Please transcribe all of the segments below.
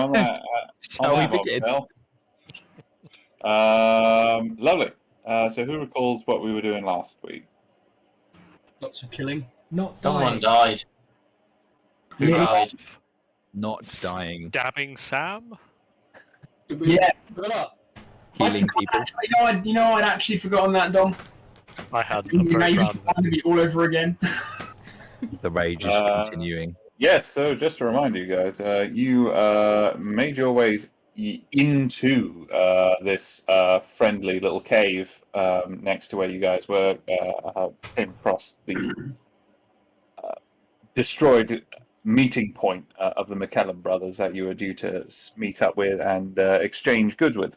on that, Shall we begin? Lovely. So who recalls what we were doing last week? Lots of killing. Not Someone dying. died. Who died? Not dying. Stabbing Sam? Yeah. Put it up. Healing people. You know, I'd actually forgotten that, Dom. I had. I'm very proud of it. It all over again. The rage is continuing. Yes, so just to remind you guys, you made your ways into this friendly little cave next to where you guys were, came across the destroyed meeting point of the McKellen brothers that you were due to meet up with and exchange goods with.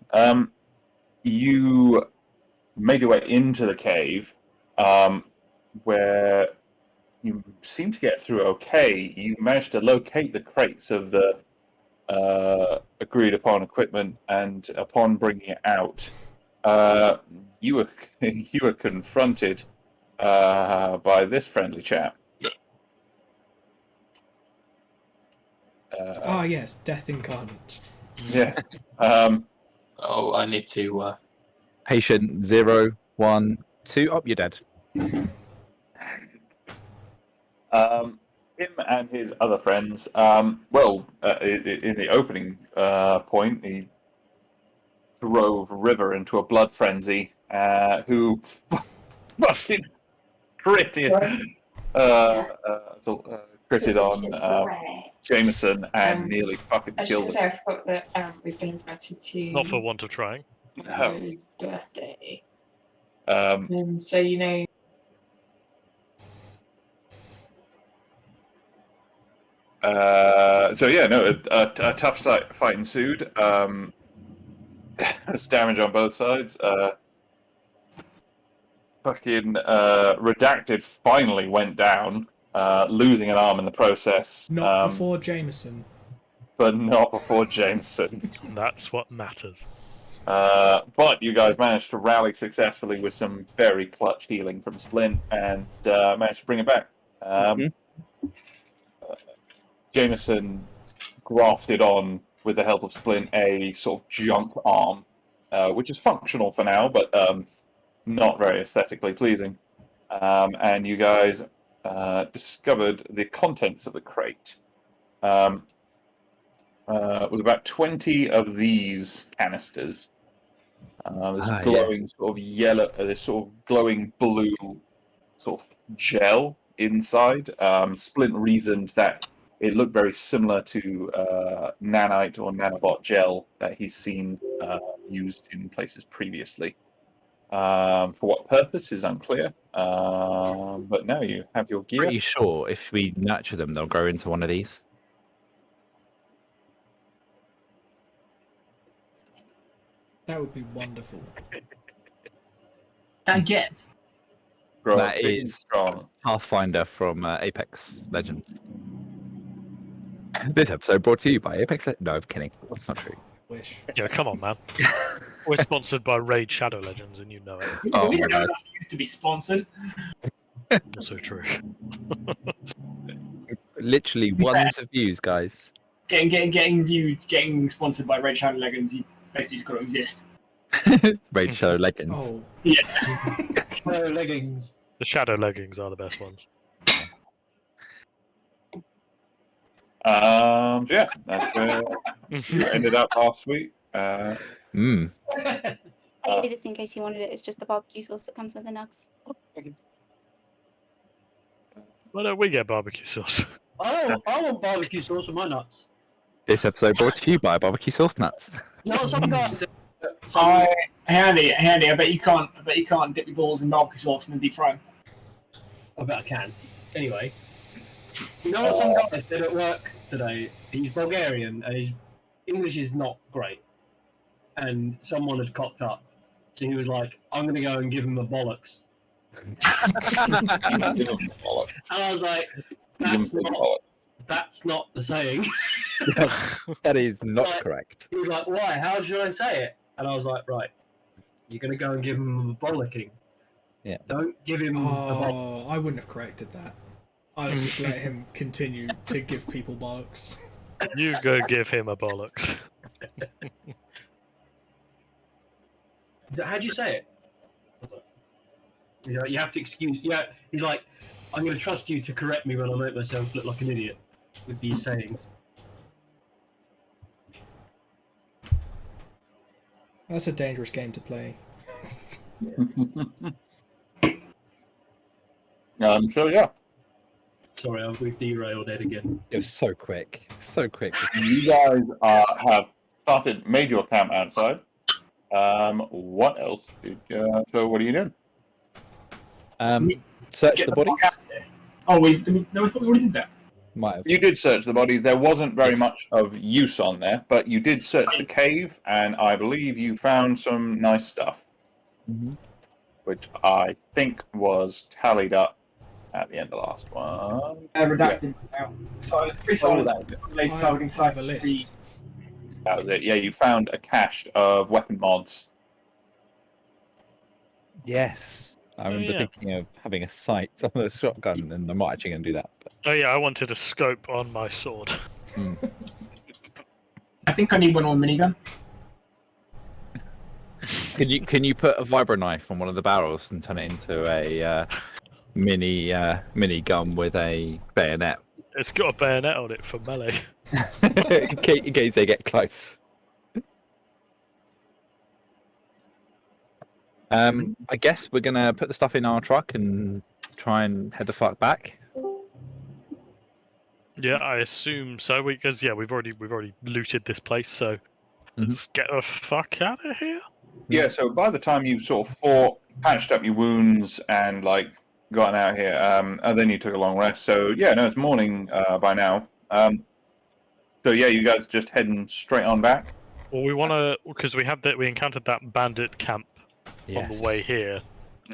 You made your way into the cave, where you seem to get through okay. You managed to locate the crates of the agreed upon equipment, and upon bringing it out, you were confronted by this friendly chap. Yes, death incarnate. Yes. Oh, I need to. Patient 0, 1, 2. Oh, you're dead. Him and his other friends, in the opening point, he drove River into a blood frenzy, who fucking critted on Jameson and nearly fucking I killed should him. say I forgot that we've been invited to Not for want of trying. Rose' birthday. Um, So you know. A tough fight ensued. There's damage on both sides. Redacted finally went down, losing an arm in the process. Not before Jameson. But not before Jameson. That's what matters. But you guys managed to rally successfully with some very clutch healing from Splint and managed to bring it back. Jameson grafted on, with the help of Splint, a sort of junk arm, which is functional for now, but not very aesthetically pleasing. And you guys discovered the contents of the crate. It was about 20 of these canisters. This glowing sort of yellow, this sort of glowing blue sort of gel inside. Splint reasoned that it looked very similar to nanite or nanobot gel that he's seen used in places previously. For what purpose is unclear, but now you have your gear. Pretty sure if we nurture them, they'll grow into one of these. That would be wonderful. Again. That is Pathfinder from Apex Legends. This episode brought to you by Apex. No, I'm kidding. That's not true. Wish. Yeah, come on, man. We're sponsored by Raid Shadow Legends, and you know it. Oh, we my don't know God. enough used to be sponsored. Also true. Literally ones of views, guys. Getting sponsored by Red Shadow Legends, you basically just got to exist. Raid Shadow Legends. Oh, Yeah. Shadow leggings. The Shadow Leggings are the best ones. That's where you ended up last week. I gave you this in case you wanted it. It's just the barbecue sauce that comes with the nugs. Why don't we get barbecue sauce? I want barbecue sauce with my nuts. This episode brought to you by Barbecue Sauce Nuts. You know what some guys do? Handy. I bet you can't dip your balls in barbecue sauce and then deep fry them. I bet I can. Anyway, you know what some guys did at work today? He's Bulgarian and his English is not great. And someone had cocked up. So he was like, I'm going to go and give him a bollocks. And I was like, that's not the saying. That is not Like, correct. He was like, why? How should I say it? And I was like, right, you're going to go and give him a bollocking. Yeah. Don't give him a bollock. I wouldn't have corrected that. I'd have just let him continue to give people bollocks. You go give him a bollocks. How do you say it? He's like, you have to excuse. Yeah, he's like, I'm going to trust you to correct me when I make myself look like an idiot with these sayings. That's a dangerous game to play. So yeah, Sorry, we've derailed Ed again. It was so quick. So quick. you guys have made your camp outside. What else? So what are you doing? Search Get the the bodies. fuck out of there. Oh, no, I thought we already did that. Might have. You did search the bodies. There wasn't very Yes. much of use on there, but you did search the cave, and I believe you found some nice stuff, Mhm. which I think was tallied up at the end of the last one. Redacted now. Silent. Three silent. Laser targeting I have a site. list. That was it. Yeah, you found a cache of weapon mods. Yes. I remember yeah. thinking of having a sight on the shotgun, and I'm not actually going to do that. But... Oh yeah, I wanted a scope on my sword. I think I need one on minigun. Can you put a vibro knife on one of the barrels and turn it into a mini gun with a bayonet It's got a bayonet on it for melee. in case they get close? I guess we're gonna put the stuff in our truck and try and head the fuck back. Yeah, I assume so. Because we've already looted this place, so let's get the fuck out of here. Yeah, so by the time you sort of fought, patched up your wounds, and like gotten out here, and then you took a long rest. So yeah, no, it's morning by now. So yeah, you guys just heading straight on back. Well, we want to because we encountered that bandit camp on Yes. the way here,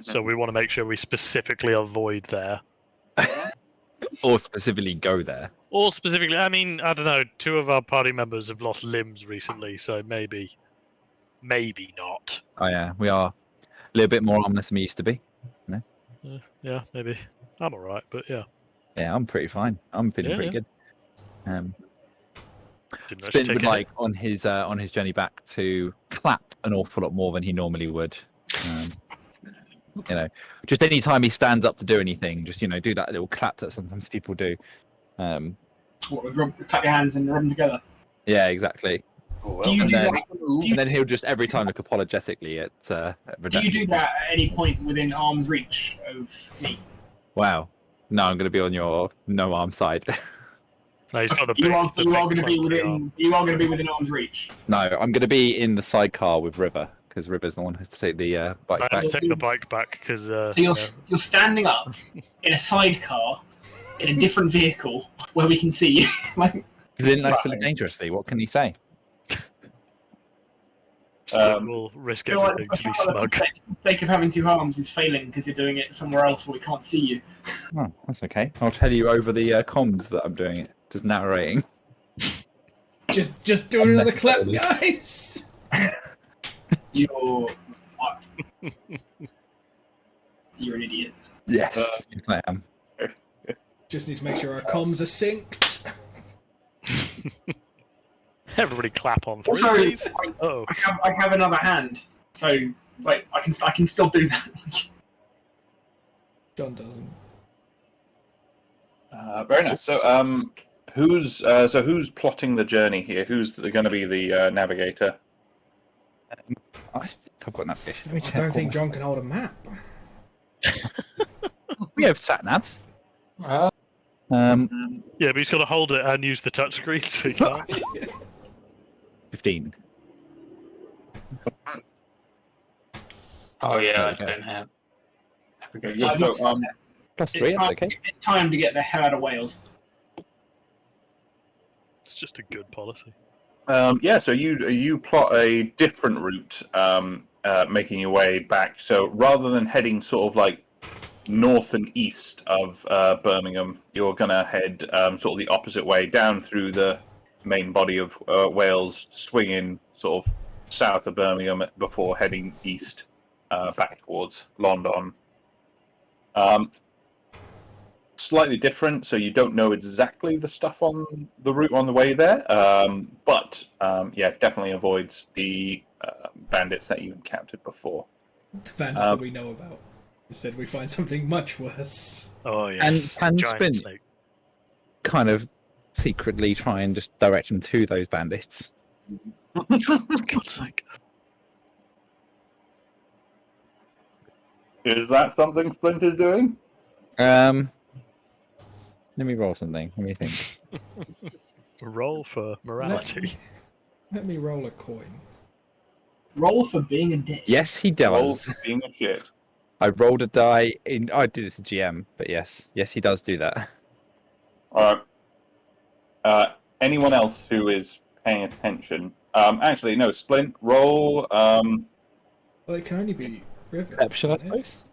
so we want to make sure we specifically avoid there. Or specifically go there. Or specifically, I mean, I don't know. 2 of our party members have lost limbs recently, so maybe not. Oh yeah, we are a little bit more ominous than we used to be. Yeah, maybe. I'm alright, but yeah. Yeah, I'm pretty fine. I'm feeling Yeah, pretty yeah. good. Didn't actually Spin take would a like on his journey back to clap an awful lot more than he normally would. Just any time he stands up to do anything, just do that little clap that sometimes people do. Tap your hands and rub them together. Yeah, exactly. Do you and do then, that? and then he'll just every time look apologetically at Do Redemption. you do that at any point within arm's reach of me? Wow. No, I'm going to be on your no arm side. No, he's got a big. You are the going big to be clunky arm. within. You are going to be within arm's reach. No, I'm going to be in the sidecar with River because River's the one who has to take the bike I back. have to take the bike back because. So you're standing up in a sidecar in a different vehicle where we can see you. Like, He didn't actually dangerously. What can he say? We'll risk I feel like everything to be smug. the sake of having 2 arms is failing because you're doing it somewhere else where we can't see you. Oh, that's okay. I'll tell you over the comms that I'm doing it. Just narrating. Just doing another clap, guys. You're an idiot. Yes, yes I am. Just need to make sure our comms are synced. Everybody clap on 3, Also, please. Oh, I have another hand, so like I can still do that. John doesn't. Very nice. So who's plotting the journey here? Who's going to be the navigator? I think I've got navigation. Let me I check don't what think my- John can hold a map. We have sat navs. yeah, but he's got to hold it and use the touchscreen, so he can't. 15. Oh yeah, I Okay. don't have. Okay, good. So, Plus 3, that's okay. It's time to get the hell out of Wales. It's just a good policy. yeah, so you plot a different route, making your way back. So rather than heading sort of like north and east of Birmingham, you're gonna head sort of the opposite way down through the main body of Wales, swinging sort of south of Birmingham before heading east back towards London. slightly different, so you don't know exactly the stuff on the route on the way there. But yeah, definitely avoids the bandits that you encountered before. The bandits that we know about. Instead, we find something much worse. Oh yes. And giant Spin snake. kind of secretly try and just direct them to those bandits. For God's sake. Is that something Splint is doing? Let me roll something. Let me think. Roll for morality. Let me roll a coin. Roll for being a dick. Yes, he Roll does. for being a shit. I rolled a die in. I did it to GM, but yes, he does do that. All right. Anyone else who is paying attention? Actually, no. Splint, roll. Well, it can only be river. Perception, I can't it? suppose.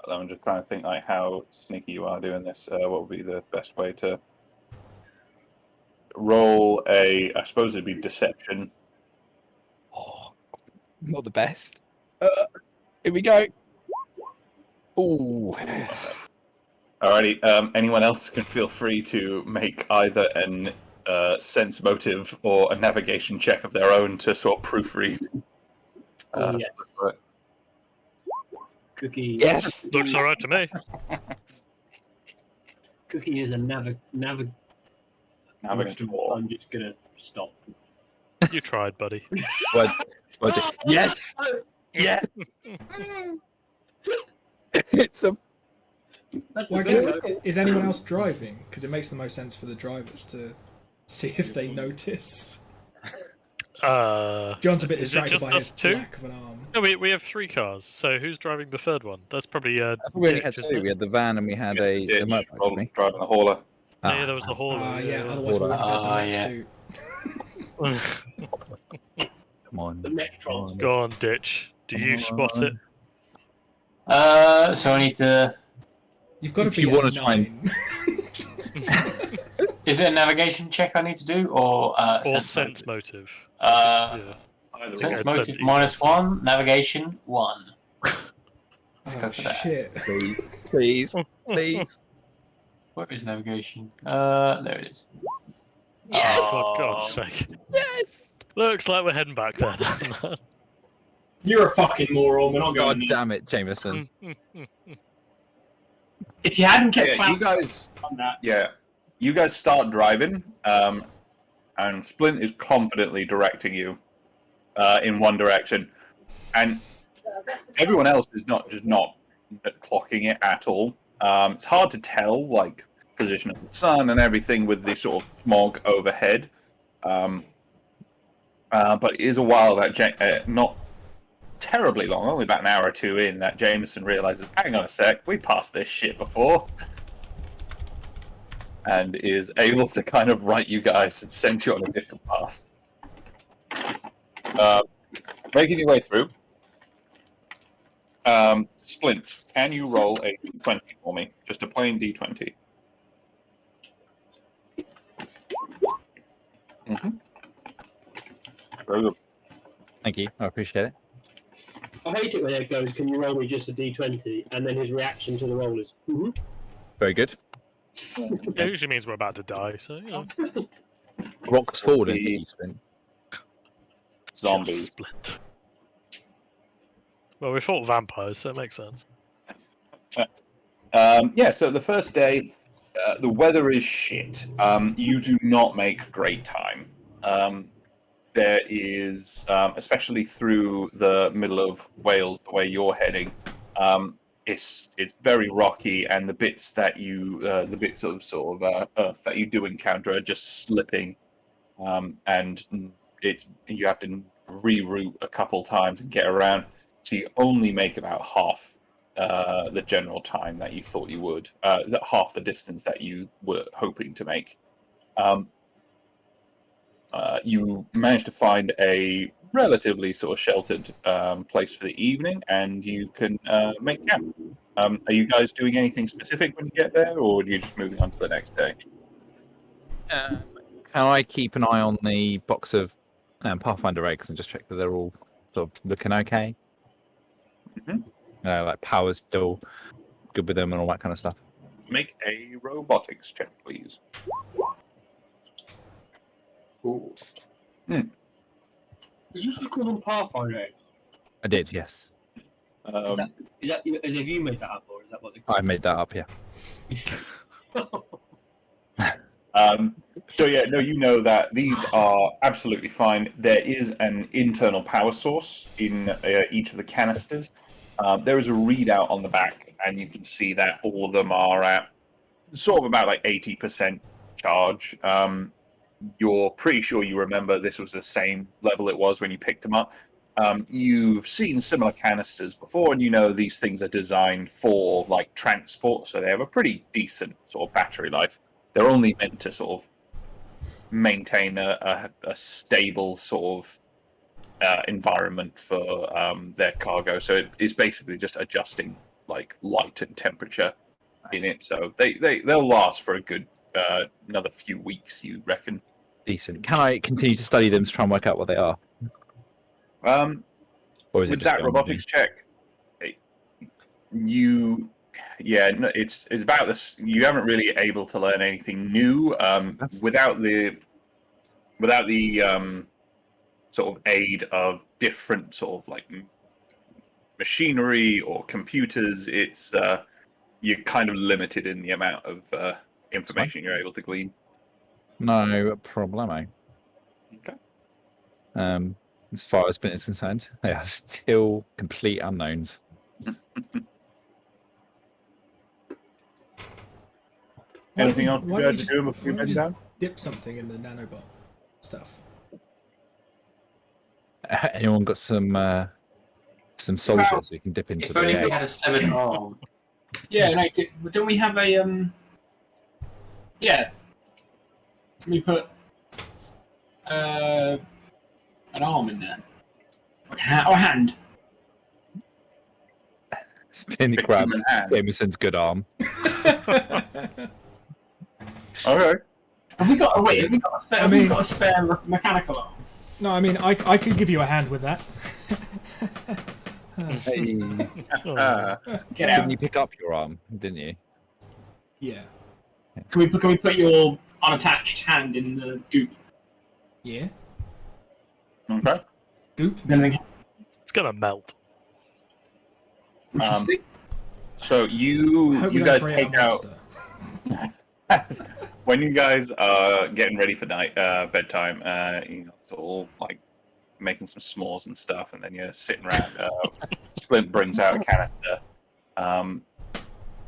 I'm just trying to think like how sneaky you are doing this. What would be the best way to roll a? I suppose it'd be deception. Oh, not the best. Here we go. Ooh. Alrighty. Anyone else can feel free to make either an sense motive or a navigation check of their own to sort of proofread. Yes. Cookie. Yes. Looks alright to me. Cookie is a Navigator. I'm just gonna stop. You tried, buddy. Words. Yes. Yes. It's a. That's Well, a good one. is anyone else driving? Because it makes the most sense for the drivers to see if they notice. John's a bit Is it distracted just by his us two? lack of an arm. No, we have 3 cars. So who's driving the third one? That's probably We only had Ditch, isn't two. it? We had the van and we had Yes, a the ditch, motorbike. didn't we? driving the hauler. Oh, yeah, there was the hauler. Yeah, otherwise we would have had the mech yeah. suit. Come on. The Nectrons. Go on, Ditch. Do you spot it? So I need to. You've got to If be you at wanna try and- 9. Is it a navigation check I need to do, or Or sense sense motive? motive? Uh, Yeah. Either sense it's motive a- -1, navigation 1. Let's go Oh, for that. shit. Please. Please. Where is navigation? There it is. Yes! For Oh. God's sake. Yes. Looks like we're heading back then. You're a fucking moron. We're not God going there. damn it, Jameson. If you hadn't kept Yeah, you guys. on that, Yeah, you guys start driving, and Splint is confidently directing you in one direction, and everyone else is not clocking it at all. It's hard to tell, like position of the sun and everything with the sort of smog overhead. But it is a while that not terribly long, only about an hour or two in, that Jameson realizes, hang on a sec, we passed this shit before. And is able to kind of right you guys and send you on a different path. Making your way through. Splint, can you roll a d20 for me? Just a plain d20. Mm-hmm. Very good. Thank you. I appreciate it. I hate it when it goes, can you roll me just a d20? And then his reaction to the roll is, Very good. It usually means we're about to die, so you know. Rocks forward and hit you, Spin. Zombies. Split. Well, we fought vampires, so it makes sense. Yeah, so the first day, the weather is shit. You do not make great time. There is, especially through the middle of Wales, the way you're heading, it's very rocky, and the bits that the bits of sort of earth that you do encounter are just slipping, and you have to reroute a couple times and get around. So you only make about half the general time that you thought you would, half the distance that you were hoping to make. You managed to find a relatively sort of sheltered place for the evening, and you can make camp. Are you guys doing anything specific when you get there, or are you just moving on to the next day? Can I keep an eye on the box of Pathfinder eggs and just check that they're all sort of looking okay? Mhm. Like power's still good with them and all that kind of stuff. Make a robotics check, please. Ooh. Did you just call them Pathfinder? I did, yes. Is that as if you made that up, or is that what they call I made that up, yeah. So yeah, no, you know that these are absolutely fine. There is an internal power source in each of the canisters. There is a readout on the back, and you can see that all of them are at sort of about like 80% charge. You're pretty sure you remember this was the same level it was when you picked them up. You've seen similar canisters before, and you know these things are designed for like transport, so they have a pretty decent sort of battery life. They're only meant to sort of maintain a stable sort of environment for their cargo. So it is basically just adjusting like light and temperature in it. So they'll last for a good another few weeks, you reckon? Decent. Can I continue to study them to try and work out what they are? Or is it With just that beyond robotics check, it's about this. You haven't really able to learn anything new without the sort of aid of different sort of like machinery or computers. It's you're kind of limited in the amount of information you're able to glean. No problemo. Okay. As far as Splinter is concerned, they are still complete unknowns. Anything else you why guys don't are doing before you why don't bed you down? dip something in the nanobot stuff? Anyone got some soldiers we can dip into If the only egg? we had a severed arm. Yeah, no, don't we have a Yeah. Can we put an arm in there? Or a hand? Spin Pick grabs human hand. Jameson's good arm. Okay. Have we got a spare mechanical arm? No, I mean I could give you a hand with that. Hey. Get out. Didn't you pick up your arm, didn't you? Yeah. Can we put your unattached hand in the goop? Yeah. Okay. Goop. Then It's gonna melt. So you guys take out when you guys are getting ready for night bedtime. It's all like making some s'mores and stuff, and then you're sitting around. Splint brings out a canister,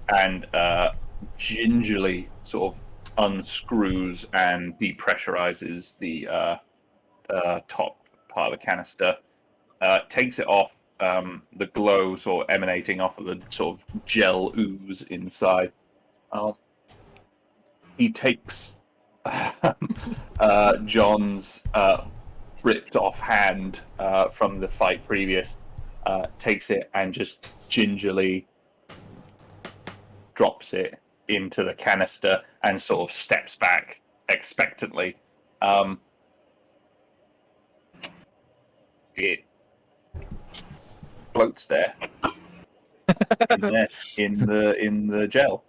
and gingerly sort of unscrews and depressurizes the top part of the canister. Takes it off. The glow sort of emanating off of the sort of gel ooze inside. He takes John's ripped off hand from the fight previous, takes it and just gingerly drops it into the canister and sort of steps back expectantly. It floats there in the gel.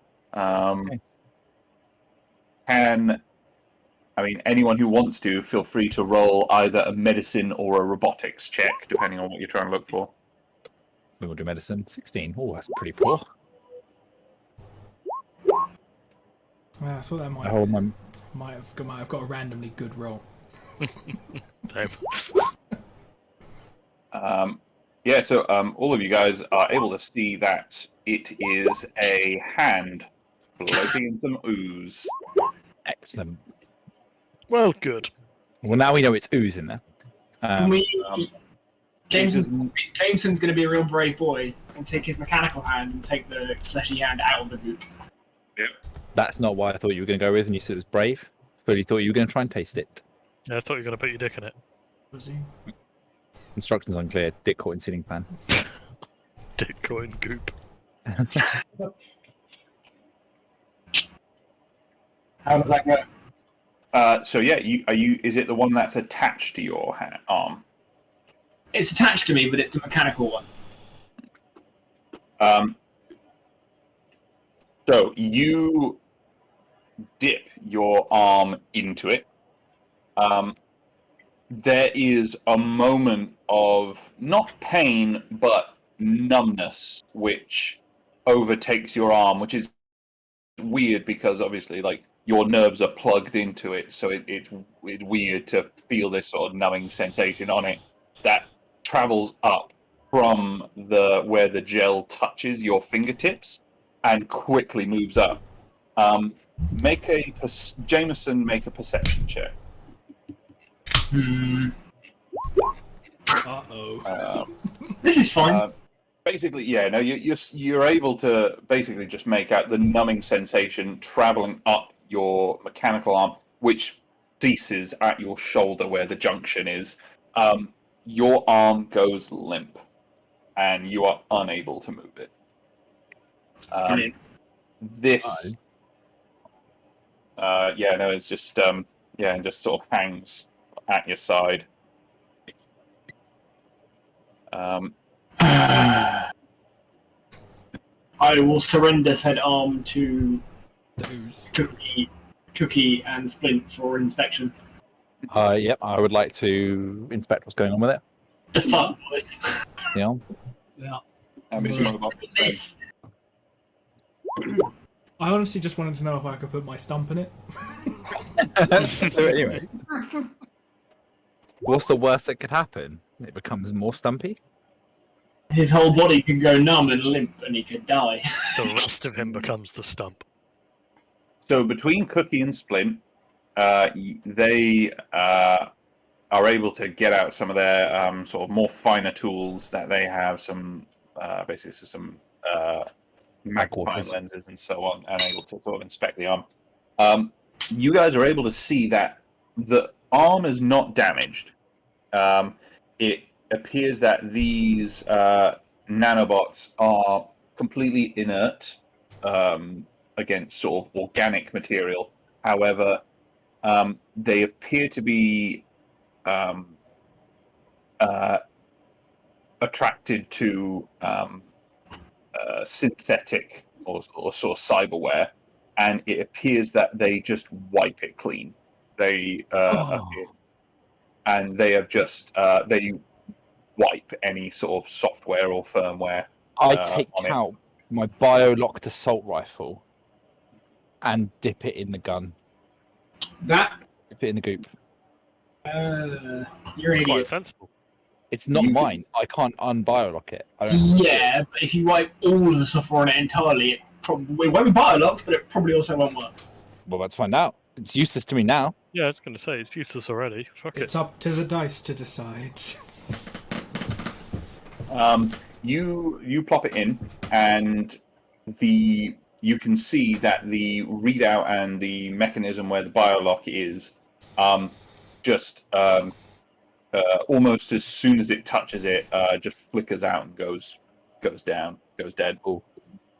Anyone who wants to, feel free to roll either a medicine or a robotics check, depending on what you're trying to look for. We will do medicine. 16. Oh, that's pretty poor. Well, I thought that might have got a randomly good roll. Same. So all of you guys are able to see that it is a hand floating in some ooze. Excellent. Well, good. Well, now we know it's ooze in there. Can we? Jameson's going to be a real brave boy and take his mechanical hand and take the fleshy hand out of the goop. Yep. That's not what I thought you were going to go with when you said it was brave. But you thought you were going to try and taste it. Yeah, I thought you were going to put your dick in it. Was he? Instructions unclear. Dick caught in ceiling fan. Dick caught in goop. How does that go? Is it the one that's attached to your arm? It's attached to me, but it's the mechanical one. So you dip your arm into it. There is a moment of not pain but numbness which overtakes your arm, which is weird because obviously like your nerves are plugged into it, so it's weird to feel this sort of numbing sensation on it that travels up from where the gel touches your fingertips and quickly moves up. Jameson, make a perception check. Uh-oh. This is fine. Basically, yeah, no, you're able to basically just make out the numbing sensation traveling up your mechanical arm, which ceases at your shoulder where the junction is. Your arm goes limp, and you are unable to move it. This, yeah, no, it's just, yeah, and just sort of hangs at your side. I will surrender said arm to The ooze. Cookie and Splint for inspection. Yep, I would like to inspect what's going on with it. The fuck, boys. Yeah. Yeah. This. I honestly just wanted to know if I could put my stump in it. So anyway, what's the worst that could happen? It becomes more stumpy. His whole body can go numb and limp, and he could die. The rest of him becomes the stump. So between Cookie and Splint, they are able to get out some of their sort of more finer tools that they have, some basically some magnifying lenses and so on, and able to sort of inspect the arm. You guys are able to see that the arm is not damaged. It appears that these nanobots are completely inert against sort of organic material. However, they appear to be attracted to synthetic or sort of cyberware, and it appears that they just wipe it clean. They appear, and they have just they wipe any sort of software or firmware. I take on it. out my bio-locked assault rifle and dip it in the gun. That? Dip it in the goop. You're an It's quite idiot. sensible. It's not You can mine. s- I can't un-bio-lock it. I don't Yeah, but if you wipe all of the software on it entirely, it won't be biolocked, but it probably also won't work. Well, let's find out. It's useless to me now. Yeah, I was going to say, it's useless already. Fuck It's it. up to the dice to decide. You plop it in, and you can see that the readout and the mechanism where the biolock is just almost as soon as it touches it, just flickers out and goes down, goes dead.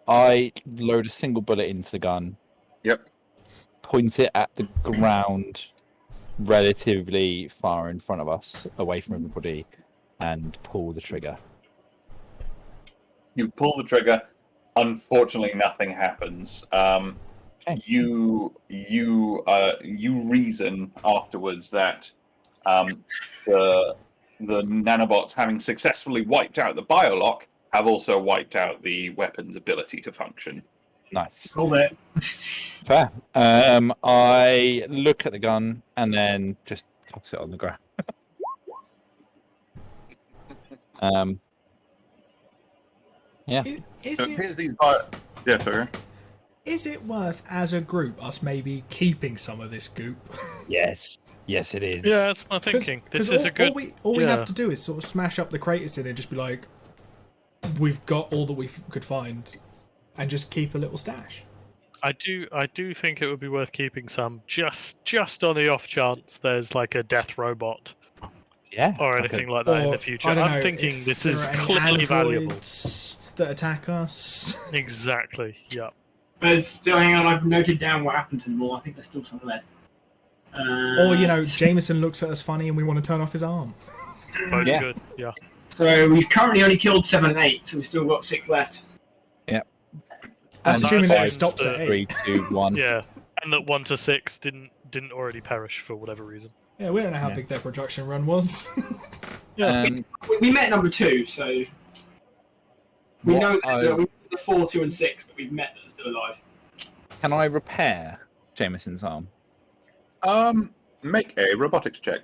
I load a single bullet into the gun, Yep. point it at the ground relatively far in front of us, away from everybody, and pull the trigger. You pull the trigger. Unfortunately, nothing happens. Okay. You reason afterwards that the nanobots, having successfully wiped out the biolock, have also wiped out the weapon's ability to function. Nice. All that. Fair. I look at the gun and then just toss it on the ground. Yeah. Is So it here's these yeah, sorry. is it worth, as a group, us maybe keeping some of this goop? Yes. Yes, it is. Yeah, that's my thinking. This is a good. All we yeah. have to do is sort of smash up the craters in and just be like, we've got all that we could find, and just keep a little stash. I do think it would be worth keeping some, just on the off chance there's like a death robot Yeah. or okay. anything like that in Or, the future. I don't I'm know, thinking if this there is are any clearly valuable. androids that attack us. Exactly. Yeah. There's still, hang on, I've noted down what happened to them all. I think there's still some left. Or, Jameson looks at us funny and we want to turn off his arm. Both Yeah. good. Yeah. So we've currently only killed 7 and 8, so we've still got 6 left. That's And assuming that it five, stops at 8. 3, 2, 1. Yeah, and that 1 to 6 didn't already perish for whatever reason. Yeah, we don't know how Yeah. big their production run was. We met number 2, so we know that we the 4, 2, and 6 that we've met that are still alive. Can I repair Jameson's arm? Make a robotics check.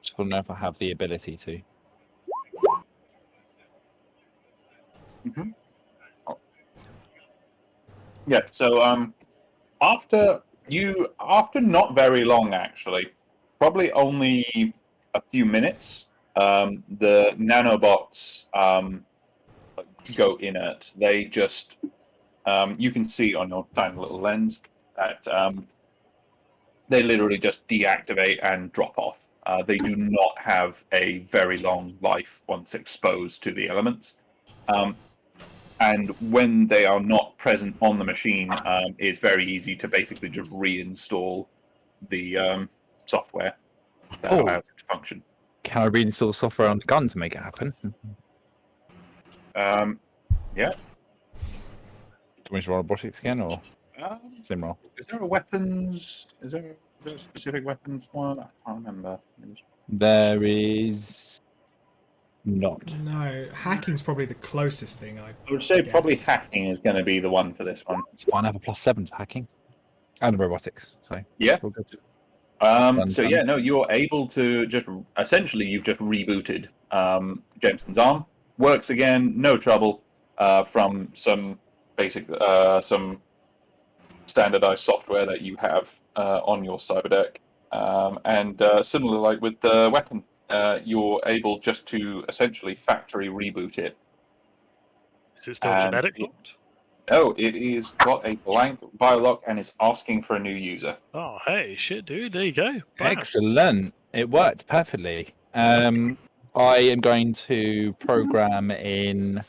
Just want to know if I have the ability to. Yeah. So after not very long, actually, probably only a few minutes, the nanobots go inert. They just you can see on your tiny little lens that they literally just deactivate and drop off. They do not have a very long life once exposed to the elements. And when they are not present on the machine, it's very easy to basically just reinstall the software that allows it to function. Can I reinstall the software on the gun to make it happen? Yes. Do we roll robotics again, or same roll? Is there a weapons? Is there a specific weapons one? I can't remember. There is not. No, hacking's probably the closest thing I would say guess. probably hacking is going to be the one for this one. It's fine. I have a +7 for hacking and robotics. So Yeah. all good. So yeah, no, you're able to just essentially you've just rebooted Jameson's arm. Works again, no trouble. From some basic, some standardized software that you have on your cyberdeck, and similarly, like with the weapon, you're able just to essentially factory reboot it. Is it still And genetic locked? No, it is got a blank biolock and is asking for a new user. Oh, hey, shit, dude, there you go. Bam. Excellent. It worked perfectly. I am going to program in.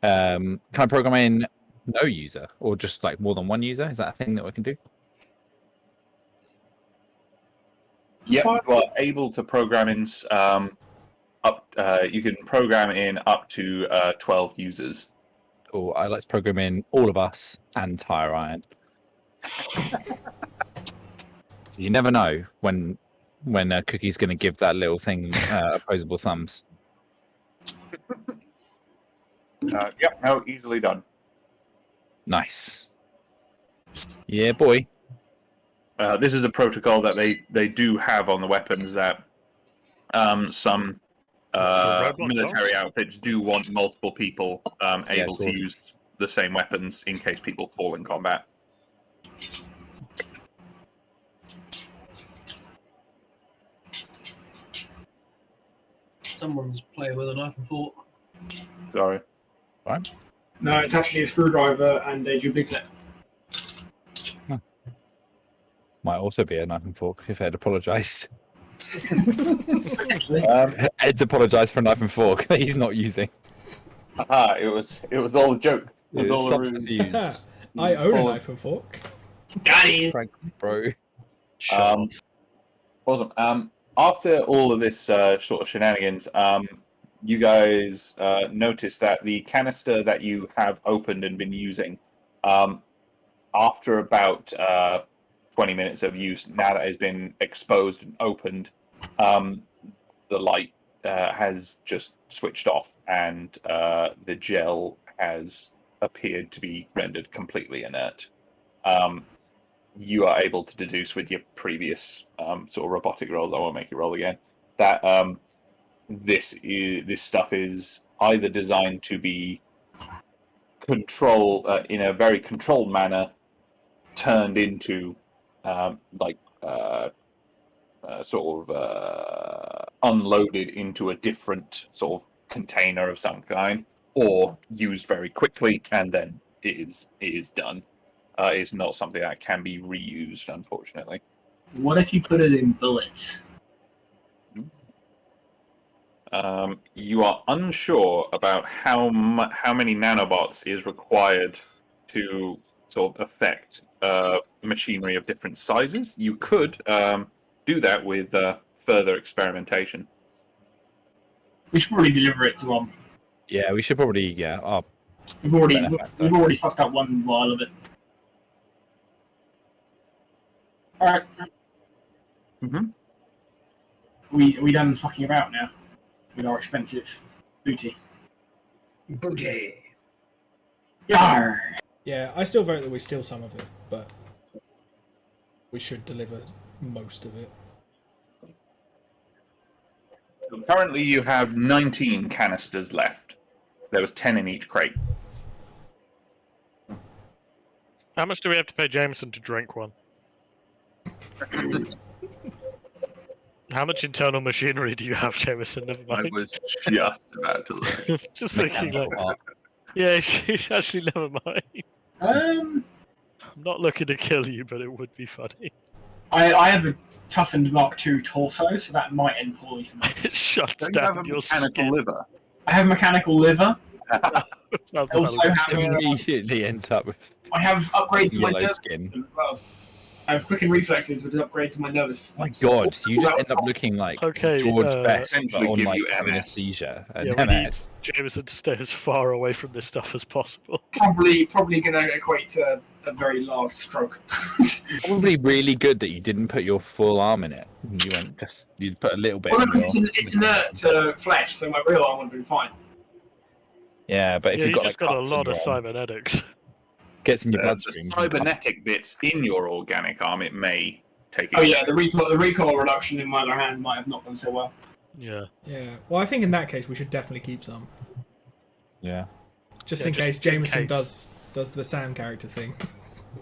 Can I program in no user or just like more than one user? Is that a thing that we can do? Yeah, you are able to program in up. You can program in up to 12 users. Cool. I like to program in all of us and Tire Iron. So you never know when Cookie's going to give that little thing opposable thumbs. Yep, no, easily done. Nice. Yeah, boy. This is a protocol that they do have on the weapons that some military outfits do want multiple people able to use the same weapons in case people fall in combat. Someone's playing with a knife and fork. Sorry. Right. No, it's actually a screwdriver and a Jubilee clip. Might also be a knife and fork if Ed apologised. Actually, Ed's apologised for a knife and fork that he's not using. It was all a joke. It was all a ruse. Substitute. I own a knife and fork. Daddy. Frank, bro. Awesome. After all of this sort of shenanigans, you guys notice that the canister that you have opened and been using, after about 20 minutes of use, now that it has been exposed and opened, the light has just switched off and the gel has appeared to be rendered completely inert. You are able to deduce with your previous sort of robotic rolls, I won't make you roll again, that this stuff is either designed to be in a very controlled manner, turned into sort of unloaded into a different sort of container of some kind, or used very quickly and then it is done. It's not something that can be reused, unfortunately. What if you put it in bullets? You are unsure about how many nanobots is required to sort of affect machinery of different sizes. You could do that with further experimentation. We should probably deliver it to them. Yeah, we should probably. We've already Benefactor. we've already fucked up one vial of it. All right. Mm-hmm. We done fucking about now with our expensive booty. Booty. Yarr! Yeah, I still vote that we steal some of it, but we should deliver most of it. So currently, you have 19 canisters left. There was 10 in each crate. How much do we have to pay Jameson to drink one? How much internal machinery do you have, Jameson? Never I mind. was just about to look. Just thinking, like, What? yeah, actually, never mind. Um, I'm not looking to kill you, but it would be funny. I have a toughened Mark II torso, so that might end poorly for me. It shuts Don't you have down a your mechanical skin. liver? I have mechanical liver. I also have Immediately ends up with I have upgrades to my yellow nervous skin. system as well. I have quicken reflexes, which is upgrades to my nervous system. My God, you just end up looking like Okay, George Best, but essentially on give like you having a MS. seizure. Yeah, we need Jameson to stay as far away from this stuff as possible. Probably going to equate to a very large stroke. Probably really good that you didn't put your full arm in it. You went just you put a little bit. Well, in because your... it's inert to flesh, so my real arm would have been fine. Yeah, but if Yeah, you've you got just like got a cuts in lot your of arm, cybernetics. gets in your The bloodstream. cybernetic bits in your organic arm, it may take it. Oh yeah, the recoil reduction in my other hand might have not gone so well. Yeah. Yeah. Well, I think in that case we should definitely keep some, Yeah. just Yeah, in just case in Jameson case. does the Sam character thing.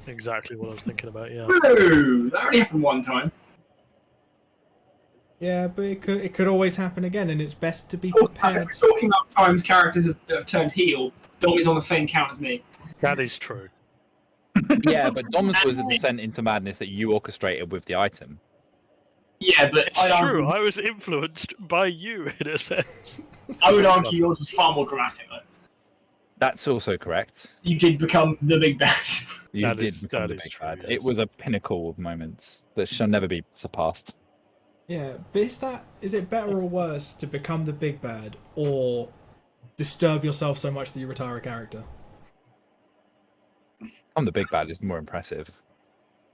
Exactly what I was thinking about, yeah. Woo! That only happened one time. Yeah, but it could always happen again, and it's best to be If prepared. we're talking about times characters have turned heel, Dom is on the same count as me. That is true. Yeah, but Dom's was a descent into madness that you orchestrated with the item. Yeah, but It's true, I was influenced by you, in a sense. I would argue yours was far more dramatic, though. That's also correct. You did become the big bad. You That did is- become that the is big true, bad. yes. It was a pinnacle of moments that shall never be surpassed. Yeah, but is it better or worse to become the big bad or disturb yourself so much that you retire a character? I'm the big bad is more impressive.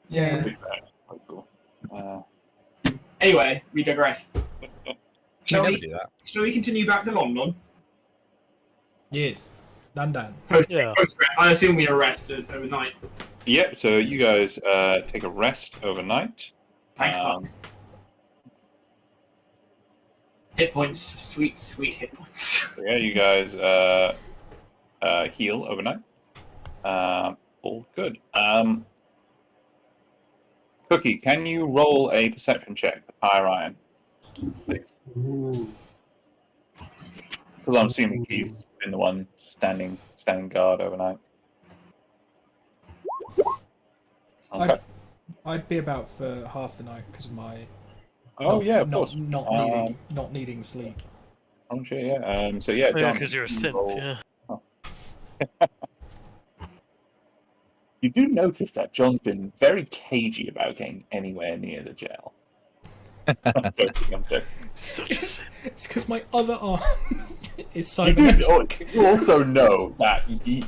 Yeah. Quite cool. Anyway, we digress. You Shall never we, do that. shall we continue back to London? Yes. Done. Yeah. I assume we rest overnight. Yep, so you guys take a rest overnight. Thanks, fuck. Hit points. Sweet hit points. So yeah, you guys heal overnight. All good. Cookie, can you roll a perception check for Pyre Iron? Please. Because I'm assuming he's been the one standing guard overnight. Okay. I'd be about for half the night because of my Of course. not needing sleep. Oh shit, yeah. So yeah, Yeah, John. because you're a you synth, roll- yeah. You do notice that John's been very cagey about getting anywhere near the jail. I'm joking. Such a synth. It's because my other arm is You, do, cybernetic. you also know that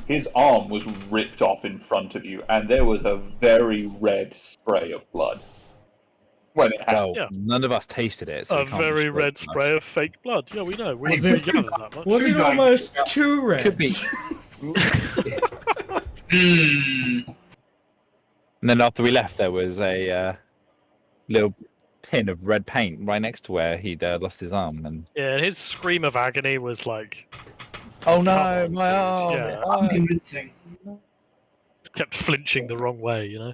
his arm was ripped off in front of you, and there was a very red spray of blood when it happened. Well, Yeah. none of us tasted it. So A it can't be very sure red from us. spray of fake blood. Yeah, we know. Was We it- gathered that much. Was it Two guys. almost too red? Could be. And then after we left, there was a little pin of red paint right next to where he'd lost his arm. And Yeah, and his scream of agony was like, oh no, on, my dude. arm! Yeah. Unconvincing. kept flinching the wrong way, you know?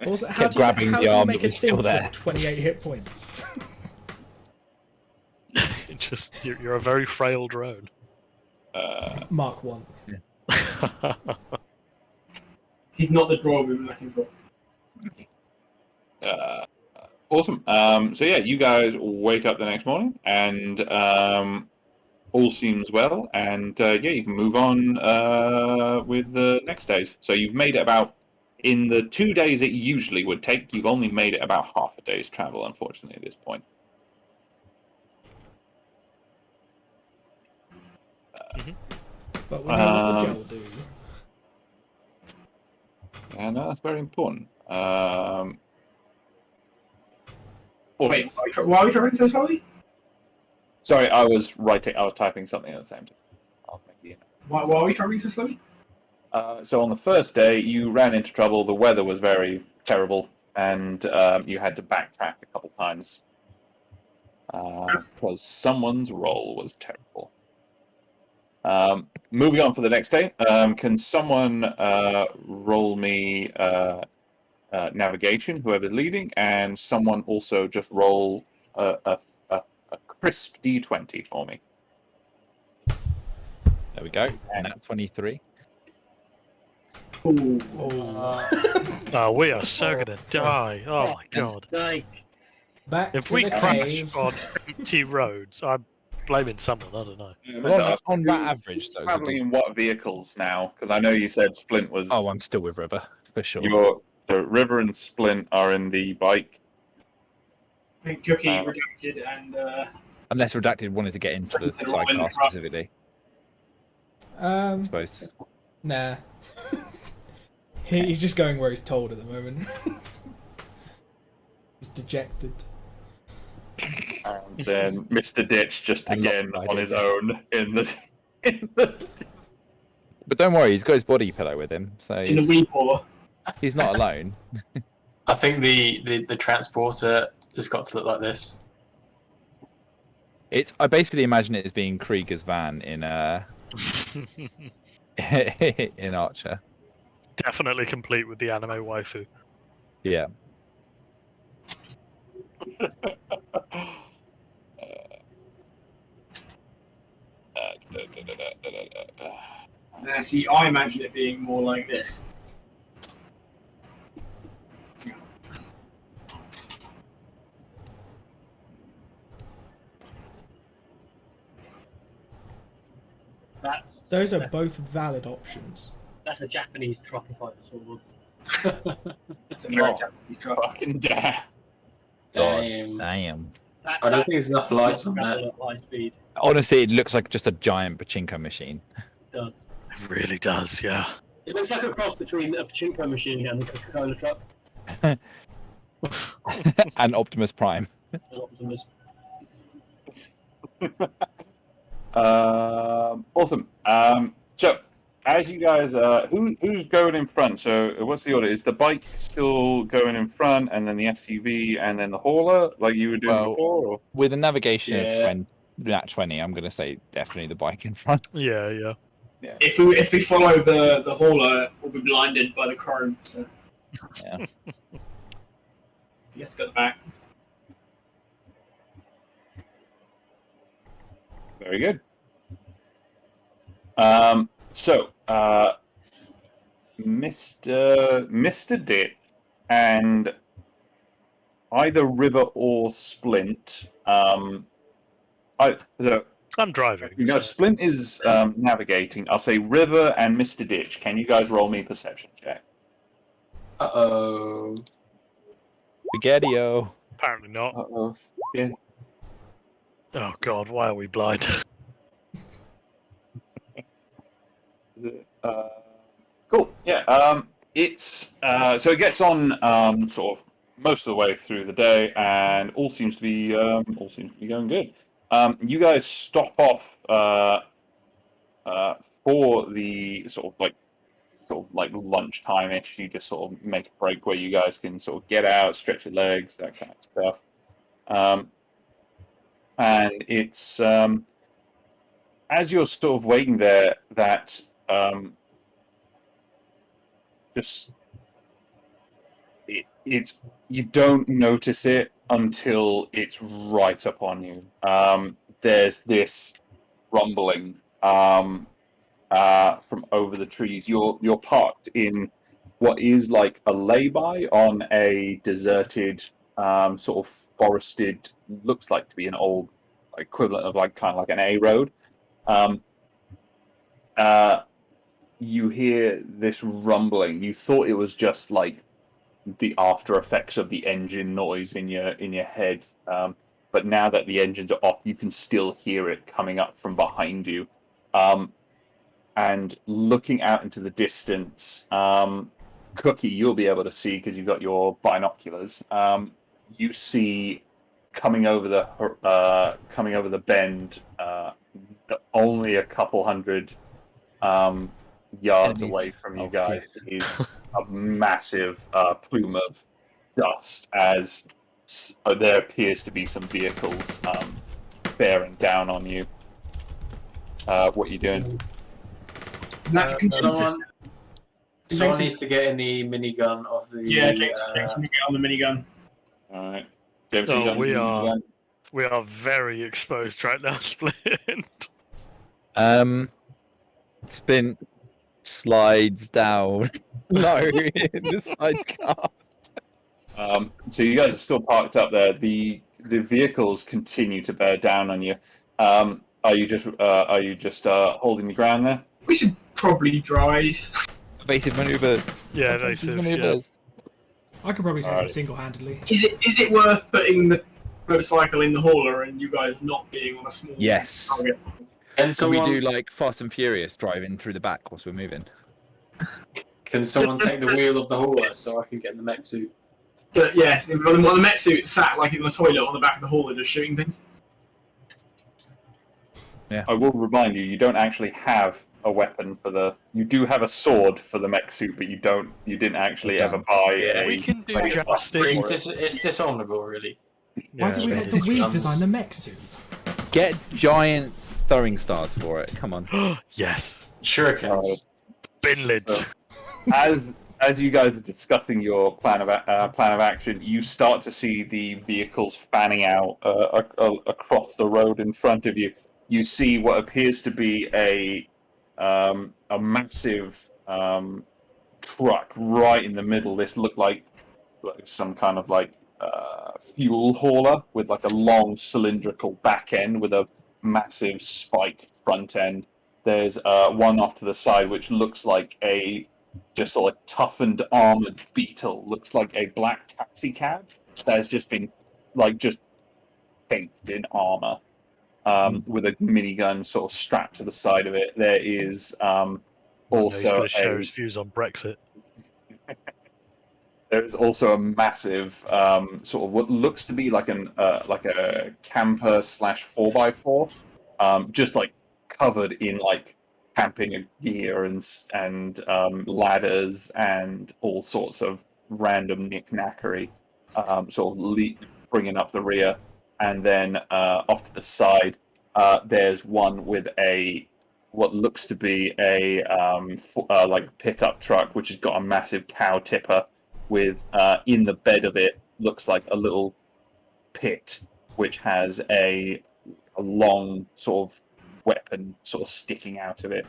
Also, how Kept do you, grabbing how the do you arm make that a was still synth there. with 28 hit points? It just you're a very frail drone. Mark 1. He's not the draw we've been looking for. Awesome. So yeah, you guys wake up the next morning, and all seems well, and yeah, you can move on with the next days. So you've made it about, in the 2 days it usually would take, you've only made it about half a day's travel, unfortunately, at this point. But we know what the gel do. Yeah, no, that's very important. Wait, why are we driving so slowly? Sorry, I was writing. I was typing something at the same time. I was making it. Why are we driving so slowly? So on the first day, you ran into trouble. The weather was very terrible, and you had to backtrack a couple times because someone's roll was terrible. Moving on for the next day, can someone roll me navigation, whoever's leading, and someone also just roll a crisp D20 for me. There we go. And that's 23. Ooh. Oh, we are so gonna die. Oh my god. Like, Back If to we the crash cave. on empty roads, I'm blaming someone. I don't know. Well, on that average, though. Traveling in what vehicles now? Because I know you said Splint was. Oh, I'm still with River for sure. So River and Splint are in the bike. I think Cookie, Redacted, and Unless Redacted wanted to get into the sidecar specifically. I suppose. Nah. He's just going where he's told at the moment. He's dejected. And then Mr. Ditch just And again not on his own in the. But don't worry, he's got his body pillow with him, so in the Weepaw. he's not alone. I think the transporter has got to look like this. I basically imagine it as being Krieger's van in in Archer. Definitely complete with the anime waifu. Yeah. See, I imagine it being more like this. Those are both valid options. That's a Japanese trucker fighter sword. It's a very Japanese truck. Fucking dare. Damn. Damn. I don't think there's enough lights on that. At high speed. Honestly, it looks like just a giant pachinko machine. It does. It really does, yeah. It looks like a cross between a pachinko machine and a Coca-Cola truck. And Optimus Prime. An Optimus. Awesome. So, as you guys, who's going in front? So, what's the order? Is the bike still going in front, and then the SUV, and then the hauler, like you were doing before? Or? With a navigation Yeah. of 20, I'm going to say definitely the bike in front. Yeah, yeah. If we follow the hauler, we'll be blinded by the chrome. So. Yeah. Yes, got the back. Very good. So, Mr. Dit and either River or Splint. I'm driving. You know, Splint is navigating. I'll say River and Mr. Ditch. Can you guys roll me a perception check? Uh-oh. Spaghetti-o. Apparently not. Uh-oh. Yeah. Oh god, why are we blind? Cool. Yeah. It's so it gets on sort of most of the way through the day, and all seems to be going good. You guys stop off for the sort of like lunchtime-ish. You just sort of make a break where you guys can sort of get out, stretch your legs, that kind of stuff. And it's as you're sort of waiting there that it's you don't notice it until it's right upon you. There's this rumbling from over the trees. You're parked in what is like a lay-by on a deserted sort of forested, looks like to be an old equivalent of like kind of like an A road. You hear this rumbling. You thought it was just like the after effects of the engine noise in your head, but now that the engines are off, you can still hear it coming up from behind you. and looking out into the distance, Cookie, you'll be able to see because you've got your binoculars. You see coming over the bend, only a couple hundred yards Enemies. away from you Oh, guys is a massive plume of dust as there appears to be some vehicles bearing down on you. What are you doing? Someone needs to get in the minigun of the. Yeah, James can get on the minigun. All right, James. Oh, we are very exposed right now, Splint. Splint slides down low in the sidecar. So you guys are still parked up there. The vehicles continue to bear down on you. Are you just holding the ground there? We should probably drive. Evasive maneuvers. Yeah, evasive. I could probably save Alright. him single-handedly. Is it worth putting the motorcycle in the hauler and you guys not being on a small Yes. target? And So we someone, do like Fast and Furious driving through the back whilst we're moving. can someone take the wheel of the hauler so I can get in the mech suit? But yes, one of the mech suits sat like in the toilet on the back of the hauler just shooting things. I will remind you, you don't actually have a weapon for the. You do have a sword for the mech suit, but you didn't actually ever buy a. We can do a jousting. It's dishonourable, really. Why do we Yeah, let the weed design the mech suit? Get giant throwing stars for it. Come on. Yes. Shurikens. Bin lids. As you guys are discussing your plan of action, you start to see the vehicles fanning out across the road in front of you. You see what appears to be a massive truck right in the middle. This looked like some kind of fuel hauler with like a long cylindrical back end with a massive spiked front end. There's one off to the side which looks like a just sort of toughened armored beetle. Looks like a black taxi cab that has just been just painted in armor. With a minigun sort of strapped to the side of it. There is He's also going to share his views on Brexit. there is also a massive sort of what looks to be like a camper / 4x4, just like covered in like camping gear and ladders and all sorts of random knick-knackery, sort of bringing up the rear. And then off to the side, there's one with what looks to be a pickup truck, which has got a massive cow tipper with in the bed of it looks like a little pit, which has a long sort of weapon sort of sticking out of it.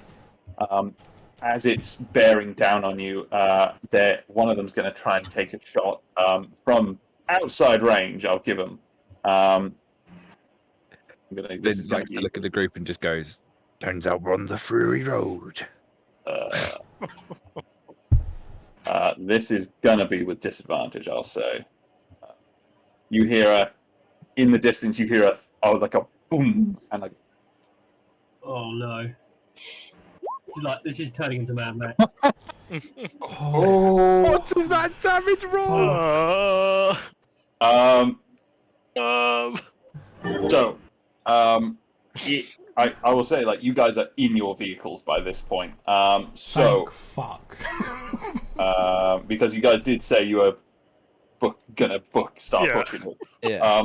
As it's bearing down on you, one of them's going to try and take a shot from outside range. I'll give him. Then likes to look at the group and just goes, "Turns out we're on the Frury Road." This is gonna be with disadvantage, I'll say. You hear in the distance. You hear like a boom and like. Oh no! This is turning into Mad Max. What does that damage roll? So, I will say, like, you guys are in your vehicles by this point. So, fuck. because you guys did say you were start booking it. Yeah.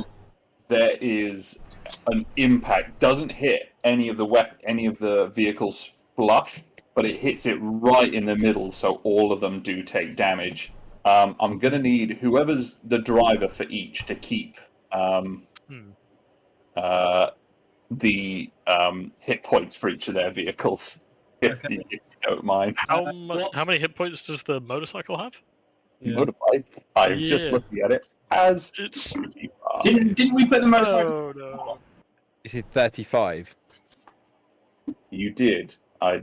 There is an impact. Doesn't hit any of the vehicles flush, but it hits it right in the middle, so all of them do take damage. I'm gonna need whoever's the driver for each to keep the hit points for each of their vehicles, if you don't mind. How many hit points does the motorcycle have? Motorbike. I'm just looking at it as it's. Didn't we put the motorcycle? Oh no. You said 35. You did. I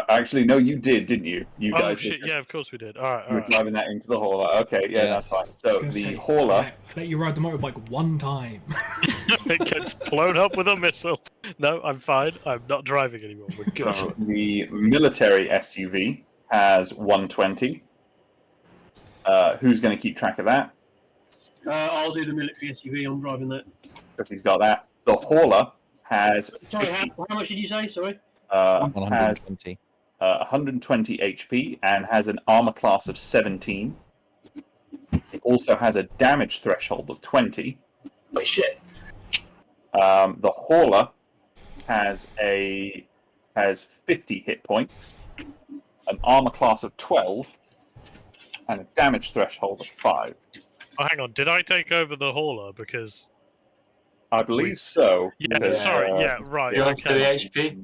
actually no, you did, didn't you? You Oh guys shit! did. Yeah, of course we did. All right. You were driving that into the hauler. Okay, yeah, Yes. that's fine. I was So gonna the say, hauler. I let you ride the motorbike one time. It gets blown up with a missile. No, I'm fine. I'm not driving anymore. We're good. So the military SUV has 120. Who's going to keep track of that? I'll do the military SUV. I'm driving that. If he's got that. The hauler has. Sorry, how much did you say? Sorry. Has 120. 120 HP and has an armor class of 17. It also has a damage threshold of 20. Wait, shit. The hauler has 50 hit points, an armor class of 12, and a damage threshold of 5. Oh, hang on. Did I take over the hauler? Because I believe so. yeah, because, sorry. Yeah, right. You want to do the Okay. HP?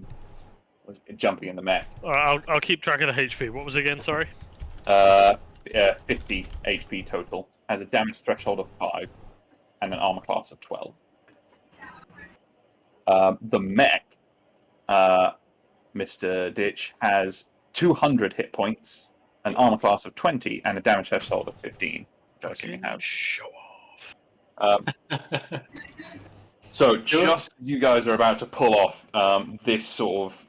was jumping in the mech. I'll keep track of the HP. What was it again? Sorry. 50 HP total. Has a damage threshold of 5 and an armor class of 12. The mech, Mr. Ditch, has 200 hit points, an armor class of 20, and a damage threshold of 15. Which I assume you have. Show off. So just as you guys are about to pull off, this sort of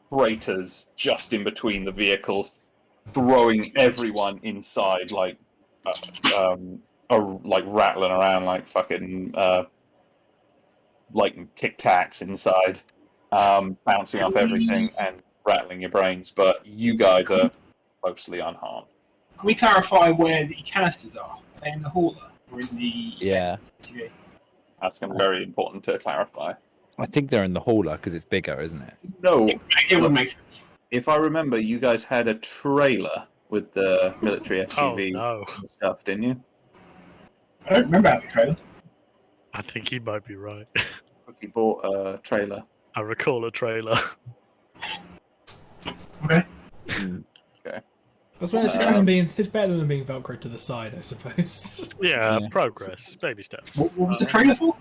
freighters just in between the vehicles, throwing everyone inside like rattling around like fucking like Tic Tacs inside, bouncing off everything and rattling your brains. But you guys are mostly unharmed. Can we clarify where the canisters are? Are they in the hauler or in the Yeah. SUV? That's going to be very important to clarify. I think they're in the hauler because it's bigger, isn't it? No, It would make sense. if I remember, you guys had a trailer with the military SUV Oh no. and stuff, didn't you? I don't remember having a trailer. I think he might be right. You bought a trailer. I recall a trailer. Okay. I suppose it's better than being velcroed to the side, I suppose. Yeah, Yeah. progress. Baby steps. What was the trailer for?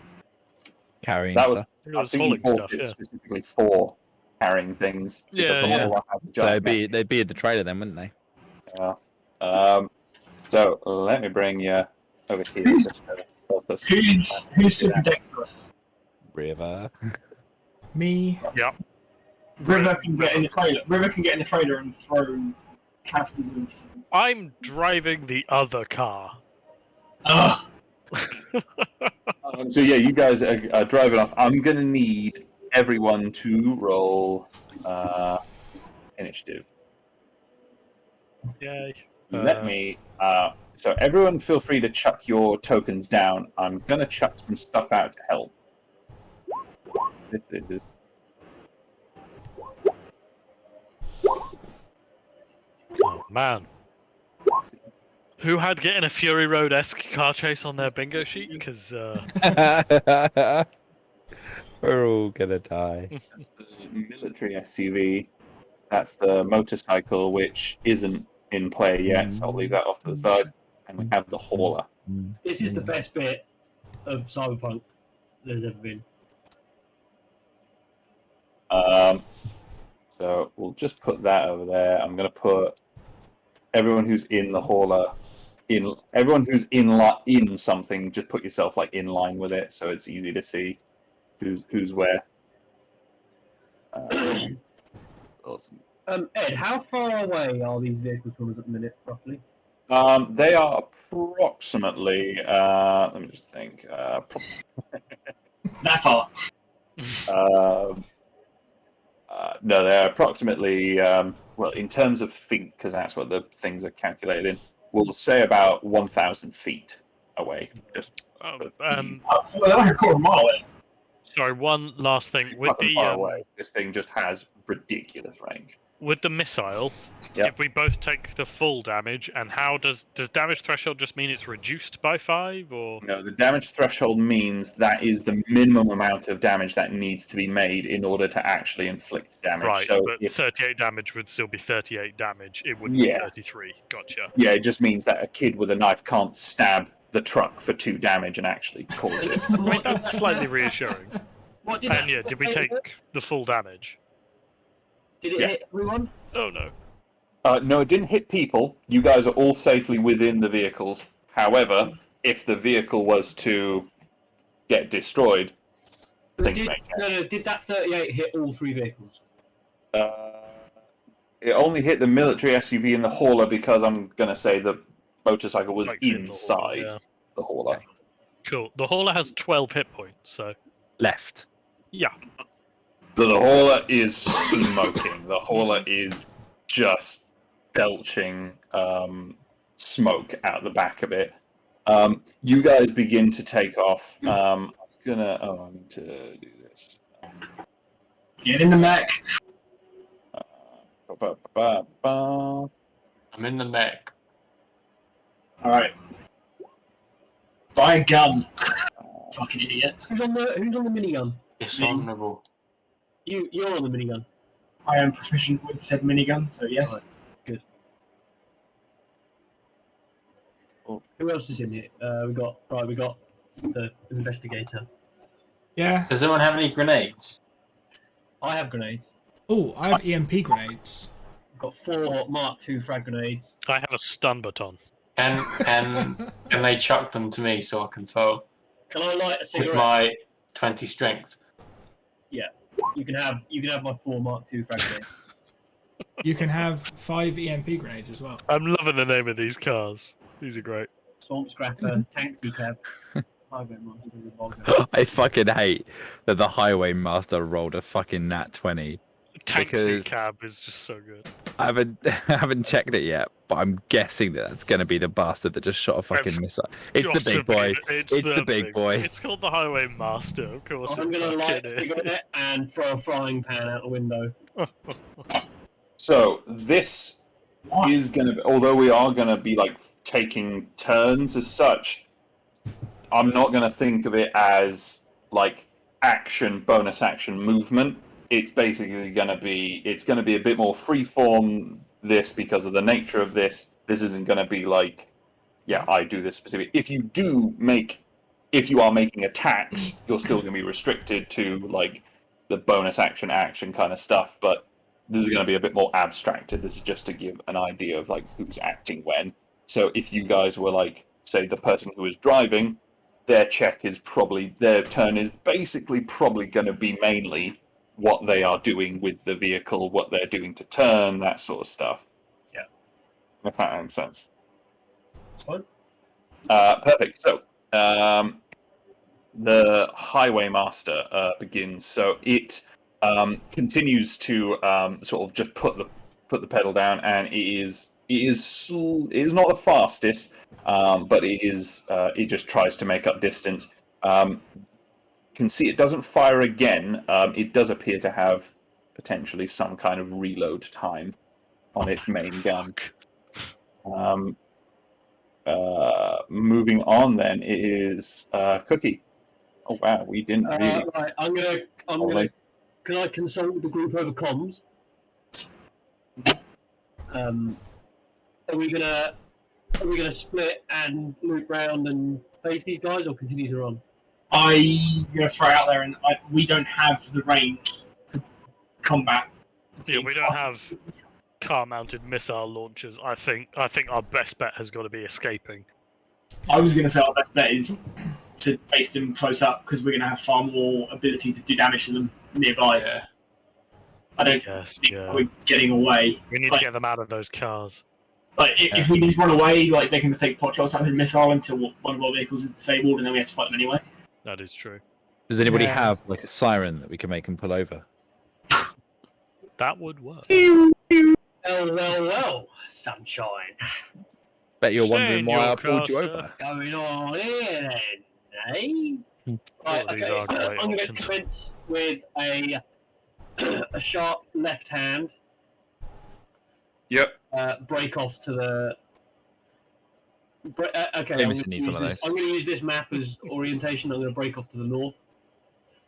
Carrying That was, stuff. It I was think you hauling bought stuff, it yeah. specifically for carrying things. because Yeah, the yeah. Hauler has a So giant they'd be in the trailer then, wouldn't they? mech. So let me bring you over here. Just to help us. Who's super dexterous? River. Me, Yep. River can get in the trailer. River can get in the trailer and throw canisters of. I'm driving the other car. Ugh. So yeah, you guys are driving off. I'm gonna need everyone to roll initiative. Yay. Let me. So everyone, feel free to chuck your tokens down. I'm gonna chuck some stuff out to help. This is. Oh man. Who had getting a Fury Road-esque car chase on their bingo sheet? Because We're all gonna die. Military SUV. That's the motorcycle, which isn't in play yet, so I'll leave that off to the side. And we have the hauler. This is the best bit of Cyberpunk there's ever been. So we'll just put that over there. I'm going to put everyone who's in the hauler in. Everyone who's in something, just put yourself like in line with it, so it's easy to see who's where. Awesome. Ed, how far away are these vehicles from us at the minute, roughly? They are approximately. Let me just think. That far. No, they're approximately. Well, in terms of feet, because that's what the things are calculated in. We'll say about 1,000 feet away. Just So they're like a quarter mile away. sorry, one last thing with fucking the far away. This thing just has ridiculous range. with the missile. Yep. If we both take the full damage, and how does damage threshold just mean it's reduced by 5, or? No, the damage threshold means that is the minimum amount of damage that needs to be made in order to actually inflict damage. Right, So but if, 38 damage would still be 38 damage. It wouldn't Yeah. be 33. Gotcha. yeah, it just means that a kid with a knife can't stab the truck for 2 damage and actually cause it. I mean, that's slightly reassuring. What did And yeah, did we take the full damage? Did it Yeah. hit everyone? Oh no. No, it didn't hit people. You guys are all safely within the vehicles. However, if the vehicle was to get destroyed, But things did, may change. no, did that 38 hit all 3 vehicles? It only hit the military SUV and the hauler because I'm going to say the motorcycle was Like in the hauler, inside yeah. the hauler. Okay. Cool. The hauler has 12 hit points, so Left. yeah. So the hauler is smoking. The hauler is just belching smoke out the back of it. You guys begin to take off. I need to do this. Get in the mech. I'm in the mech. All right. Buy a gun. Fucking idiot. Who's on the minigun? Dishonorable. You're on the minigun. I am proficient with said minigun, so yes. Right. Good. Who else is in here? We got the investigator. Yeah. Does anyone have any grenades? I have grenades. Oh, I have EMP grenades. I've got 4 Mark II frag grenades. I have a stun baton. Can they chuck them to me so I can throw Can I light a with cigarette? my 20 strength? Yeah. You can have my 4 Mark II frag grenades. You can have 5 EMP grenades as well. I'm loving the name of these cars. These are great. Swamp Scrapper, Taxi Cab, Highway Monster, Revolver. I fucking hate that the Highway Master rolled a fucking nat 20. Taxi Because- cab is just so good. I haven't checked it yet, but I'm guessing that that's going to be the bastard that just shot a fucking It's missile. It's the Gotta big be- boy. It's the big boy. It's called the Highway Master, of course. I'm it gonna light fucking a is. cigarette and throw a frying pan out the window. So this is going to be, although we are going to be like taking turns as such, I'm not going to think of it as like bonus action movement. It's basically going to be a bit more freeform. This because of the nature of this. This isn't going to be like, yeah, I do this specific. If you are making attacks, you're still going to be restricted to like the bonus action kind of stuff. But this is going to be a bit more abstracted. This is just to give an idea of like who's acting when. So if you guys were like, say, the person who is driving, their turn is basically probably going to be mainly what they are doing with the vehicle, what they're doing to turn, that sort of stuff. Yeah. If that makes sense. It's fine. Perfect. So, the Highway Master begins. So it continues to sort of just put the pedal down, and it is not the fastest, but it just tries to make up distance. Can see it doesn't fire again. It does appear to have potentially some kind of reload time on its main gun. Moving on, then it is Cookie. Oh wow, we didn't really. Right, I'm gonna. Can I consult with the group over comms? Are we gonna split and loop round and face these guys, or continue to run? I'm going to throw it out there, and we don't have the range to combat. Yeah, we don't have car-mounted missile launchers. I think our best bet has got to be escaping. I was going to say our best bet is to face them close up, because we're going to have far more ability to do damage to them nearby. Yeah. I don't Yes, think yeah. we're getting away. We need Like- to get them out of those cars. Like, if we just run away, like they can just take pot shots out of the missile until one of our vehicles is disabled, and then we have to fight them anyway. That is true. Does anybody Yeah. have like a siren that we can make them pull over? That would work. Well, sunshine. Bet you're Stay wondering in why your I pulled you car, over. Going on here then, eh? Right, These okay. are great I'm going to options. commence with a sharp left hand. Yep. Break off to the. Okay, Jameson needs one of those. I'm going to use this map as orientation. I'm going to break off to the north.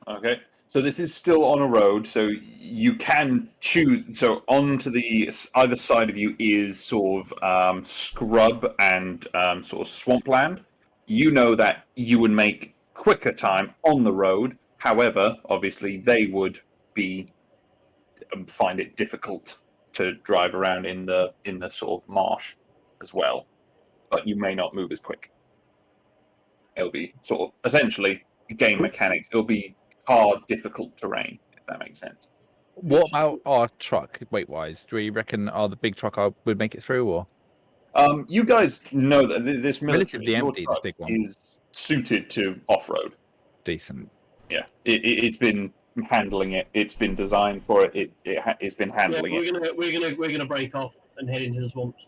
Okay. So this is still on a road, so you can choose. So onto the either side of you is sort of scrub and sort of swampland. You know that you would make quicker time on the road. However, obviously they would find it difficult to drive around in the sort of marsh as well. But you may not move as quick. It'll be sort of essentially game mechanics. It'll be hard, difficult terrain, if that makes sense. What about our truck, weight-wise? Do we reckon the big truck would make it through, or You guys know that this military, relatively your empty? This truck big one, is suited to off-road. decent. Yeah, it's been handling it. It's been designed for it. It's been handling it. We're gonna break off and head into the swamps.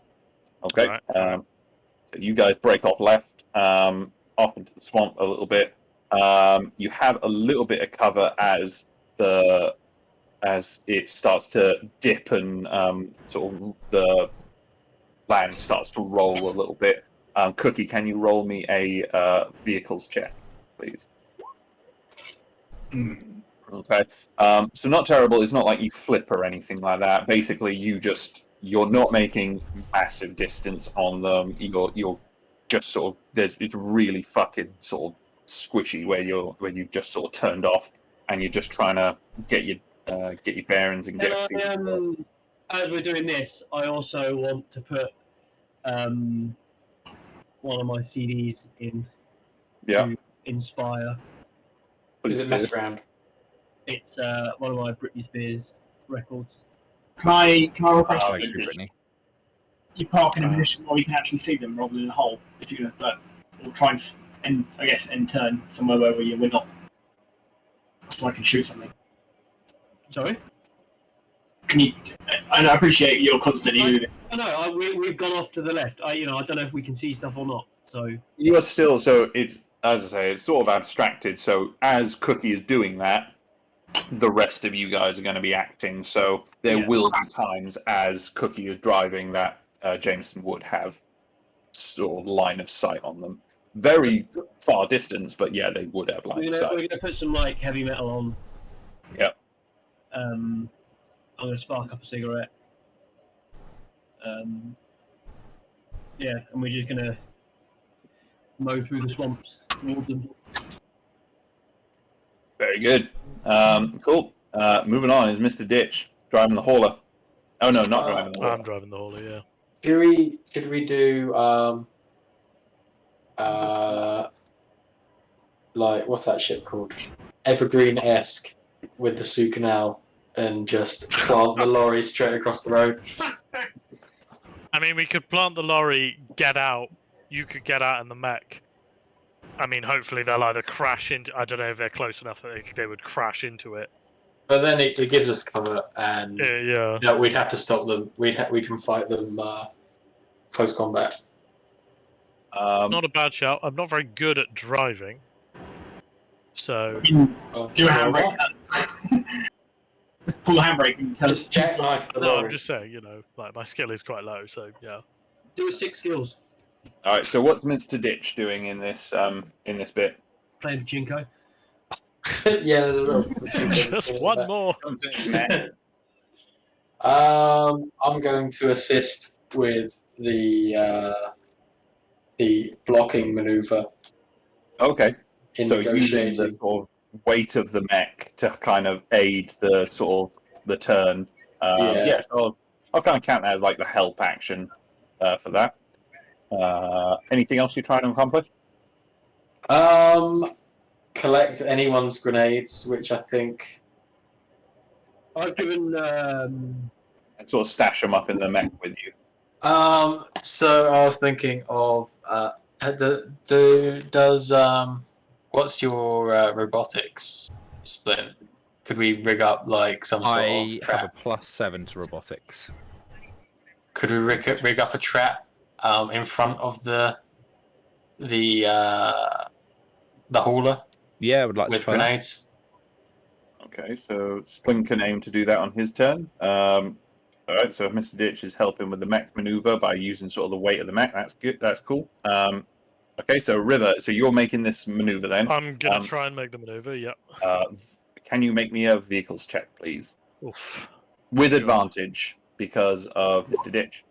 Okay. Alright. So you guys break off left, off into the swamp a little bit. You have a little bit of cover as it starts to dip and sort of the land starts to roll a little bit. Cookie, can you roll me a vehicles check, please? Okay. So not terrible. It's not like you flip or anything like that. Basically, you're not making massive distance on them. You're just sort of it's really fucking sort of squishy where you've just sort of turned off and you're just trying to get your bearings and get. As we're doing this, I also want to put one of my CDs in to inspire. What is it? Mess around. It's one of my Britney Spears records. Can I request Thank you, Brittany. you park in a position where you can actually see them rather than a hole? If you're gonna, or try and I guess in turn somewhere where we're not, so I can shoot something. Sorry. Can you? I appreciate you're constantly moving. No, we've gone off to the left. I don't know if we can see stuff or not. So You are still it's, as I say, it's sort of abstracted. So as Cookie is doing that, the rest of you guys are going to be acting. So there will be times as Cookie is driving that Jameson would have sort of line of sight on them. Very far distance, but yeah, they would have line of sight. We're gonna put some like heavy metal on. Yep. I'm gonna spark up a cigarette. Yeah, and we're just gonna mow through the swamps towards them. Very good. Cool. Moving on is Mr. Ditch driving the hauler. Oh no, not driving the hauler. I'm driving the hauler, yeah. Should we do like what's that ship called? Evergreen-esque with the Soo Canal and just plant the lorry straight across the road. I mean, we could plant the lorry, get out. You could get out in the mech. I mean, hopefully they'll either crash into. I don't know if they're close enough that they would crash into it. But then it gives us cover, and Yeah. we'd have to stop them. We can fight them close combat. It's not a bad shout. I'm not very good at driving, so. Do a handbrake. Just pull the handbrake and tell us. Just jackknife the No, lorry. I'm just saying, like my skill is quite low, so yeah. Do 6 skills. All right. So what's Mr. Ditch doing in this bit? Playing pachinko. Yeah, there's a little. Just one more. I'm going to assist with the blocking maneuver. Okay. In So using negotiating. the sort of weight of the mech to kind of aid the sort of the turn. Yeah. So I'll kind of count that as like the help action for that. Anything else you're trying to accomplish? Collect anyone's grenades, which I think. I've given. And sort of stash them up in the mech with you. So I was thinking of what's your robotics split? Could we rig up like some sort I of trap? have a +7 to robotics. Could we rig up a trap in front of the hauler Yeah, I would like with to try that. grenades? Okay, so Spling can aim to do that on his turn. All right, so if Mr. Ditch is helping with the mech maneuver by using sort of the weight of the mech, that's good. That's cool. Okay, so River, so you're making this maneuver then. I'm gonna try and make the maneuver. Yep. Can you make me a vehicles check, please? Oof. With advantage because of Mr. Ditch.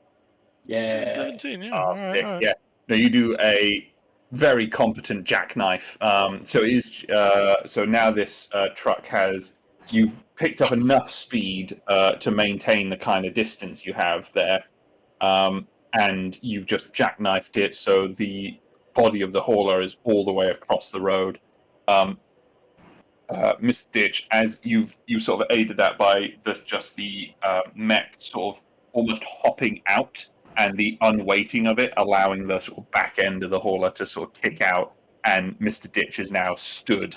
Yeah. 17. Yeah. Ah, all right, sick, all right. yeah. No, you do a very competent jackknife. So now this truck has you've picked up enough speed to maintain the kind of distance you have there, and you've just jackknifed it so the body of the hauler is all the way across the road. Mr. Ditch, as you sort of aided that by the mech sort of almost hopping out and the unweighting of it, allowing the sort of back end of the hauler to sort of kick out, and Mr. Ditch is now stood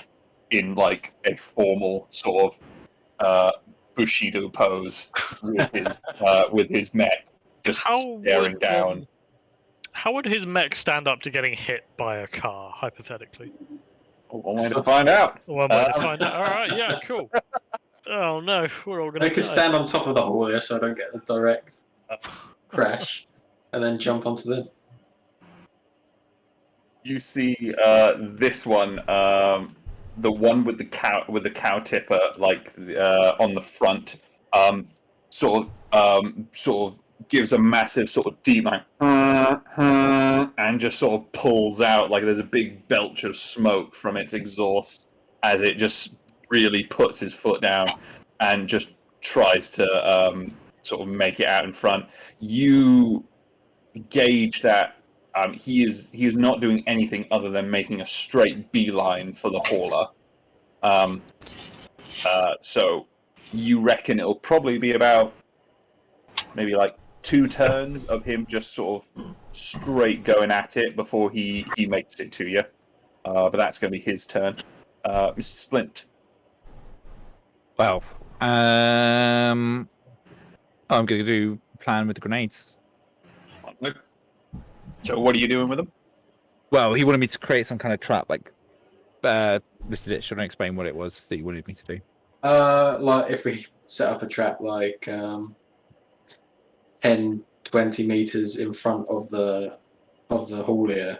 in like a formal sort of Bushido pose with his mech just staring down. How would his mech stand up to getting hit by a car, hypothetically? One way to find out. One way to find out. All right, yeah, cool. Oh no, we're all going to I could stand on top of the hauler so I don't get the direct crash, and then jump onto them. You see this one, the one with the cow tipper, like on the front, sort of gives a massive sort of deep like, and just sort of pulls out like there's a big belch of smoke from its exhaust as it just really puts his foot down and just tries to sort of make it out in front. You gauge that he is not doing anything other than making a straight beeline for the hauler. So you reckon it'll probably be about maybe like 2 turns of him just sort of straight going at it before he makes it to you. But that's going to be his turn. Mr. Splint. Well, I'm going to do plan with the grenades. So what are you doing with them? Well, he wanted me to create some kind of trap, like Mr. Ditch. Should I explain what it was that you wanted me to do? Like if we set up a trap like 10, 20 meters in front of the haulier,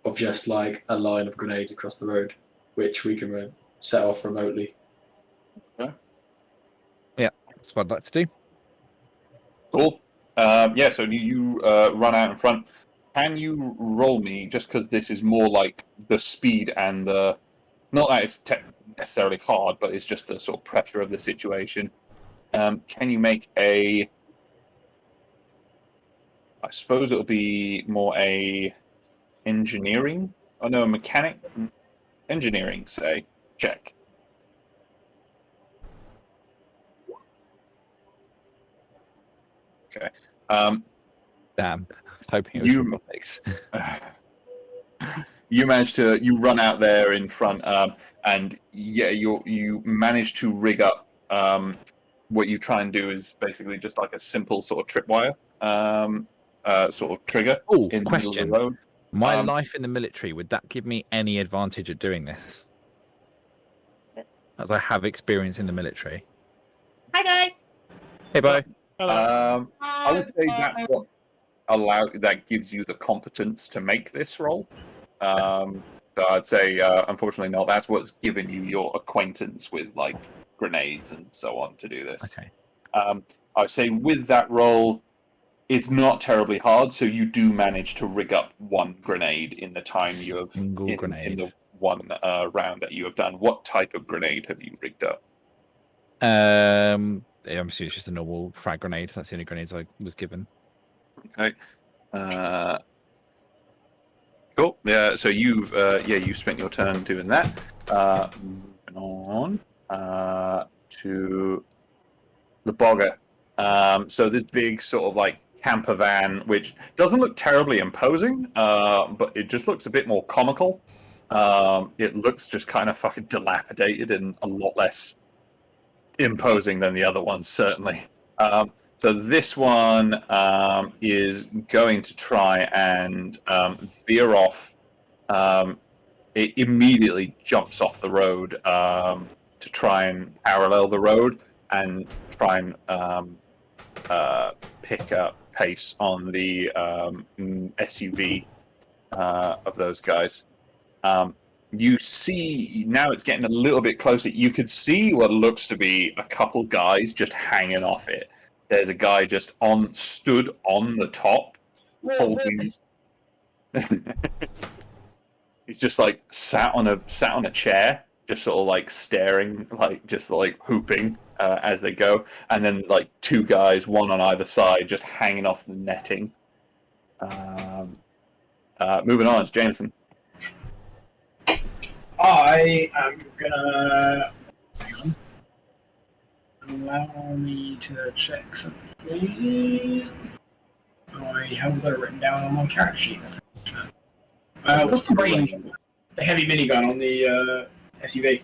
of just like a line of grenades across the road, which we can set off remotely. Okay. Yeah, that's what I'd like to do. Cool. Yeah, so you run out in front. Can you roll me, just because this is more like the speed and the... Not that it's necessarily hard, but it's just the sort of pressure of the situation. Can you make a... I suppose it'll be more a engineering? Oh no, a mechanic? Engineering, say. Check. Okay. Damn. Hoping it was robotics. You run out there in front, and yeah, you manage to rig up. What you try and do is basically just like a simple sort of tripwire, sort of trigger. Oh, in question. The middle of the road. My life in the military, would that give me any advantage at doing this? As I have experience in the military. Hi guys. Hey, Bo. Hello. I would say that's what that gives you the competence to make this roll. So I'd say, unfortunately, not. That's what's given you your acquaintance with like grenades and so on to do this. Okay. I would say with that roll, it's not terribly hard. So you do manage to rig up 1 grenade in the time you have in the 1 round that you have done. What type of grenade have you rigged up? I'm assuming it's just a normal frag grenade. That's the only grenades I was given. Okay. Cool. Yeah. So you've spent your turn doing that. Moving on to the bogger. So this big sort of like camper van, which doesn't look terribly imposing, but it just looks a bit more comical. It looks just kind of fucking dilapidated and a lot less imposing than the other ones, certainly. So this one is going to try and veer off. It immediately jumps off the road to try and parallel the road and try and pick up pace on the SUV of those guys. You see, now it's getting a little bit closer. You could see what looks to be a couple guys just hanging off it. There's a guy just stood on the top, holding. He's just like sat on a chair, just sort of like staring, like just like hooping as they go, and then like 2 guys, one on either side, just hanging off the netting. Moving on, it's Jameson. I am gonna. Hang on. Allow me to check something. I haven't got it written down on my character sheet. What's the range? The heavy minigun on the SUV.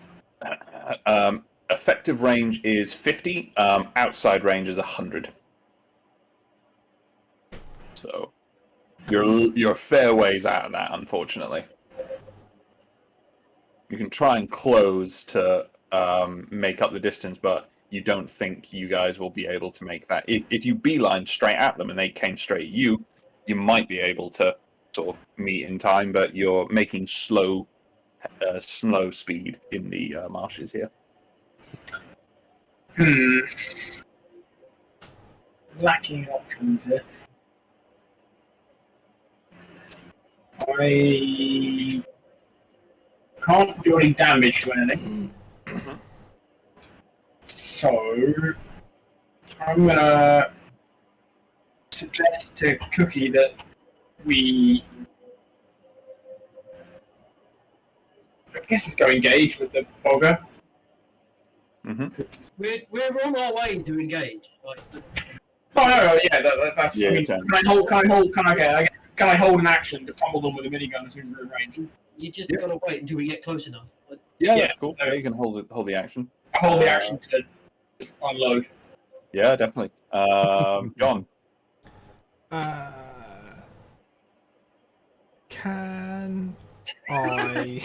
Effective range is 50. Outside range is 100. So you're a fair ways out of that, unfortunately. You can try and close to make up the distance, but you don't think you guys will be able to make that. If you beeline straight at them and they came straight at you, you might be able to sort of meet in time, but you're making slow speed in the marshes here. Lacking options here. I can't do any damage to anything. So I'm gonna suggest to Cookie that we, I guess, just go engage with the bogger. We're on our way to engage. Like, Oh no, yeah, that's. Yeah, I mean, can I hold an action to pummel them with a minigun as soon as they're in range? you just gotta wait until we get close enough. Like, Yeah, Yeah, that's cool. so- Yeah, you can hold the action. I hold the action to unload. Yeah, definitely. John. Can I?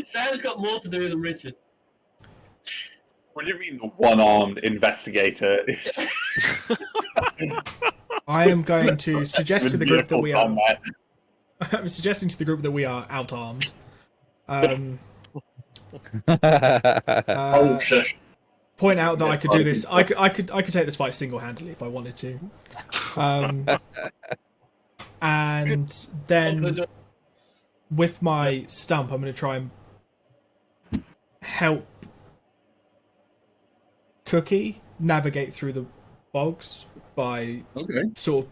Sam's got more to do than Richard. What do you mean the one-armed investigator is? I am going to suggest to the group that we are. Combat. I'm suggesting to the group that we are out armed. Oh shit! Point out that Yeah, I could do this. I could take this fight single handedly if I wanted to. And then with my stump, I'm going to try and help Cookie navigate through the bogs by sort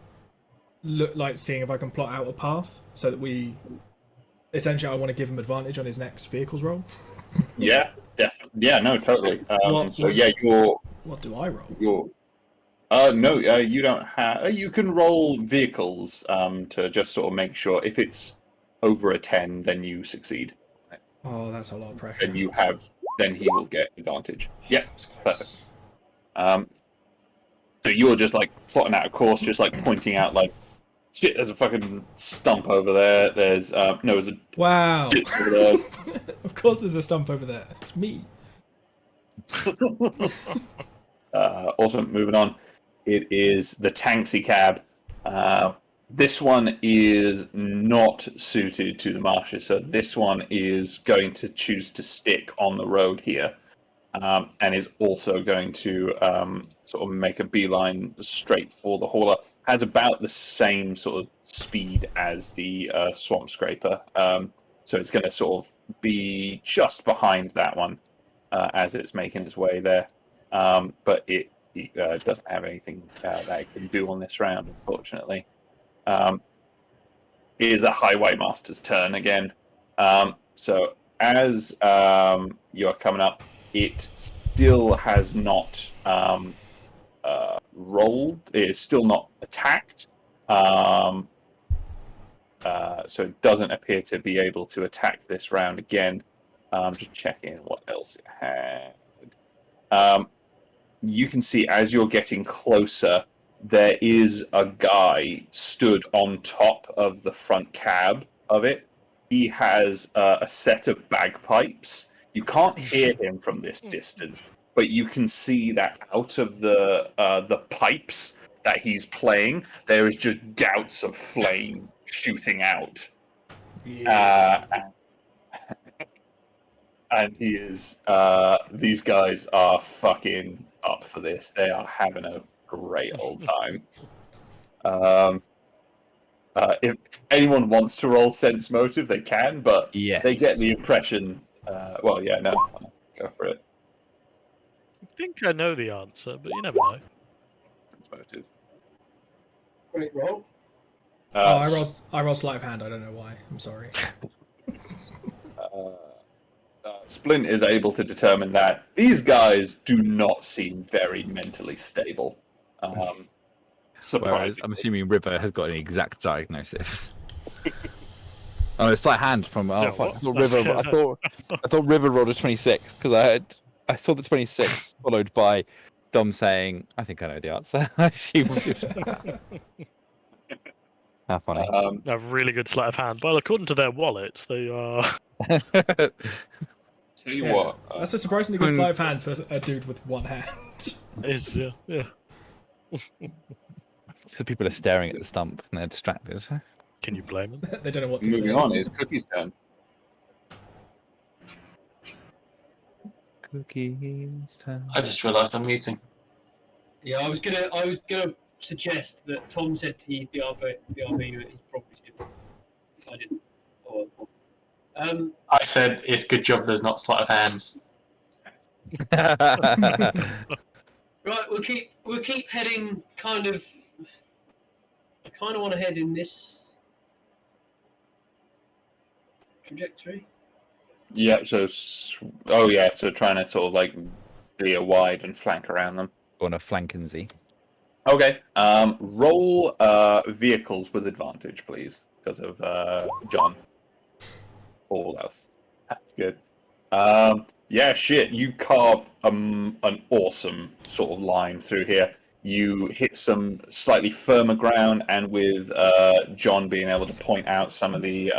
of seeing if I can plot out a path so that we essentially I want to give him advantage on his next vehicles roll. Yeah, definitely. Yeah, no, totally. What do I roll? You don't have. You can roll vehicles to just sort of make sure if it's over a 10, then you succeed. Oh, that's a lot of pressure. And then he will get advantage. Yeah, perfect. So you're just like plotting out a course, just like pointing out like, shit, there's a fucking stump over there. There's there's a wow. shit over there. Of course, there's a stump over there. It's me. Awesome. Moving on. It is the taxi cab. This one is not suited to the marshes, so this one is going to choose to stick on the road here, and is also going to sort of make a beeline straight for the hauler. Has about the same sort of speed as the swamp scraper, so it's going to sort of be just behind that one as it's making its way there, but it doesn't have anything that it can do on this round, unfortunately. It is a highway master's turn again. So as you're coming up, it still has not rolled. It is still not attacked. So it doesn't appear to be able to attack this round again. Just checking what else it had. You can see as you're getting closer, there is a guy stood on top of the front cab of it. He has a set of bagpipes. You can't hear him from this distance, but you can see that out of the pipes that he's playing, there is just gouts of flame shooting out. Yes. And he is. These guys are fucking up for this. They are having a great old time. If anyone wants to roll sense motive, they can, but they get the impression. Go for it. I think I know the answer, but you never know. Sense motive. Great roll. I rolled sleight of hand. I don't know why. I'm sorry. Splint is able to determine that these guys do not seem very mentally stable. Whereas Surprisingly. I'm assuming River has got an exact diagnosis. Oh, it's sleight hand from. Oh, Yeah, fuck. what? I thought River rolled a 26 because I saw the 26 followed by Dom saying, "I think I know the answer." I assumed it was that. How funny. They have really good sleight of hand. Well, according to their wallets, they are. Tell you Yeah, what. that's a surprisingly good sleight of hand for a dude with one hand. Is yeah. It's because people are staring at the stump and they're distracted. Can you blame them? They don't know what to say. Moving on, is Cookie's turn. Cookies time. I just realised I'm muting. Yeah, I was gonna suggest that Tom said he'd be RB, but he's probably still. I didn't. I said it's good job there's not sleight of hands. Right, we'll keep heading kind of. I kind of want to head in this trajectory. Yeah, so so trying to sort of like veer wide and flank around them. On a flankenzy. Okay. Roll vehicles with advantage, please, because of John. All else. That's good. Yeah, shit. You carve an awesome sort of line through here. You hit some slightly firmer ground, and with John being able to point out some of the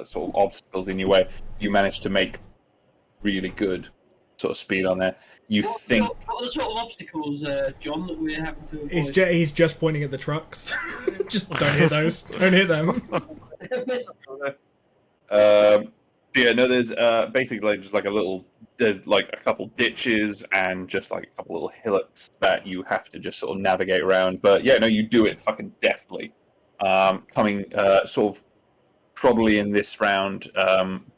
sort of obstacles in your way, you manage to make really good sort of speed on there. What are the sort of obstacles, John, that we're having to avoid? He's just pointing at the trucks. Just don't hit those. Don't hit them. Yeah, no, there's basically just like there's like a couple ditches and just like a couple little hillocks that you have to just sort of navigate around. But yeah, no, you do it fucking deftly. Coming sort of probably in this round,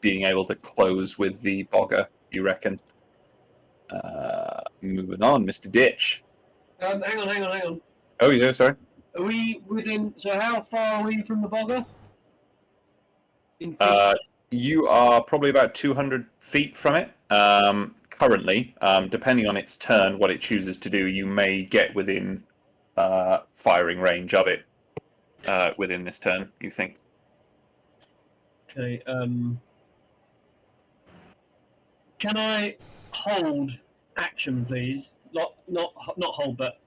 being able to close with the bogger, you reckon? Moving on, Mr. Ditch. Hang on. Oh, yeah, sorry. Are we within? So how far are we from the bogger? In feet? You are probably about 200 feet from it. Currently, depending on its turn, what it chooses to do, you may get within firing range of it within this turn, you think. Okay. Can I hold action, please? Not hold, but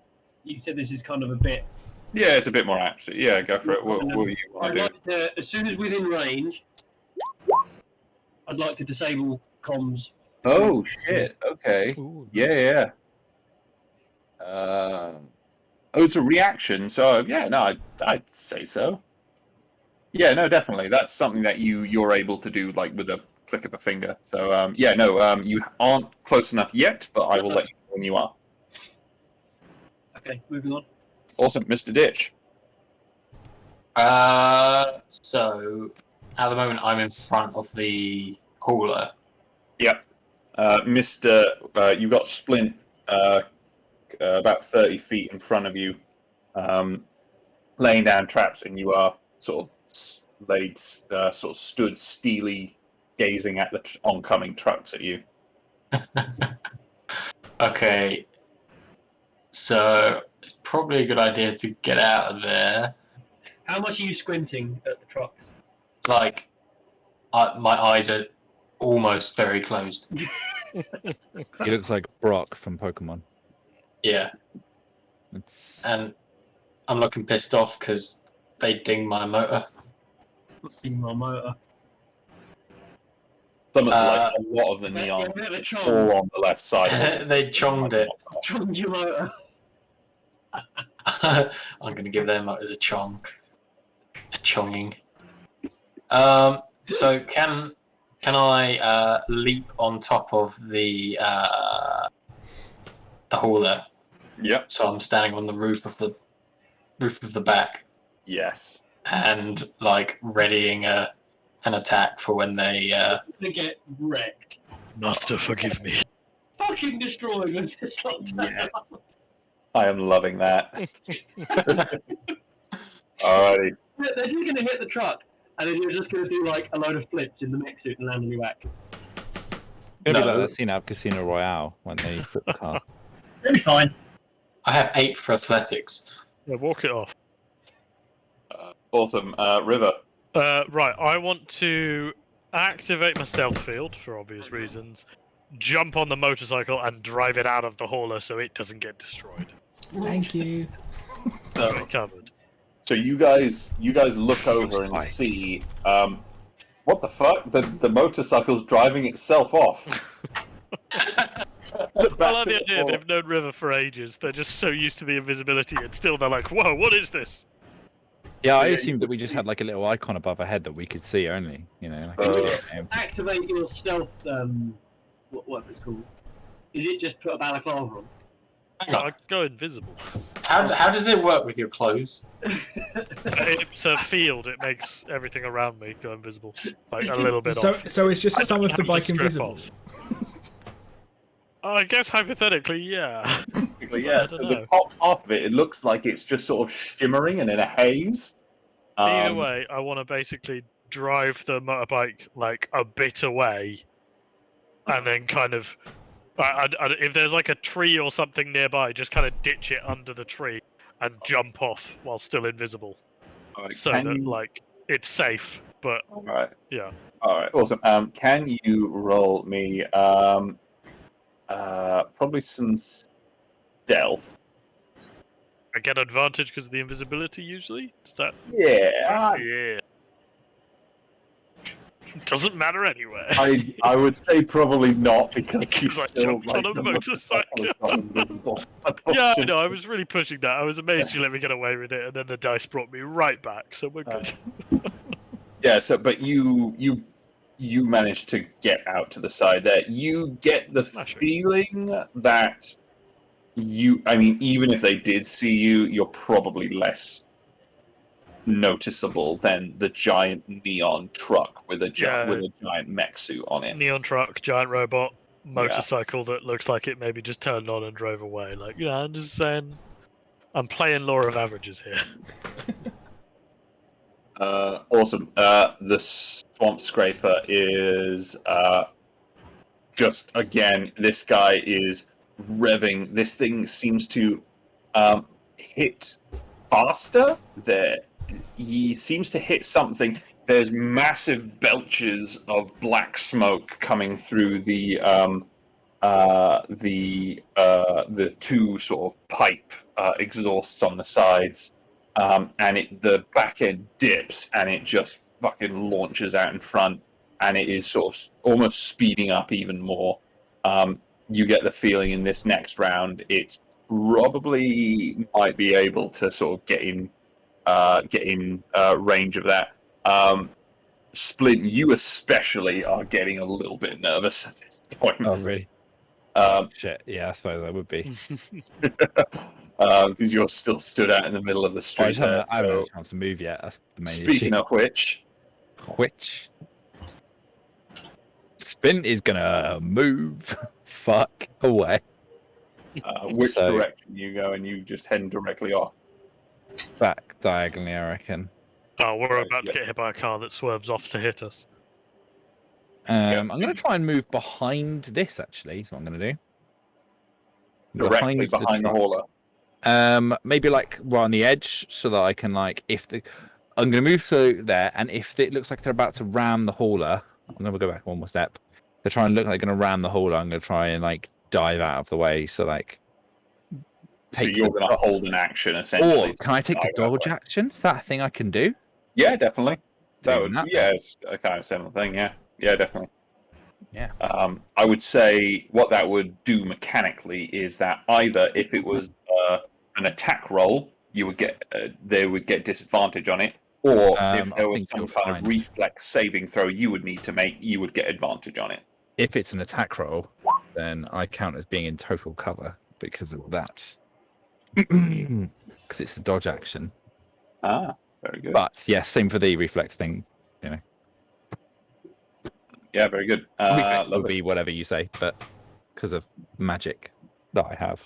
you said this is kind of a bit. Yeah, it's a bit more action. Yeah, go for it. What do you want I'd to do? like to, as soon as within range, I'd like to disable comms. Oh, shit. Okay. Ooh, nice. Yeah. Oh, it's a reaction. So, yeah, no, I'd say so. Yeah, no, definitely. That's something that you're able to do, like, with a click of a finger. So, yeah, no, you aren't close enough yet, but I will let you know when you are. Okay, moving on. Awesome, Mr. Ditch. So at the moment I'm in front of the hauler. Yep. You've got Splint about 30 feet in front of you, laying down traps, and you are sort of stood steely, gazing at the oncoming trucks at you. Okay. So it's probably a good idea to get out of there. How much are you squinting at the trucks? Like, my eyes are almost very closed. He looks like Brock from Pokemon. Yeah. And I'm looking pissed off because they dinged my motor. In my motor. Some of like a lot of the neon all on the left side. They chonged it. Chonged your motor. I'm going to give their motors a chong. A chonging. So can I leap on top of the hauler? Yep. So I'm standing on the roof of the back. Yes. And like readying an attack for when they They get wrecked. Master, forgive me. Fucking destroyed when this lot turn up. I am loving that. Alrighty. They're just going to hit the truck, and then you're just going to do like a load of flips in the mech suit and land on your back. It'll be No. like that scene out of Casino Royale when they flip the car. It'll be fine. I have 8 for athletics. Yeah, walk it off. Awesome. River. Right, I want to activate my stealth field for obvious reasons, jump on the motorcycle and drive it out of the hauler so it doesn't get destroyed. Thank you. Got So, it covered. so you guys look over and see what the fuck? The motorcycle's driving itself off. I like the idea they've known River for ages. They're just so used to the invisibility, and still they're like, "Whoa, what is this?" Yeah, I Yeah, assumed that we just had like a little icon above our head that we could see only. You know. Activate your stealth. Whatever it's called. Is it just put a balaclava on? Hang on. I go invisible. How does it work with your clothes? It's a field. It makes everything around me go invisible, like a little bit So, off. so it's just I some don't of the have to bike strip invisible. off. I guess hypothetically, yeah. Yeah, I so don't the know. top half of it looks like it's just sort of shimmering and in a haze. Either way, I want to basically drive the motorbike like a bit away, and then kind of, if there's like a tree or something nearby, just kind of ditch it under the tree and jump off while still invisible, Alright, so can that you- like it's safe. But Alright. yeah, Alright, awesome. Can you roll me probably some stealth? I get advantage because of the invisibility. Usually, is that Yeah. yeah. Doesn't matter anyway. I would say probably not because you Because I still jumped on a the motorcycle. is not invisible. Yeah, I know. I was really pushing that. I was amazed you let me get away with it, and then the dice brought me right back. So we're good. Yeah. So, but you managed to get out to the side there. You get the Smashing. feeling that I mean, even if they did see you, you're probably less noticeable than the giant neon truck with a giant mech suit on it. Neon truck, giant robot, motorcycle that looks like it maybe just turned on and drove away. Like, yeah, I'm just saying, I'm playing law of averages here. Awesome. The swamp scraper is just again. This guy is revving. This thing seems to hit faster. He seems to hit something. There's massive belches of black smoke coming through the two sort of pipe exhausts on the sides, and the back end dips, and it just fucking launches out in front, and it is sort of almost speeding up even more. You get the feeling in this next round, it's probably might be able to sort of get in range of that. Splint, you especially are getting a little bit nervous at this point. Oh really? Shit. Yeah, I suppose I would be. Because you're still stood out in the middle of the street. I haven't had a chance to move yet. That's the main Speaking of which, Spin is gonna move. Fuck away. which So- direction you go, and you just heading directly off. Back diagonally, I reckon. Oh, we're about to get hit by a car that swerves off to hit us. I'm going to try and move behind this, actually, is what I'm going to do. Directly behind the truck. hauler. Maybe like right on the edge, so that I can like, I'm going to move to there, and if it looks like they're about to ram the hauler, I'm going to go back one more step. They're trying to look like they're going to ram the hauler. I'm going to try and like dive out of the way, so like. So you're going to hold an action essentially. Or can I take the dodge action? Is that a thing I can do? Yeah, definitely. That would. Doing that, Yeah, it's a kind of similar thing. Yeah, definitely. Yeah. I would say what that would do mechanically is that either if it was an attack roll, you would get they would get disadvantage on it, or if there was some kind of reflex saving throw you would need to make, you would get advantage on it. If it's an attack roll, then I count as being in total cover because of that. Because it's the dodge action. Ah, very good. But yes, same for the reflex thing. You know, Yeah, very good. reflex will Lovely. be whatever you say, but because of magic that I have,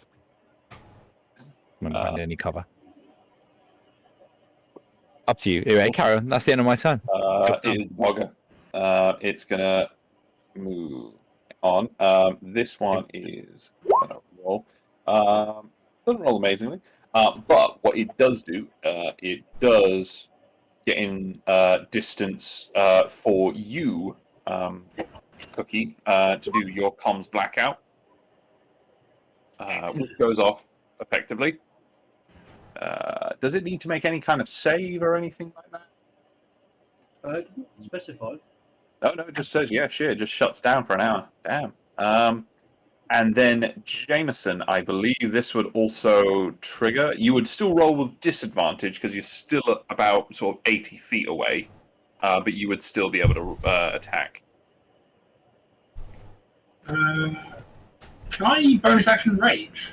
I'm not behind any cover. Up to you. Anyway, carry on. That's the end of my turn. It is the bogger. It's gonna move on. This one is gonna roll. Doesn't roll amazingly, but what it does do, it does get in distance for you, Cookie, to do your comms blackout, which goes off effectively. Does it need to make any kind of save or anything like that? It didn't specify. No, it just says, yeah, sure, it just shuts down for an hour. Damn. And then Jameson, I believe this would also trigger. You would still roll with disadvantage because you're still about sort of 80 feet away, but you would still be able to attack. Can I bonus action rage?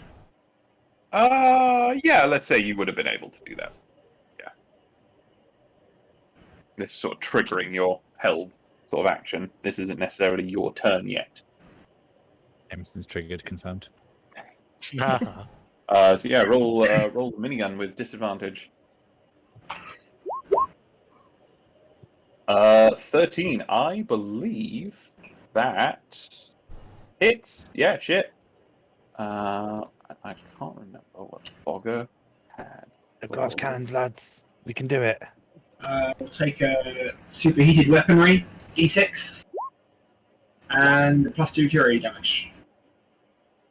Yeah, let's say you would have been able to do that. Yeah. This sort of triggering your held sort of action. This isn't necessarily your turn yet. Jameson's triggered, confirmed. So yeah, roll the minigun with disadvantage. 13. I believe that hits. Yeah, shit. I can't remember what Bogger had. They've got us cannons, lads. We can do it. We'll take a superheated weaponry, d6, and +2 fury damage.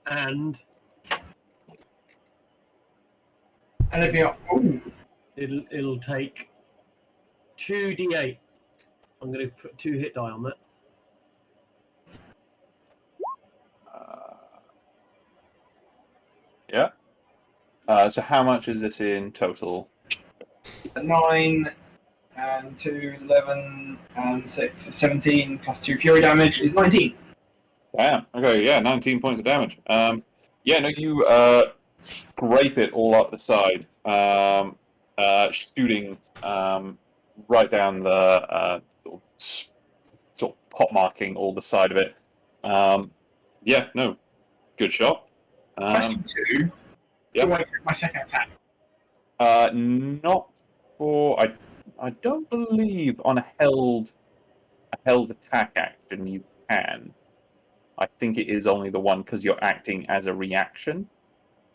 And Anything else? Ooh. it'll take 2d8. I'm going to put 2 hit die on that. Yeah. So how much is this in total? 9 and 2 is 11 and 6 is 17 +2 fury damage is 19. Damn. Okay, yeah, 19 points of damage. Yeah, no, you scrape it all up the side, shooting right down the sort of pot marking all the side of it. Yeah, no, good shot. Question 2. Yeah. Do I get my second attack? Not for. I don't believe on a held attack action you can. I think it is only the one because you're acting as a reaction.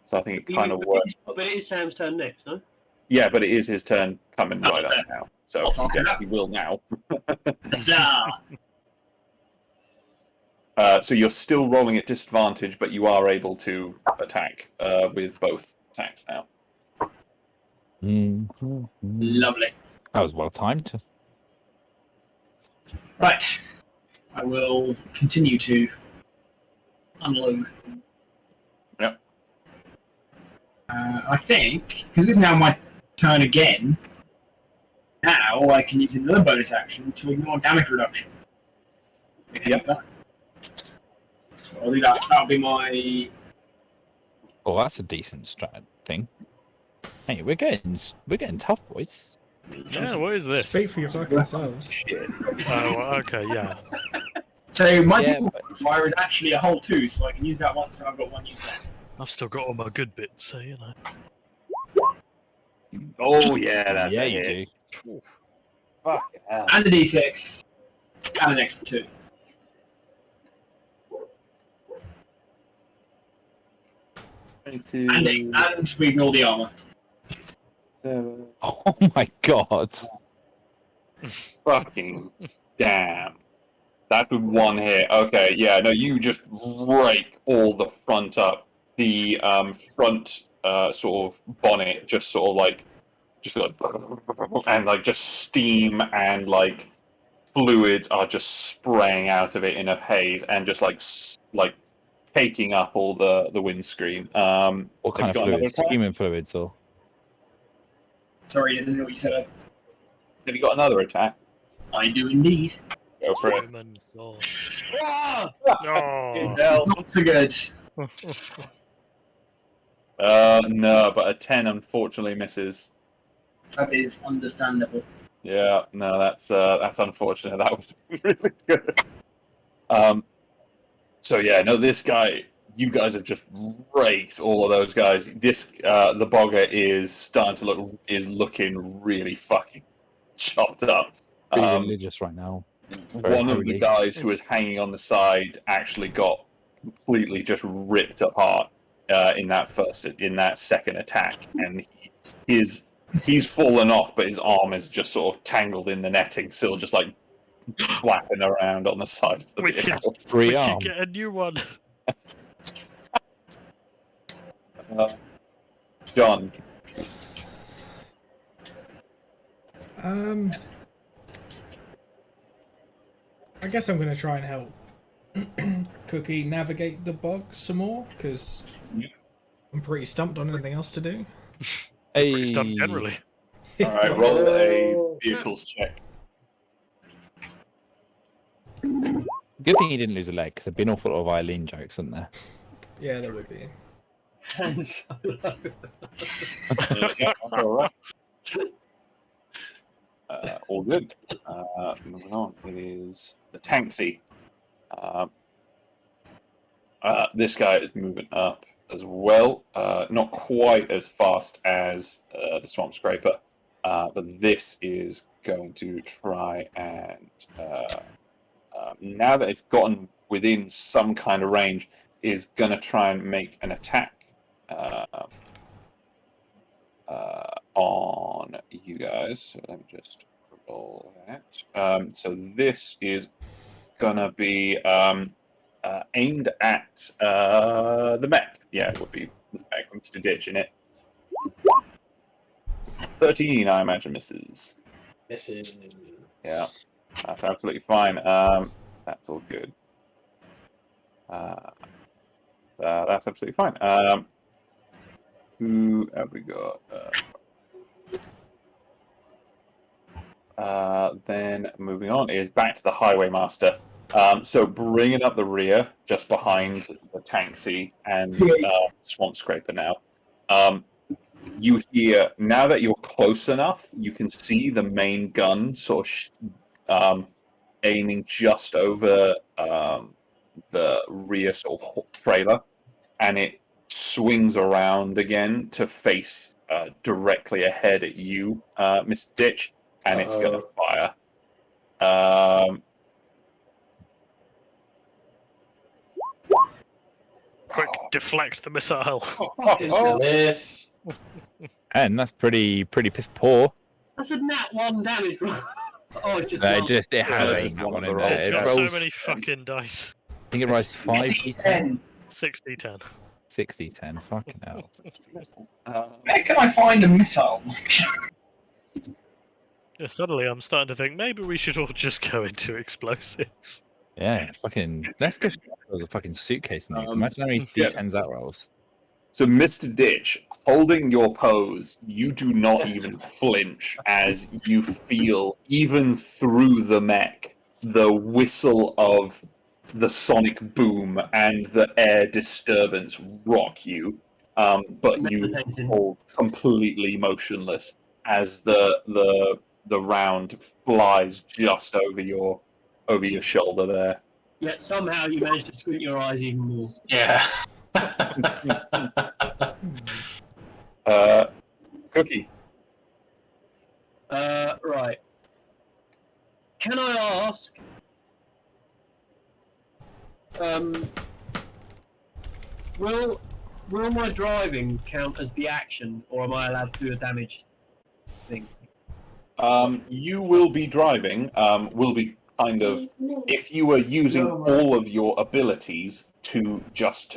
So I think it kind of works. But it is Sam's turn next, no? Yeah, but it is his turn coming right up fair. now. So I'll he do that. definitely will now. Nah. So you're still rolling at disadvantage, but you are able to attack with both attacks now. Lovely. That was well timed. Right. I will continue to unload. Yep. I think, because it's now my turn again, now I can use another bonus action to ignore damage reduction. Yep. So I'll do that. That'll be my... Oh, that's a decent strat thing. Hey, we're getting tough, boys. Yeah, what is this? Speak for your fucking selves. Oh, okay, yeah. So my Yeah, people modifier is actually a whole 2, so I can use that once and I've got 1 use left. I've still got all my good bits, so you know. Oh yeah, that's Yeah, a you hit. do. Fuck hell. And a d6. And an extra 2. And we ignore the armor. Oh my god. Fucking damn. That's with 1 hit. Okay, yeah, no, you just rake all the front up. The front sort of bonnet just sort of like, and like just steam and like fluids are just spraying out of it in a haze and just like taking up all the windscreen. What kind of fluids? Human fluids or? Sorry, I didn't know what you said. Have you got another attack? I do indeed. Go for it. Human God. Ah! Oh. Not so good. No, but a 10 unfortunately misses. That is understandable. Yeah, no, that's unfortunate. That was really good. So yeah, no, this guy you guys have just raked all of those guys. This the bogger is starting to looking really fucking chopped up. Pretty religious right now. One of the guys who was hanging on the side actually got completely just ripped apart in that second attack, and he's fallen off, but his arm is just sort of tangled in the netting, still just like flapping around on the side of the vehicle. We can get a new one. John. I guess I'm going to try and help Cookie navigate the bog some more, because I'm pretty stumped on anything else to do. Pretty stumped generally. Alright, roll a vehicles check. Good thing he didn't lose a leg, because there'd be an awful lot of Eileen jokes, wouldn't there? Yeah, there would be. Han Solo. Yeah, that's alright. All good. Moving on is the Tanksy. This guy is moving up as well. Not quite as fast as the Swamp Scraper, but this is going to try and now that it's gotten within some kind of range, is going to try and make an attack on you guys. So let me just roll that. So this is going to be aimed at the mech. Yeah, it would be the mech with Mr. Ditch in it. 13, I imagine, misses. Misses. Yeah, that's absolutely fine. That's all good. That's absolutely fine. Who have we got? Then moving on is back to the Highway Master. So bringing up the rear, just behind the Tanksy and Swamp Scraper now. You hear, now that you're close enough, you can see the main gun sort of aiming just over the rear sort of trailer, and it swings around again to face directly ahead at you, Mr. Ditch, and it's going to fire. Quick, deflect the missile. Miss. And that's pretty piss poor. That's a nat 1 damage roll. Oh, it's just. It has Yeah, a just that one one of in the there. rolls. It's It got rolls, so many fucking dice. I think it rolls 5d10. 60-10. 60-10. Fucking hell. Where can I find a missile? Yeah, suddenly I'm starting to think maybe we should all just go into explosives. Yeah, fucking. Let's go. There's a fucking suitcase in there. Imagine how many yeah. d10s that rolls. So, Mr. Ditch, holding your pose, you do not even flinch as you feel, even through the mech, the whistle of the sonic boom and the air disturbance rock you. But you hold completely motionless as the round flies just over your shoulder there. Yet somehow you managed to squint your eyes even more. Yeah. Cookie. Right. Can I ask? Will my driving count as the action, or am I allowed to do a damage thing? You will be driving. Will be kind of, if you were using all of your abilities to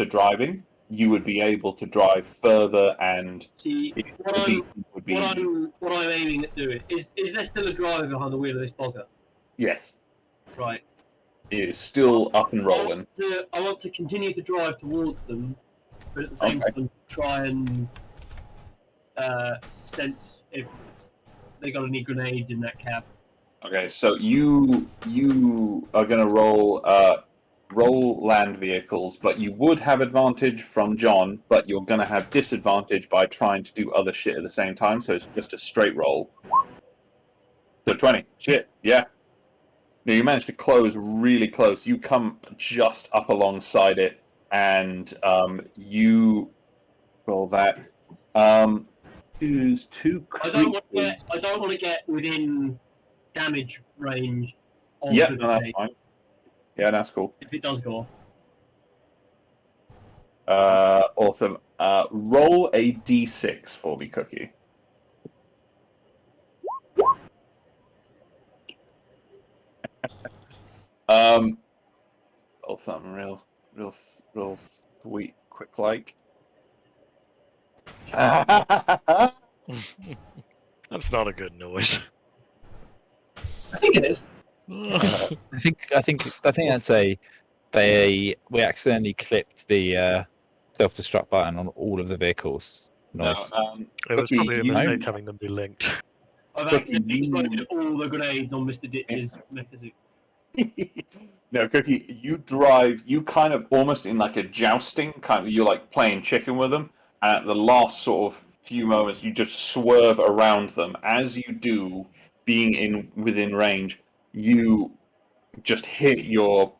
driving, you would be able to drive further, and See, what I'm aiming at doing is there still a driver behind the wheel of this bogger? Yes, Right. it is still up and rolling. I want to continue to drive towards them, but at the same time try and sense if they got any grenades in that cab. Okay, so you are going to roll land vehicles, but you would have advantage from John, but you're going to have disadvantage by trying to do other shit at the same time, so it's just a straight roll. So 20. Shit, yeah. No, you managed to close really close. You come just up alongside it, and you roll that. Choose two I don't creatures. want to get within damage range of Yeah, the no, that's grenade fine. Yeah, that's cool. if it does go off. Awesome. Roll a d6 for me, Cookie. Roll something real sweet, quick like. That's not a good noise. I think it is. I think that's we accidentally clipped the self-destruct button on all of the vehicles. Noise. It was Cookie, probably a you- mistake having them be linked. I've Cookie, accidentally you- exploded all the grenades on Mr. Ditch's mechazoot. No, Cookie, you kind of almost in like a jousting, you're like playing chicken with them, and at the last sort of few moments, you just swerve around them. As you do, being within range, you just hit your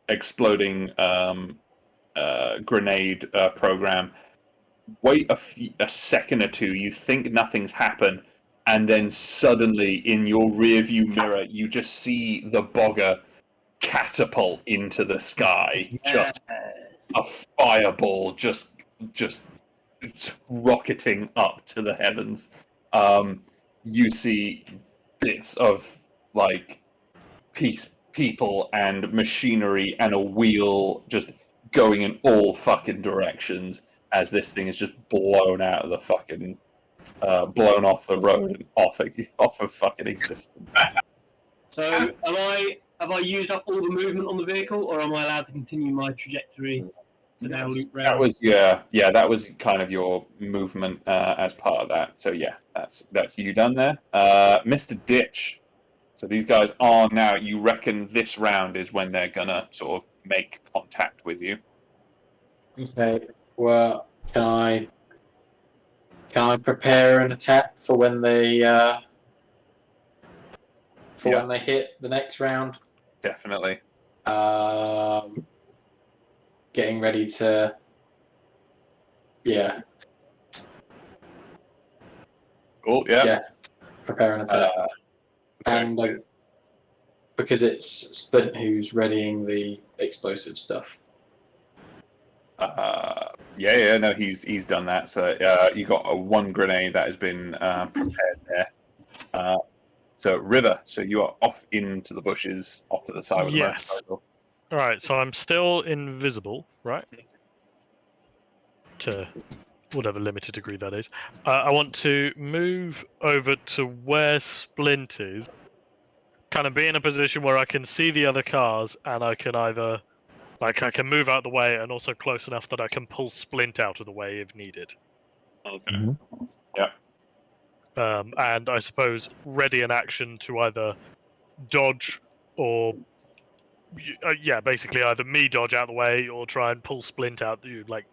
exploding grenade program. Wait a second or two, you think nothing's happened, and then suddenly in your rearview mirror, you just see the bogger catapult into the sky, just a fireball, just rocketing up to the heavens. You see bits of like people and machinery and a wheel just going in all fucking directions as this thing is just blown out of the fucking blown off the road and off of fucking existence. So, have I used up all the movement on the vehicle, or am I allowed to continue my trajectory to now loop round? That was that was kind of your movement as part of that. So yeah, that's you done there, Mr. Ditch. So these guys are now. You reckon this round is when they're gonna sort of make contact with you? Okay. Well, can I prepare an attack for when they when they hit the next round? Definitely. Getting ready to. Yeah. Cool. Yeah. Yeah. Prepare an attack. Okay. And because it's Splint who's readying the explosive stuff. No, he's done that. So you got a one grenade that has been prepared there. So River, so you are off into the bushes, off to the side with the Yes. motorcycle. All right, so I'm still invisible, right? To whatever limited degree that is. I want to move over to where Splint is, kind of be in a position where I can see the other cars, and I can either, I can move out the way, and also close enough that I can pull Splint out of the way if needed. Okay. Mm-hmm. Yeah. And I suppose ready in action to either dodge or basically either me dodge out the way or try and pull Splint out, like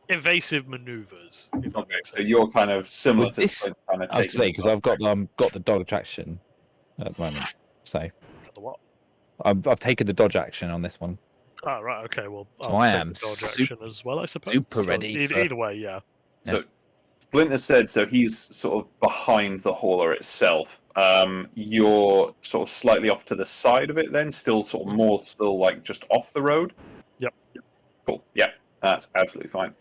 evasive maneuvers. If that Okay, makes so sense. you're kind of similar to This- Splint, kind of I was to say taking because I've got the dodge action at the moment, so Got the what? I've taken the dodge action on this one. Oh, right, okay, well, So I'll I take am the dodge action as well, I suppose. super So ready Either way, yeah. So Splinter said, so he's sort of behind the hauler itself. You're sort of slightly off to the side of it then, still like just off the road? Yep. Cool. Yeah, that's absolutely fine.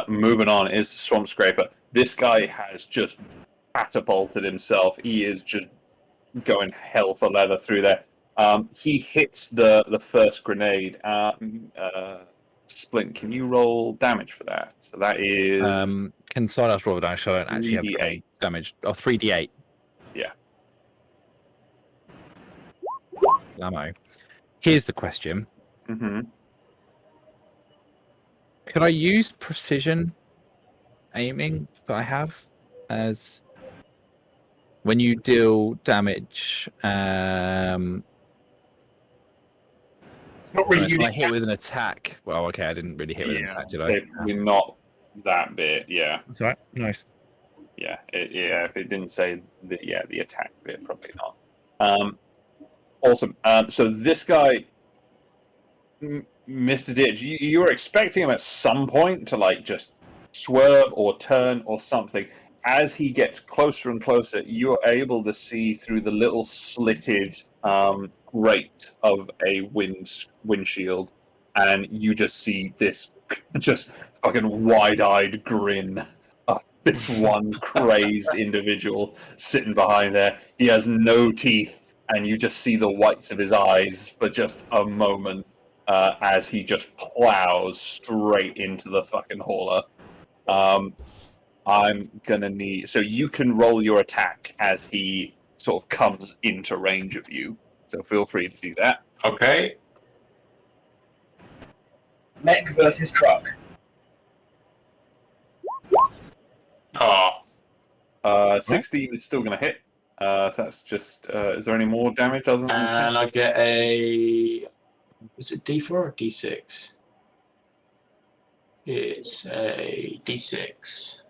Moving on is Swamp Scraper. This guy has just catapulted himself. He is just going hell for leather through there. He hits the first grenade. Splint, can you roll damage for that? So that is can Silas roll damage? So I don't actually have 3d8. damage. Oh, 3d8. Yeah. Ammo. Here's the question: Mm-hmm. could I use precision aiming that I have as when you deal damage? Not really When I unique. hit with an attack. Well, okay, I didn't really hit with an attack, did I? Probably not that bit. Yeah. That's all right. Nice. Yeah. If it didn't say the attack bit, probably not. Awesome. So this guy Mr. Ditch, you were expecting him at some point to like just swerve or turn or something. As he gets closer and closer, you are able to see through the little slitted grate of a windshield, and you just see this just fucking wide-eyed grin of this one crazed individual sitting behind there. He has no teeth, and you just see the whites of his eyes for just a moment as he just plows straight into the fucking hauler. I'm gonna need... So you can roll your attack as he sort of comes into range of you. So feel free to do that. Okay. Mech versus truck. Oh. 16 is still gonna hit. So that's just... is there any more damage other than that? And I get a... Was it D4 or D6? It's a D6.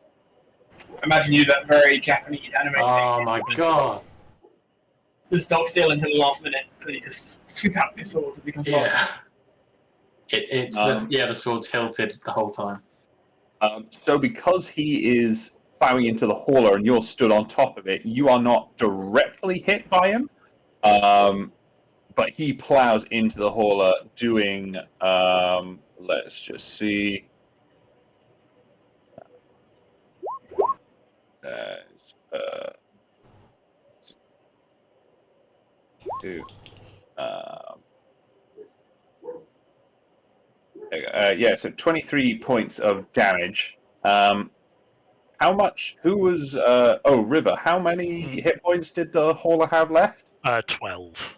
Imagine you that very Japanese anime. Oh my god. The stock still until the last minute, and you just sweep out your sword as he comes by. Yeah. The sword's hilted the whole time. So because he is plowing into the hauler and you're stood on top of it, you are not directly hit by him. But he plows into the hauler doing, let's just see. So 23 points of damage. How much? Who was? River. How many hit points did the hauler have left? 12.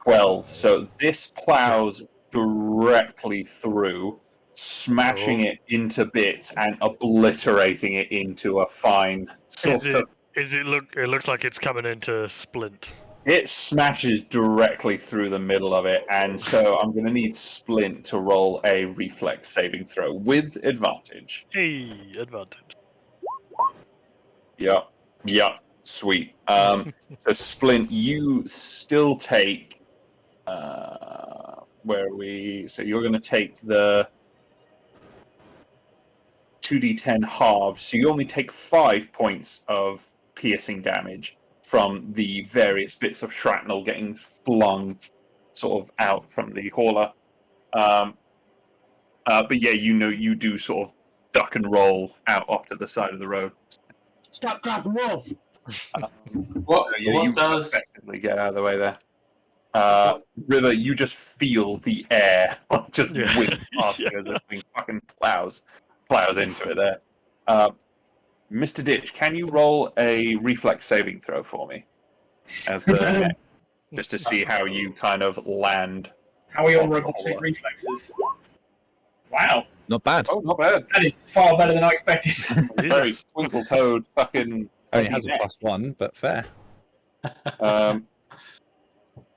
12. So this plows directly through, smashing it into bits and obliterating it into a fine sort of... It looks like it's coming into Splint. It smashes directly through the middle of it, and so I'm going to need Splint to roll a reflex saving throw with advantage. Hey, advantage. Yep, sweet. So Splint, you still take... where are we? So you're going to take the 2d10 halves, so you only take 5 points of piercing damage from the various bits of shrapnel getting flung sort of out from the hauler. But yeah, you do sort of duck and roll out off to the side of the road. Stop, drop, and roll. What You does... effectively get out of the way there. River, you just feel the air just whiz past you as this thing fucking plows into it there. Mr. Ditch, can you roll a reflex saving throw for me? Just to see how you kind of land. How are your robotic reflexes? Wow. Not bad. Oh, not bad. That is far better than I expected. Very twinkle-toed fucking... Only has a +1, but fair. So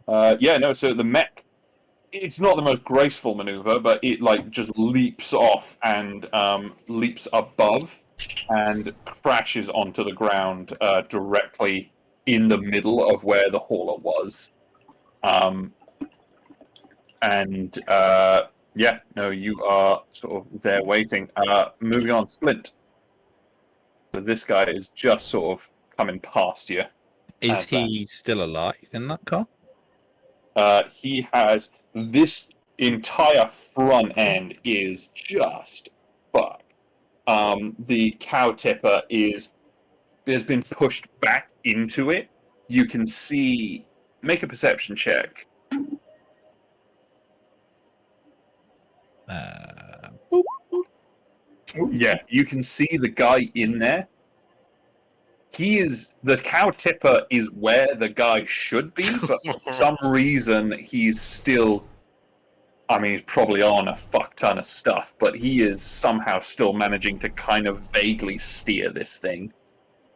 the mech, it's not the most graceful maneuver, but it like just leaps off and leaps above and crashes onto the ground directly in the middle of where the hauler was. You are sort of there waiting. Moving on, Splint. So this guy is just sort of coming past you. Is he still alive in that car? He has... This entire front end is just fucked. The cow tipper has been pushed back into it. You can see... Make a perception check. Yeah, you can see the guy in there. The cow tipper is where the guy should be, but for some reason he's still... I mean, he's probably on a fuck ton of stuff, but he is somehow still managing to kind of vaguely steer this thing.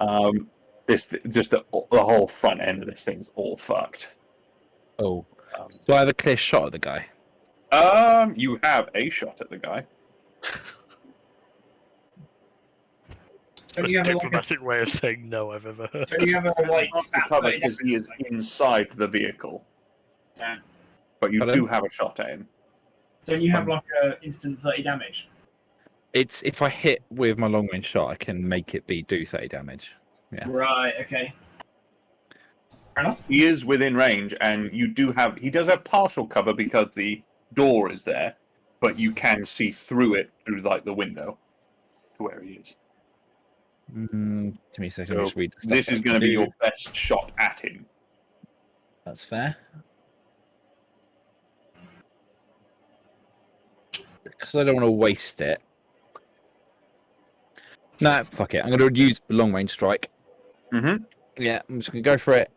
The whole front end of this thing's all fucked. Oh. Do I have a clear shot at the guy? You have a shot at the guy. The most diplomatic way of saying no I've ever heard. Don't you have a like Cover because he is inside the vehicle. Yeah. But you do have a shot at him. Don't you have like a instant 30 damage? It's if I hit with my long range shot, I can make it do 30 damage. Yeah. Right. Okay. Fair enough. He is within range, and he does have partial cover because the door is there, but you can see through it through like the window to where he is. Give me a second. So Just read the stuff this that is I going to can be do. your best shot at him. That's fair. Because I don't want to waste it. No, fuck it. I'm going to use long range strike. Mm-hmm. Yeah, I'm just going to go for it.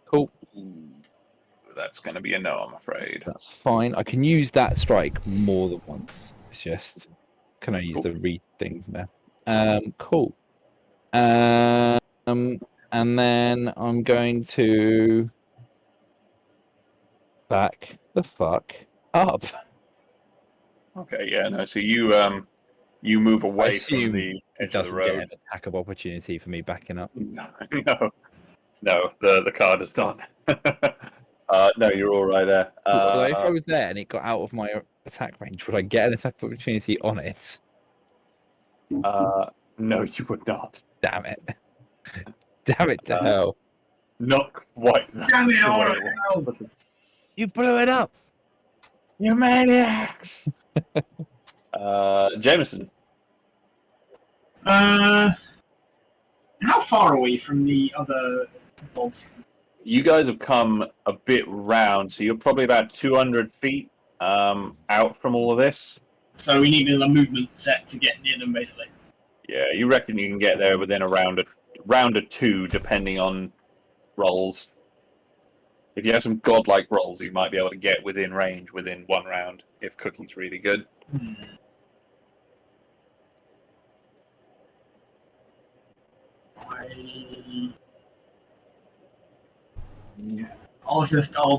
Cool. That's going to be a no, I'm afraid. That's fine. I can use that strike more than once. It's just can I use Cool. the read thing there? Cool. And then I'm going to back the fuck up. Okay, yeah, no. So you move away from assume the It edge of the doesn't get road. an attack of opportunity for me backing up. No, the card is done. No, you're all right there. Although if I was there and it got out of my attack range, would I get an attack of opportunity on it? No, you would not. Damn it. Damn it to hell. Not quite. Damn it, the all way right, it was. You blew it up. You maniacs! Jameson. How far are we from the other boss? You guys have come a bit round, so you're probably about 200 feet out from all of this. So we need a movement set to get near them, basically. Yeah, you reckon you can get there within a round or two, depending on rolls. If you have some godlike rolls, you might be able to get within range within one round, if Cookie's really good. I'll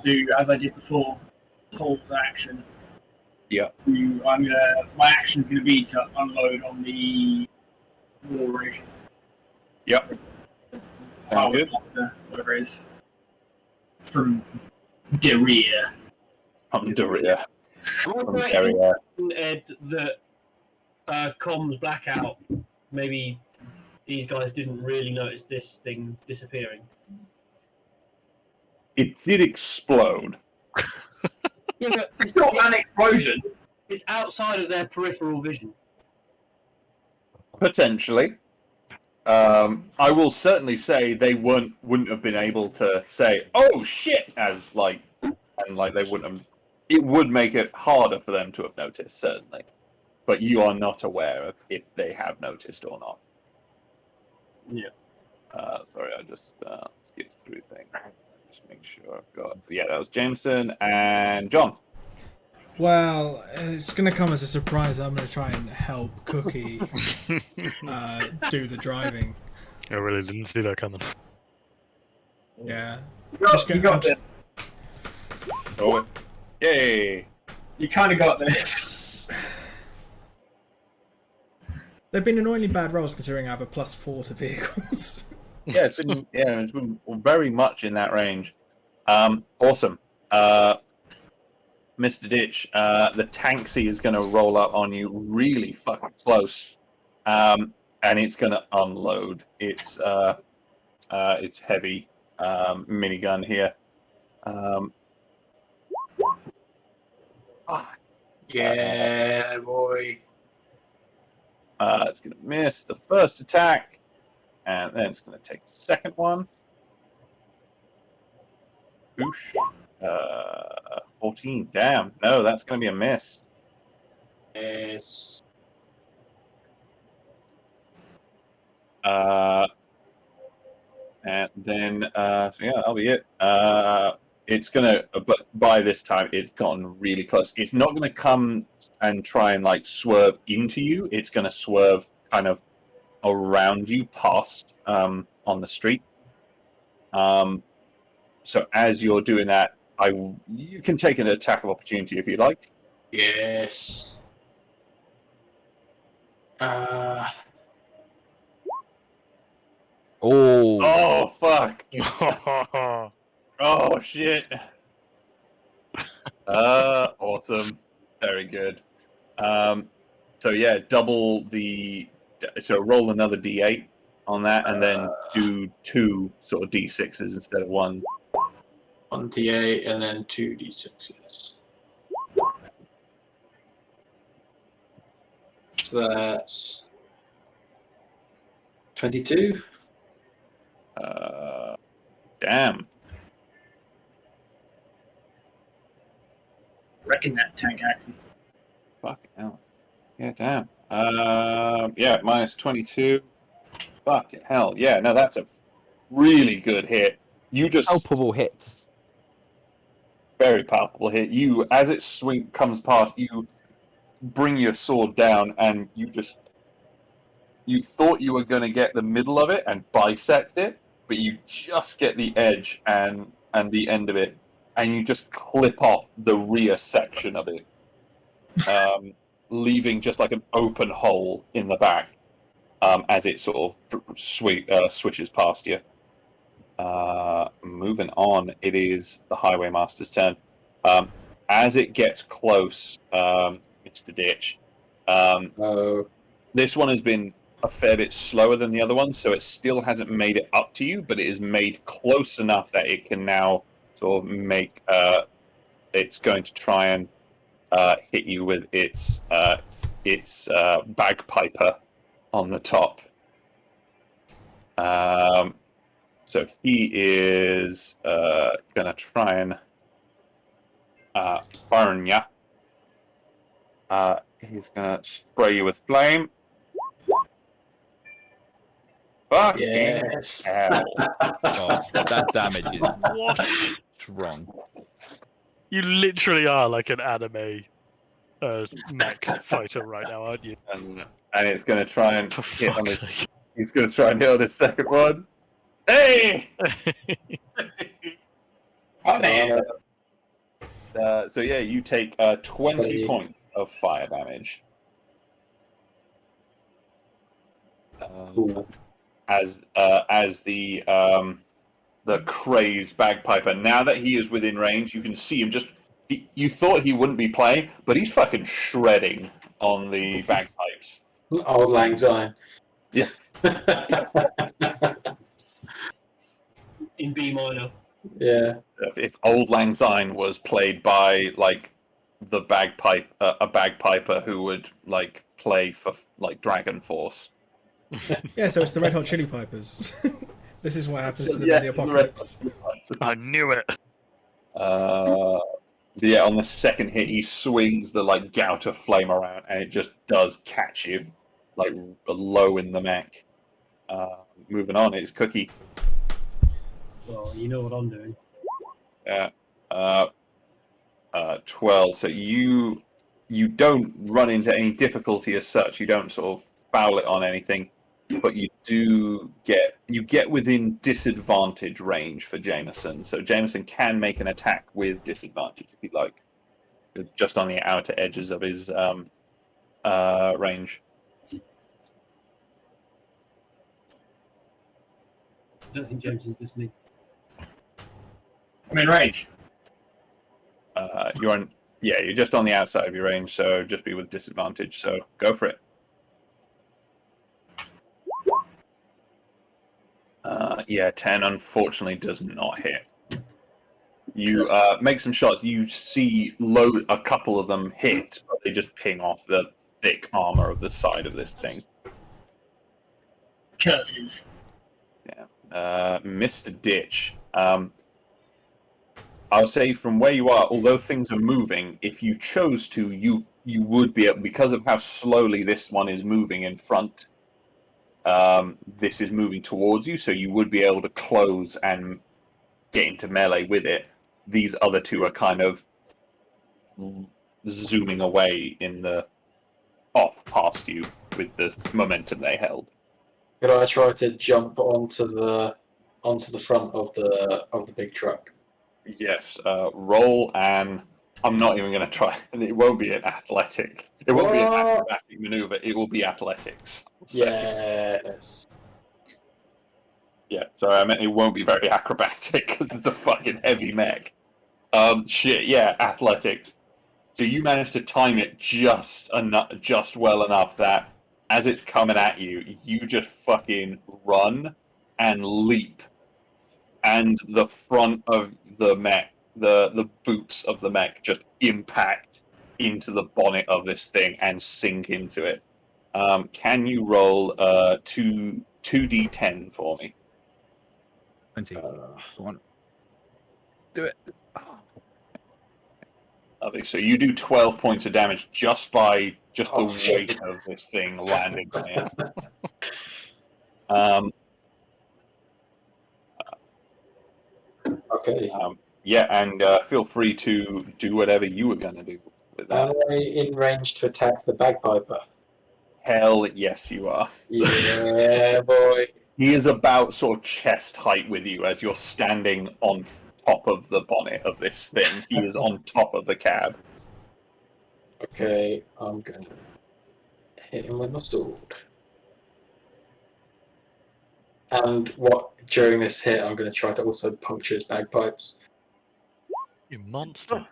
do as I did before. Hold the action. Yeah. My action's gonna be to unload on the war rig. Yep. Sounds good. Whatever it is. From the rear. From the rear. Am I From correct Derriere. in, Ed, that comms blackout, maybe these guys didn't really notice this thing disappearing? It did explode. Yeah, but It's not an explosion. it's outside of their peripheral vision. Potentially. I will certainly say they wouldn't have been able to say, "Oh shit," they wouldn't have. It would make it harder for them to have noticed, certainly. But you are not aware of if they have noticed or not. Yeah. Sorry, I just skipped through things. Just make sure I've got. Yeah, that was Jameson and John. Well, it's going to come as a surprise. I'm going to try and help Cookie do the driving. I really didn't see that coming. Yeah. You got this. Oh, yay! You kind of got this. They've been annoyingly bad rolls considering I have a +4 to vehicles. Yeah, it's been very much in that range. Awesome. Mr. Ditch, the taxi is going to roll up on you really fucking close, and it's going to unload. It's heavy minigun here. Yeah, boy. It's going to miss the first attack, and then it's going to take the second one. Oosh. 14. Damn. No, that's going to be a miss. Yes. And then, so yeah, that'll be it. It's going to, but by this time, it's gotten really close. It's not going to come and try and like swerve into you. It's going to swerve kind of around you past on the street. So as you're doing that, you can take an attack of opportunity if you like. Yes. Oh fuck! Oh shit! Awesome. Very good. So yeah, double the. So roll another d8 on that, and then do 2 sort of d6s instead of 1. 1 d8 and then 2 d6s. So that's 22. Damn. Reckon that tank accident. Fucking hell. Yeah, damn. Yeah, minus 22. Fucking hell. Yeah, no, that's a really good hit. You just Palpable hits. very palpable hit. You, as it comes past, you bring your sword down, and you thought you were going to get the middle of it and bisect it, but you just get the edge and the end of it, and you just clip off the rear section of it, leaving just like an open hole in the back as it sort of switches past you. Moving on, it is the Highwaymaster's turn. As it gets close, Mr. Ditch, this one has been a fair bit slower than the other one, so it still hasn't made it up to you, but it is made close enough that it can now sort of make. It's going to try and hit you with its bagpiper on the top. So he is going to try and burn you. He's going to spray you with flame. Fucking Yes. hell. God, that damage is What? strong. You literally are like an anime mech fighter right now, aren't you? And it's going to try and For hit on fuck's his. sake. He's going to try and hit on his second one. Hey! Oh, man. So yeah, you take 20 points of fire damage. As the crazed bagpiper. Now that he is within range, you can see him just. You thought he wouldn't be playing, but he's fucking shredding on the bagpipes. Old Lang Syne. Yeah. In B minor. Yeah. If Old Lang Syne was played by like a bagpiper who would like play for like Dragon Force. Yeah, so it's the Red Hot Chili Pipers. This is what happens to them Yeah, in the apocalypse. I knew it. Yeah, on the second hit, he swings the like gout of flame around, and it just does catch you, like low in the mech. Moving on, it's Cookie. Well, you know what I'm doing. 12. So you don't run into any difficulty as such. You don't sort of foul it on anything, but you get within disadvantage range for Jameson. So Jameson can make an attack with disadvantage if he'd like. It's just on the outer edges of his range. I don't think Jameson's listening. I'm in range. You're just on the outside of your range, so just be with disadvantage. So go for it. Yeah, 10 unfortunately does not hit. You make some shots. You see a couple of them hit, but they just ping off the thick armor of the side of this thing. Curses. Yeah. Mr. Ditch. I'll say from where you are, although things are moving, if you chose to, you would be able, because of how slowly this one is moving in front. This is moving towards you, so you would be able to close and get into melee with it. These other two are kind of zooming away off past you with the momentum they held. Could I try to jump onto the front of the big truck? Yes, roll, and I'm not even going to try. It won't be an athletic. It won't be an acrobatic maneuver. It will be athletics. Yes. Yeah, sorry, I meant it won't be very acrobatic because it's a fucking heavy mech. Shit, yeah, athletics. So you manage to time it just well enough that as it's coming at you, you just fucking run and leap, and the front of the mech, the boots of the mech, just impact into the bonnet of this thing and sink into it. Can you roll 2d10 for me? 20. Go on. Do it. Lovely. So you do 12 points of damage just by Oh, the shit. weight of this thing landing on it. Um, Okay. yeah, and feel free to do whatever you were going to do with that. Am I in range to attack the bagpiper? Hell yes, you are. Yeah, boy. He is about sort of chest height with you as you're standing on top of the bonnet of this thing. He is on top of the cab. Okay, I'm gonna hit him with my sword. And during this hit, I'm gonna try to also puncture his bagpipes. You monster.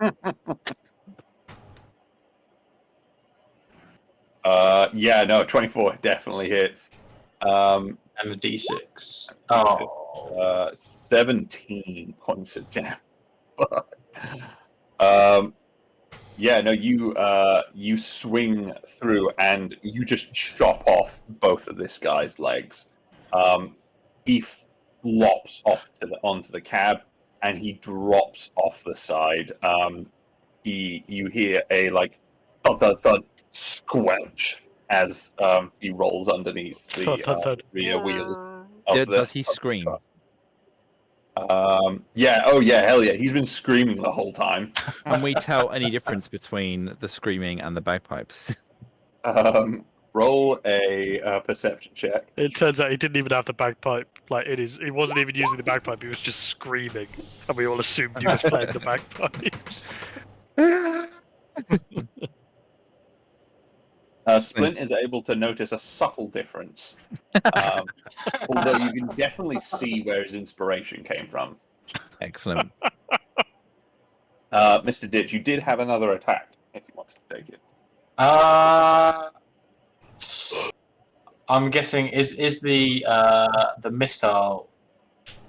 Yeah, no, 24 definitely hits. And a d6. Oh. 17 points of damage. Yeah, no, you swing through and you just chop off both of this guy's legs. He flops off onto the cab and he drops off the side. You hear a thud squelch as he rolls underneath the rear wheels. Does he scream? Yeah, oh yeah, hell yeah. He's been screaming the whole time. Can we tell any difference between the screaming and the bagpipes? Roll a perception check. It turns out he didn't even have the bagpipe. Like he wasn't even using the bagpipe. He was just screaming, and we all assumed he was playing the bagpipes. Splint is able to notice a subtle difference, although you can definitely see where his inspiration came from. Excellent. Mr. Ditch, you did have another attack, if you want to take it. I'm guessing is the missile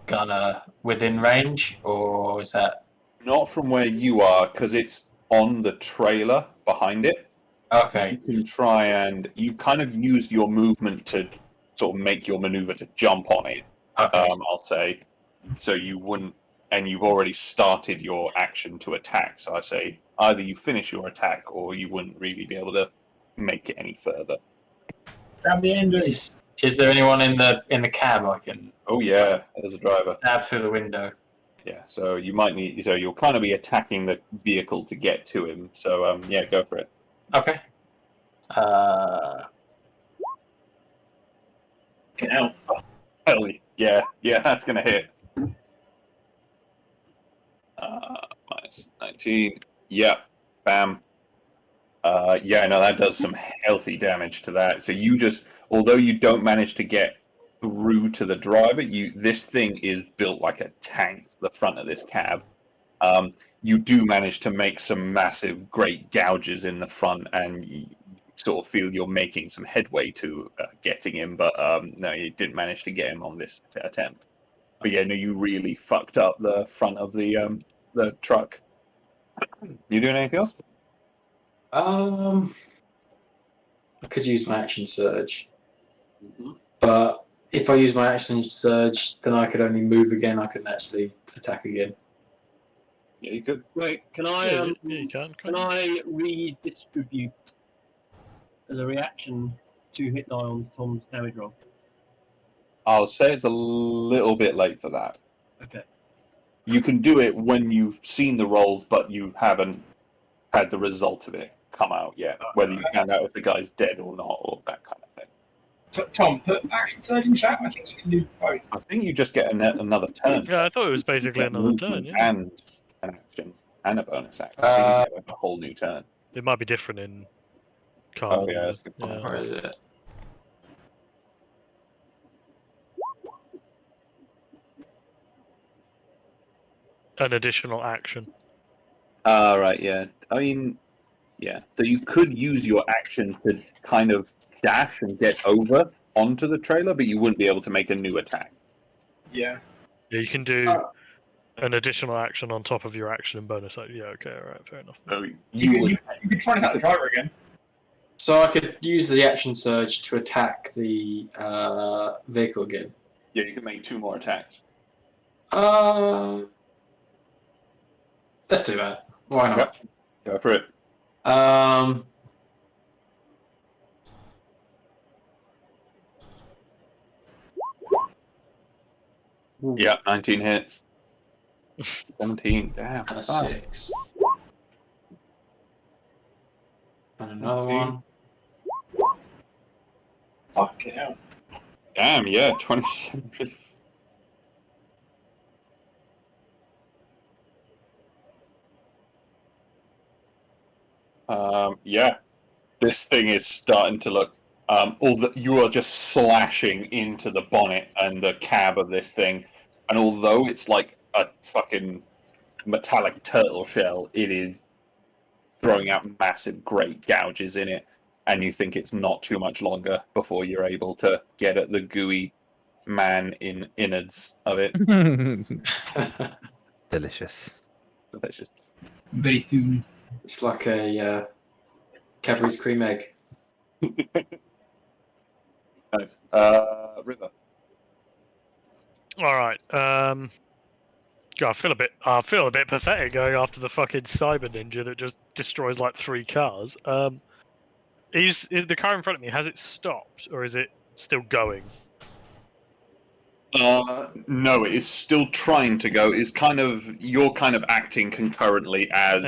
gunner within range, or is that Not from where you are, because it's on the trailer behind it. okay? You can try and you kind of used your movement to sort of make your maneuver to jump on it. Okay. I'll say, so you wouldn't, and you've already started your action to attack. So I say either you finish your attack or you wouldn't really be able to make it any further. Grab the end. Is there anyone in the cab I can Oh yeah, there's a driver. stab through the window? Yeah, so you might need. So you'll kind of be attacking the vehicle to get to him. So yeah, go for it. Okay. Get out. Hell yeah, that's gonna hit. Minus 19. Yep, bam. Yeah, no, that does some healthy damage to that. So you just, although you don't manage to get through to the driver, this thing is built like a tank. The front of this cab. You do manage to make some massive, great gouges in the front, and you sort of feel you're making some headway to getting him. But no, you didn't manage to get him on this attempt. But yeah, no, you really fucked up the front of the truck. You doing anything else? I could use my action surge, but if I use my action surge, then I could only move again. I couldn't actually attack again. Yeah, you could. Wait, can I Yeah, you can. can I redistribute as a reaction 2 hit die on Tom's damage roll? I'll say it's a little bit late for that. Okay. You can do it when you've seen the rolls, but you haven't had the result of it come out yet. Whether you found out if the guy's dead or not, or that kind of thing. Tom, put action surge in chat. I think you can do both. I think you just get another turn. Yeah, I thought it was basically another turn. Yeah, And an action and a bonus action. I think you get a whole new turn. it might be different in. Oh yeah, that's a good point. Yeah. Where is it? An additional action. Right, yeah. I mean, yeah. So you could use your action to kind of dash and get over onto the trailer, but you wouldn't be able to make a new attack. Yeah. Yeah, you can do an additional action on top of your action and bonus action. Yeah, okay, alright, fair enough. So You could try and attack the driver again. So I could use the action surge to attack the vehicle again. Yeah, you can make 2 more attacks. Let's do that. Why not? Yep. Go for it. Yeah, 19 hits. 17. Damn. And a 6. And another one. Fucking hell. Damn, yeah, 27. Yeah, this thing is starting to look. You are just slashing into the bonnet and the cab of this thing, and although it's like a fucking metallic turtle shell, it is throwing out massive, great gouges in it, and you think it's not too much longer before you're able to get at the gooey man in innards of it. Delicious. Delicious. Very soon. It's like a Cadbury's cream egg. Nice. River. All right. God, I feel a bit pathetic going after the fucking cyber ninja that just destroys like 3 cars. Is the car in front of me? Has it stopped or is it still going? No, it is still trying to go. You're kind of acting concurrently as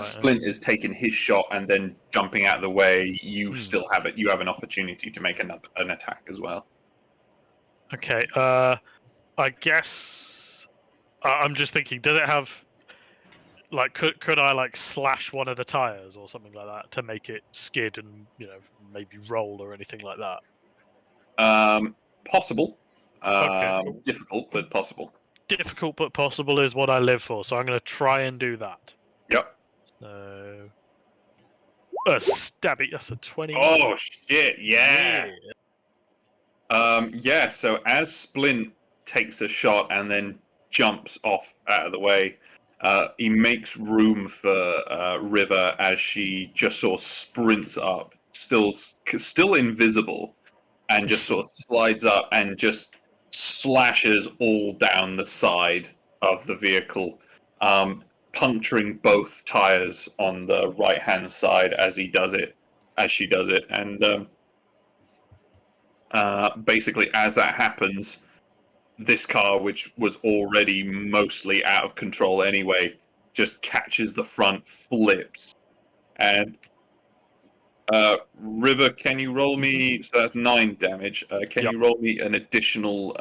Splint is taking his shot and then jumping out of the way. You still have it. You have an opportunity to make an attack as well. Okay. I guess I'm just thinking. Does it have like could I like slash one of the tires or something like that to make it skid and maybe roll or anything like that? Possible. Okay. Difficult, but possible. Difficult but possible is what I live for, so I'm going to try and do that. Yep. So, a stabby. That's a 20. Oh shit! Yeah. Yeah. So as Splint takes a shot and then jumps off out of the way, he makes room for River as she just sort of sprints up, still invisible, and just sort of slides up and just slashes all down the side of the vehicle, puncturing both tires on the right-hand side as she does it, and basically as that happens, this car, which was already mostly out of control anyway, just catches the front, flips, and River, can you roll me? So that's 9 damage. Can you roll me an additional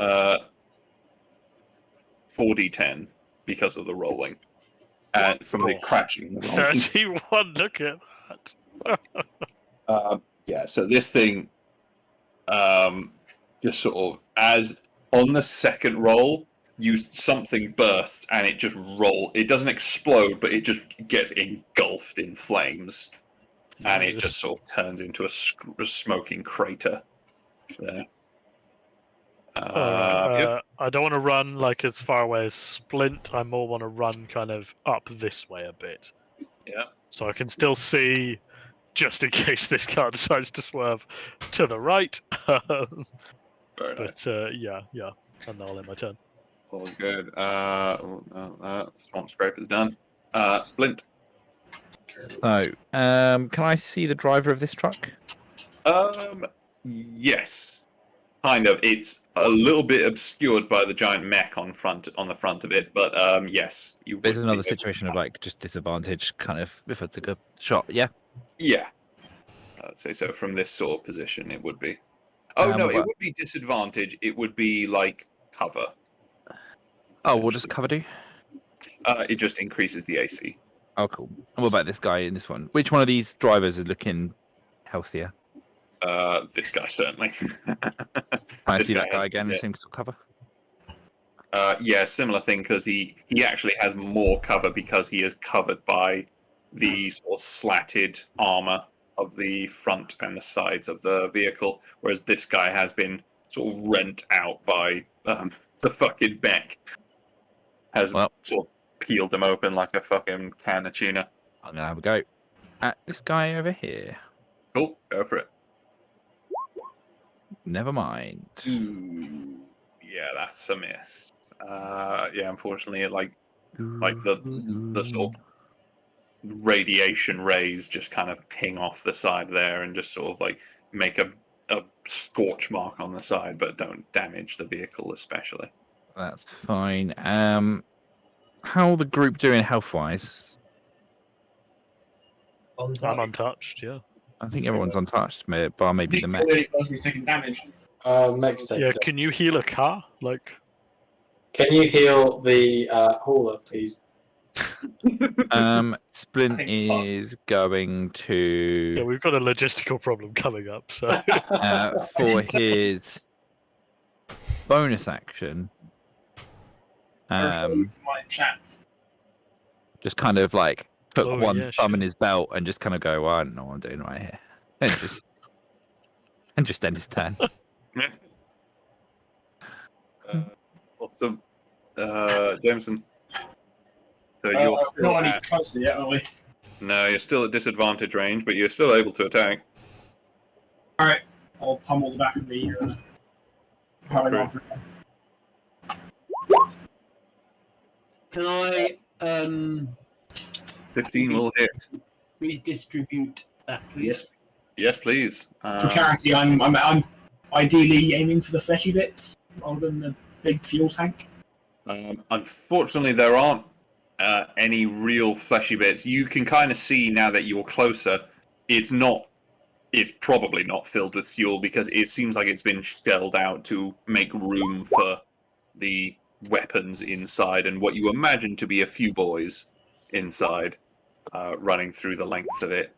4d10 because of the rolling and from the crashing? 31. Look at that. Yeah. So this thing, just sort of as on the second roll, something bursts and it just It doesn't explode, but it just gets engulfed in flames. And it just sort of turns into a smoking crater there. I don't want to run like as far away as Splint. I more want to run kind of up this way a bit. Yeah. So I can still see, just in case this car decides to swerve to the right. Very nice. Yeah. And I'll end my turn. All good. Swamp Scraper's done. Splint. So, can I see the driver of this truck? Yes, kind of. It's a little bit obscured by the giant mech on the front of it, but yes. There's another situation of like just disadvantage, kind of if I took a shot. Yeah. Yeah, I'd say so. From this sort of position, it would be. Oh no, it would be disadvantage. It would be like cover. Oh, what does cover do? It just increases the AC. Oh, cool. And what about this guy in this one? Which one of these drivers is looking healthier? This guy certainly. Can I see that guy again in the same sort of cover? Yeah, similar thing because he actually has more cover because he is covered by the sort of slatted armor of the front and the sides of the vehicle, whereas this guy has been sort of rent out by the fucking mech. Has Well. sort of peeled him open like a fucking can of tuna. I'm gonna have a go at this guy over here. Cool, go for it. Never mind. Ooh, yeah, that's a miss. Yeah, unfortunately, like the sort of radiation rays just kind of ping off the side there and just sort of like make a scorch mark on the side, but don't damage the vehicle especially. That's fine. How the group doing health-wise? I'm untouched, yeah. I think everyone's untouched, bar maybe the mech. The only person who's taking damage. Next take. Yeah, can you heal a car? Like, Can you heal the hauler, please? Splint I think is going yeah, to we've got a logistical problem coming up, so for his bonus action. My chat. Just kind of like put Oh, one yeah, thumb in sure. his belt and just kind of go, well, I don't know what I'm doing right here, and just end his turn. Awesome. Jameson. So you're Not still any at, closer yet, are we? no, you're still at disadvantage range, but you're still able to attack. Alright, I'll pummel the back of the paragraph. Can I 15 will hit. redistribute that, please? Yes, please. For clarity, I'm ideally aiming for the fleshy bits rather than the big fuel tank. Unfortunately, there aren't any real fleshy bits. You can kind of see now that you're closer. It's probably not filled with fuel because it seems like it's been shelled out to make room for the weapons inside and what you imagine to be a few boys inside running through the length of it.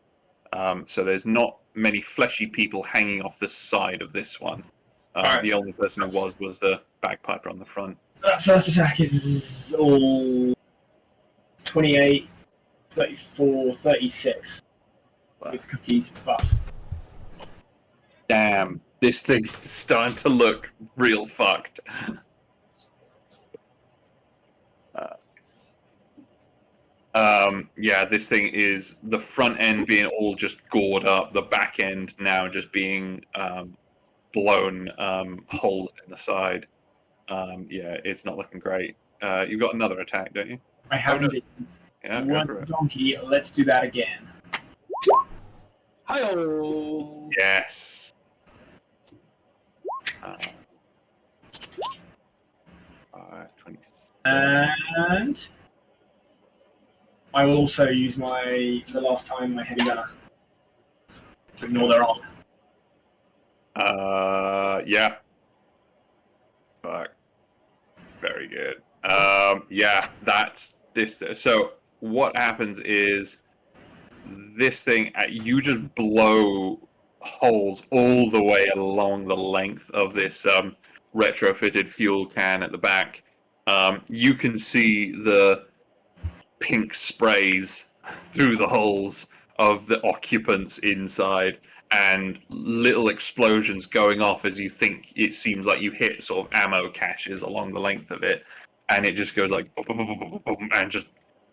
So there's not many fleshy people hanging off the side of this one. Alright. The only person who was the bagpiper on the front. That first attack is all 28, 34, 36 with Cookie's buff. Damn, this thing is starting to look real fucked. Yeah, this thing is the front end being all just gored up, the back end now just being blown holes in the side. Yeah, it's not looking great. You've got another attack, don't you? I have no. indeed. Yeah, go for One it. donkey, let's do that again. Hi-oh! Yes. 27. And I will also use my heavy gunner to ignore their armor. Yeah. Fuck. Very good. Yeah, that's this. So what happens is this thing, you just blow holes all the way along the length of this retrofitted fuel can at the back. You can see the pink sprays through the holes of the occupants inside and little explosions going off as you think it seems like you hit sort of ammo caches along the length of it, and it just goes like boom, boom, boom, boom, boom, and just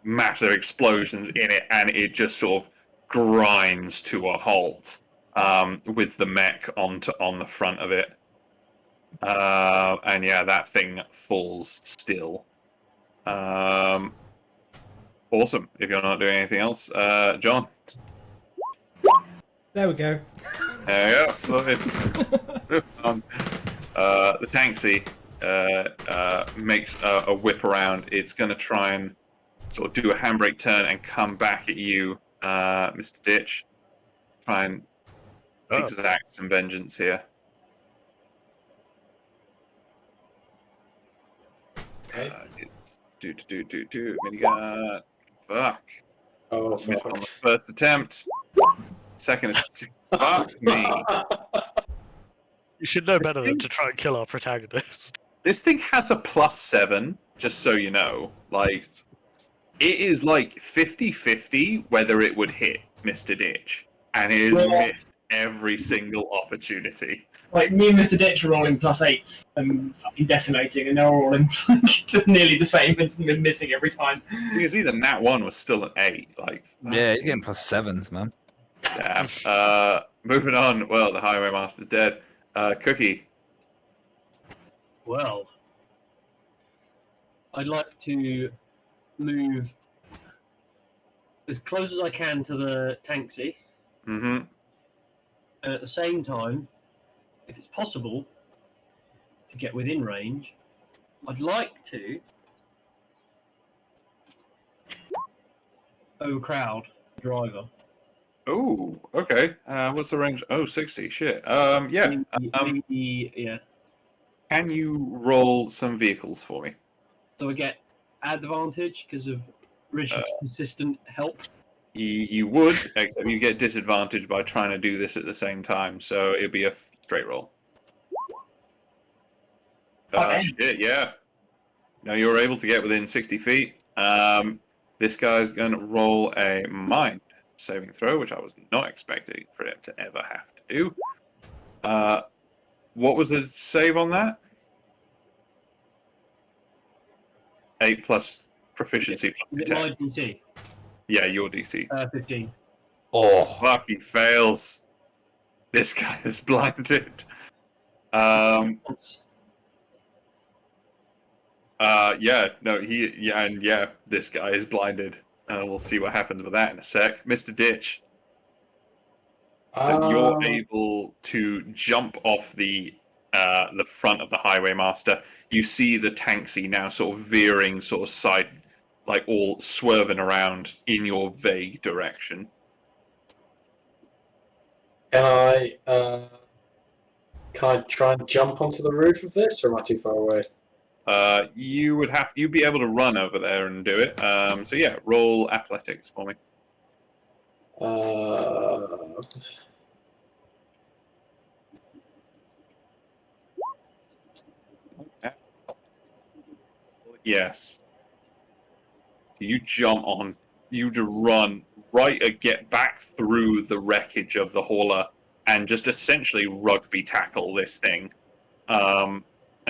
massive explosions in it, and it just sort of grinds to a halt with the mech on the front of it. And yeah, that thing falls still. Awesome. If you're not doing anything else, John. There we go. There you go. The taxi makes a whip around. It's going to try and sort of do a handbrake turn and come back at you, Mr. Ditch. Try and exact some vengeance here. Okay. It's do minigun. Fuck. Oh, Missed on the first attempt. Second attempt. Fuck me. you should know better than to try and kill our protagonist. This thing has a +7, just so you know. Like, it is like 50-50 whether it would hit Mr. Ditch. And it has missed every single opportunity. Like, me and Mr. Ditch are rolling +8s and fucking decimating, and they're all rolling just nearly the same and missing every time. Because either Nat 1 was still an 8. Like, Yeah, he's getting +7s, man. damn. Moving on. Well, the Highwaymaster's dead. Cookie. Well, I'd like to move as close as I can to the taxi, Mm-hmm. and at the same time, if it's possible, to get within range, I'd like to overcrowd the driver. Oh, okay. What's the range? Oh, 60. Shit. Yeah. Yeah. Can you roll some vehicles for me? So I get advantage because of Richard's consistent help. You would, except you get disadvantage by trying to do this at the same time, so it'd be a straight roll. Okay. Shit, yeah. Now you're able to get within 60 feet. This guy's going to roll a mind saving throw, which I was not expecting for him to ever have to do. What was the save on that? 8 plus proficiency. Is it my DC? Yeah, your DC. 15. Oh, fuck, he fails. This guy is blinded. Yeah, this guy is blinded. We'll see what happens with that in a sec. Mr. Ditch. So you're able to jump off the front of the Highwaymaster. You see the taxi now sort of veering sort of side, like all swerving around in your vague direction. Can I try and jump onto the roof of this, or am I too far away? You'd be able to run over there and do it. So yeah, roll athletics for me. Yes. You jump on. You to run right and get back through the wreckage of the hauler and just essentially rugby tackle this thing, and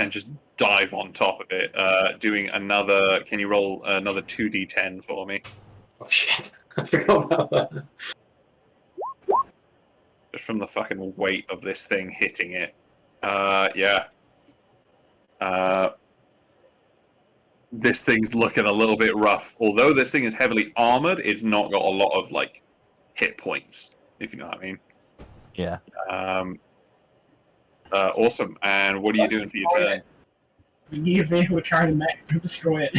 just dive on top of it. Doing another. Can you roll another 2d10 for me? Oh shit! I forgot about that. Just from the fucking weight of this thing hitting it. Yeah. This thing's looking a little bit rough. Although this thing is heavily armored, it's not got a lot of like hit points, if you know what I mean. Yeah. Awesome. And what are you doing for your turn? We need a vehicle to carry the mech to destroy it.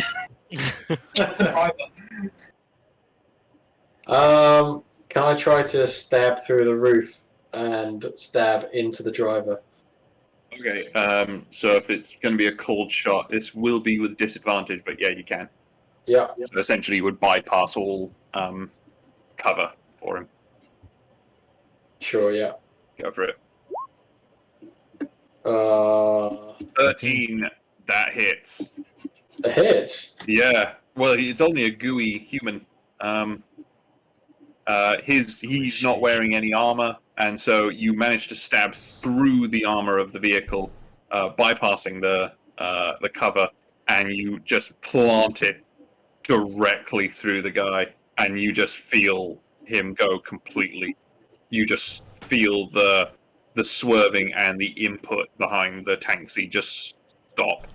Can I try to stab through the roof and stab into the driver? Okay, so if it's going to be a cold shot, this will be with disadvantage, but yeah, you can. Yeah. So essentially you would bypass all cover for him. Sure, yeah. Go for it. 13, that hits. A hit? Yeah, well, it's only a gooey human. He's not wearing any armor, and so you manage to stab through the armor of the vehicle, bypassing the cover, and you just plant it directly through the guy, and you just feel him go completely. You just feel the swerving and the input behind the taxi just stop.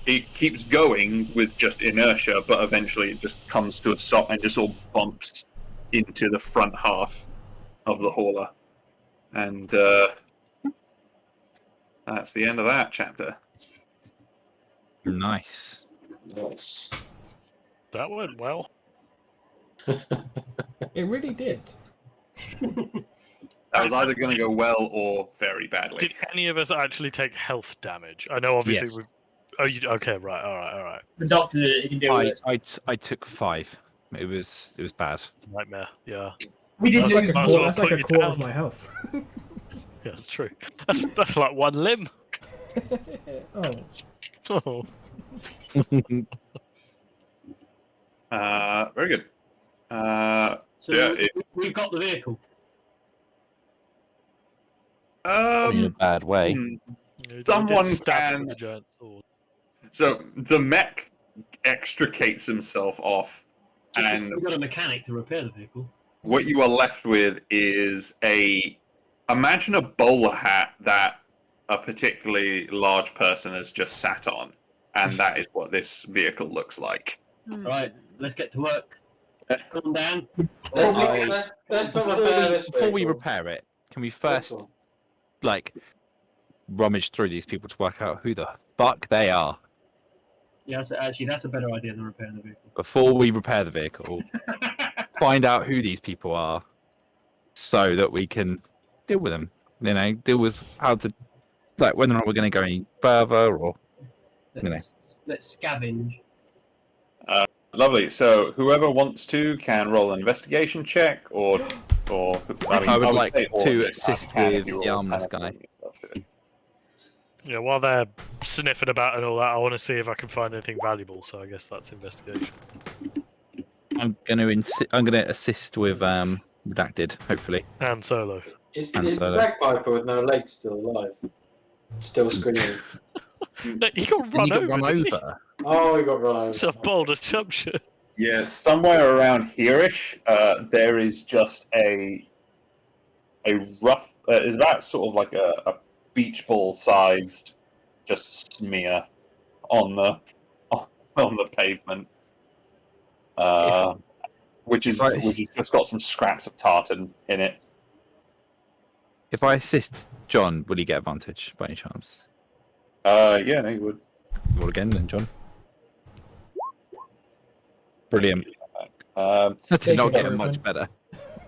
It keeps going with just inertia, but eventually it just comes to a stop and just all bumps into the front half of the hauler. And that's the end of that chapter. Nice. Nice. That went well. It really did. That was either going to go well or very badly. Did any of us actually take health damage? I know, obviously. Yes. Oh, you okay? Right. All right. The doctor did it. He can deal with it. I took 5. It was bad. Nightmare. Yeah. We did That's do like it. might as well That's like put a you quarter down. of my health. Yeah, that's true. That's like one limb. Oh. Oh. Very good. So Yeah, we've got the vehicle. In a bad way. You did Someone stab it can. with a giant sword. So the mech extricates himself off, and We've got a mechanic to repair the vehicle. what you are left with is imagine a bowler hat that a particularly large person has just sat on, and that is what this vehicle looks like. Right, let's get to work. Calm down. Let's I- not, let's not repair this Before we vehicle. repair it, can we first like rummage through these people to work out who the fuck they are Yeah, so actually, that's a better idea than repairing the vehicle. before we repair the vehicle? Find out who these people are, so that we can deal with them. You know, deal with how to, like, whether or not we're going to go any further, or Let's scavenge. Lovely. So whoever wants to can roll an investigation check, or I would like say all to of it. assist Can if with you're the all armless kind of guy. doing yourself to it. Yeah, while they're sniffing about and all that, I want to see if I can find anything valuable. So I guess that's investigation. I'm going to assist with redacted, hopefully. And solo. Is And the solo. bagpiper with no legs still alive? Still screaming. No, he got Didn't run you get over. run didn't he? over? Oh, he got run over. It's a bold assumption. Yeah, somewhere around here-ish, there is just a rough. It's about sort of like a beach ball sized, just smear on the pavement, which has just got some scraps of tartan in it. If I assist John, will he get advantage by any chance? Yeah, no, you would. Roll again, then, John. Brilliant. That did Big not get improvement. much better.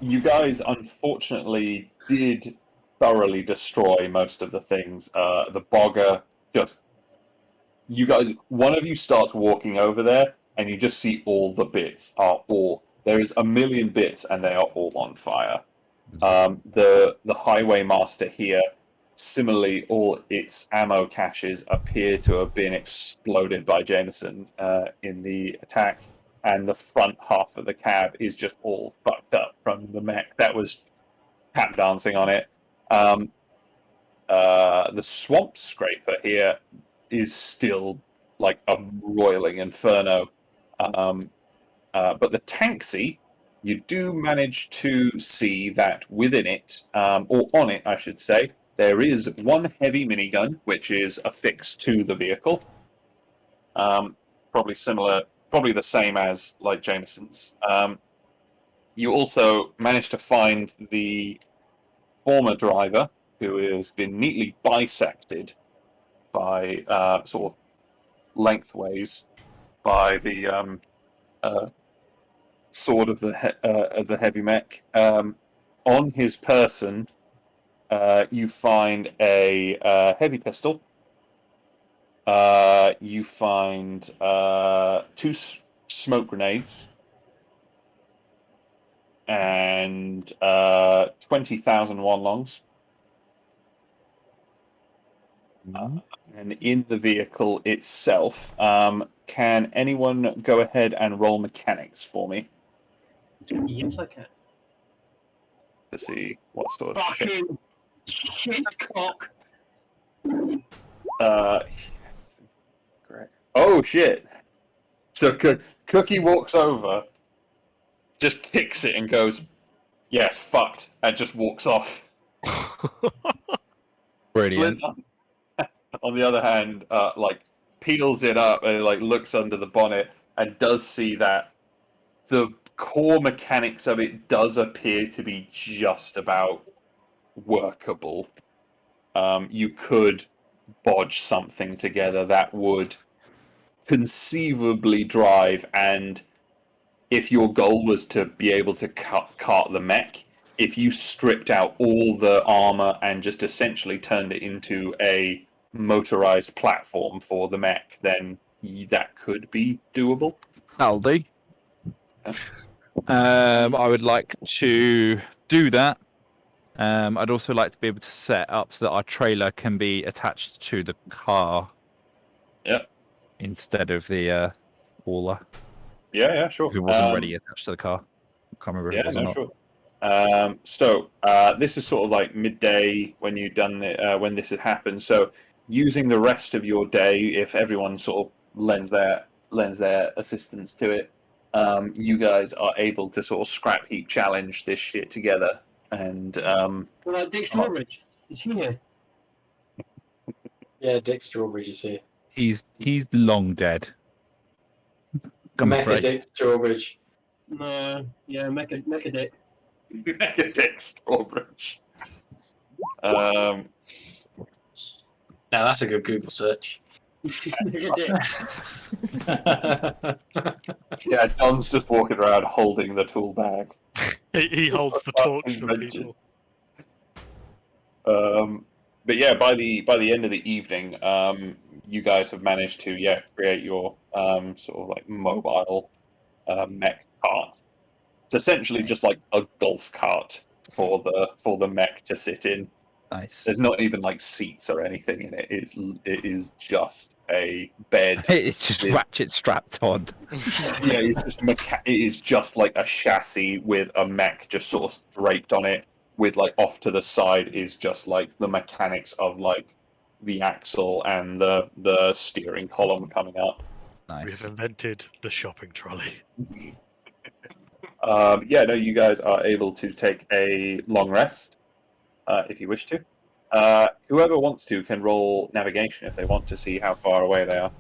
You guys, unfortunately, did thoroughly destroy most of the things. The bogger just. You guys, one of you starts walking over there, and you just see all the bits are all. There is a million bits, and they are all on fire. The highway master here, similarly, all its ammo caches appear to have been exploded by Jameson in the attack, and the front half of the cab is just all fucked up from the mech that was tap dancing on it. The swamp scraper here is still like a roiling inferno, but the taxi, you do manage to see that within it, or on it, I should say, there is one heavy minigun which is affixed to the vehicle. Probably the same as like Jameson's. You also managed to find the former driver, who has been neatly bisected by sort of lengthways by the sword of the heavy mech. On his person, you find a heavy pistol. You find 2 smoke grenades and 20,000 longs. And in the vehicle itself, can anyone go ahead and roll mechanics for me Yes, I can. to see what sort of shit? Fucking shit cock. Great. Oh shit! So Cookie walks over, just kicks it and goes, "Yeah, fucked," and just walks off. Brilliant. Splint, on the other hand, like peels it up and like looks under the bonnet and does see that the core mechanics of it does appear to be just about workable. You could bodge something together that would conceivably drive, and if your goal was to be able to cart the mech, if you stripped out all the armor and just essentially turned it into a motorized platform for the mech, then that could be doable. That'll do. I would like to do that. I'd also like to be able to set up so that our trailer can be attached to the car. Yep. Instead of the hauler. Yeah, sure. If it wasn't already attached to the car. I can't remember if Yeah, it was or no, not. sure. So this is sort of like midday when you've done when this had happened. So using the rest of your day, if everyone sort of lends their assistance to it, you guys are able to sort of scrap heap challenge this shit together. And Well, like Dick Strawbridge, is he here? Yeah, Dick Strawbridge is here. He's long dead. I'm Mecha afraid. Dick Strawbridge. No, yeah, Mecha Dick. Dick Strawbridge. Now that's a good Google search. Mecha Dick. Yeah, John's just walking around holding the tool bag. He holds the torch for people. But yeah, by the end of the evening, you guys have managed to create your sort of like mobile mech cart. It's essentially just like a golf cart for the mech to sit in. Nice. There's not even like seats or anything in it. It is just a bed. It's just ratchet strapped on. Yeah, it's just it is just like a chassis with a mech just sort of draped on it. With like off to the side is just like the mechanics of like the axle and the steering column coming up. Nice. We've invented the shopping trolley. No, you guys are able to take a long rest if you wish to. Whoever wants to can roll navigation if they want to see how far away they are.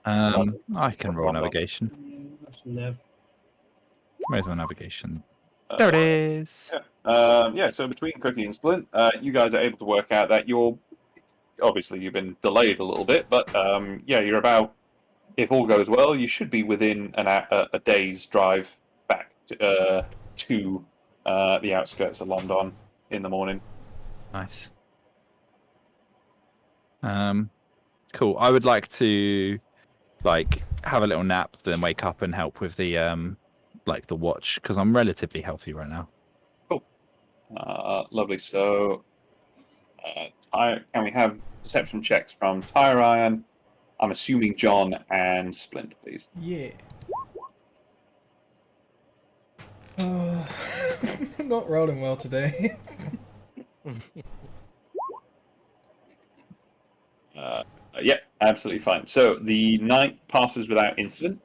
I can roll navigation. Where's my navigation? There it is. So between Cookie and Splint, you guys are able to work out that you've been delayed a little bit, but you're about, if all goes well, you should be within a day's drive back to the outskirts of London in the morning. Nice. Cool. I would like to have a little nap, then wake up and help with the the watch because I'm relatively healthy right now. Cool. Lovely. So, can we have perception checks from Tyrion? I'm assuming John and Splint, please. Yeah. Not rolling well today. Absolutely fine. So the night passes without incident.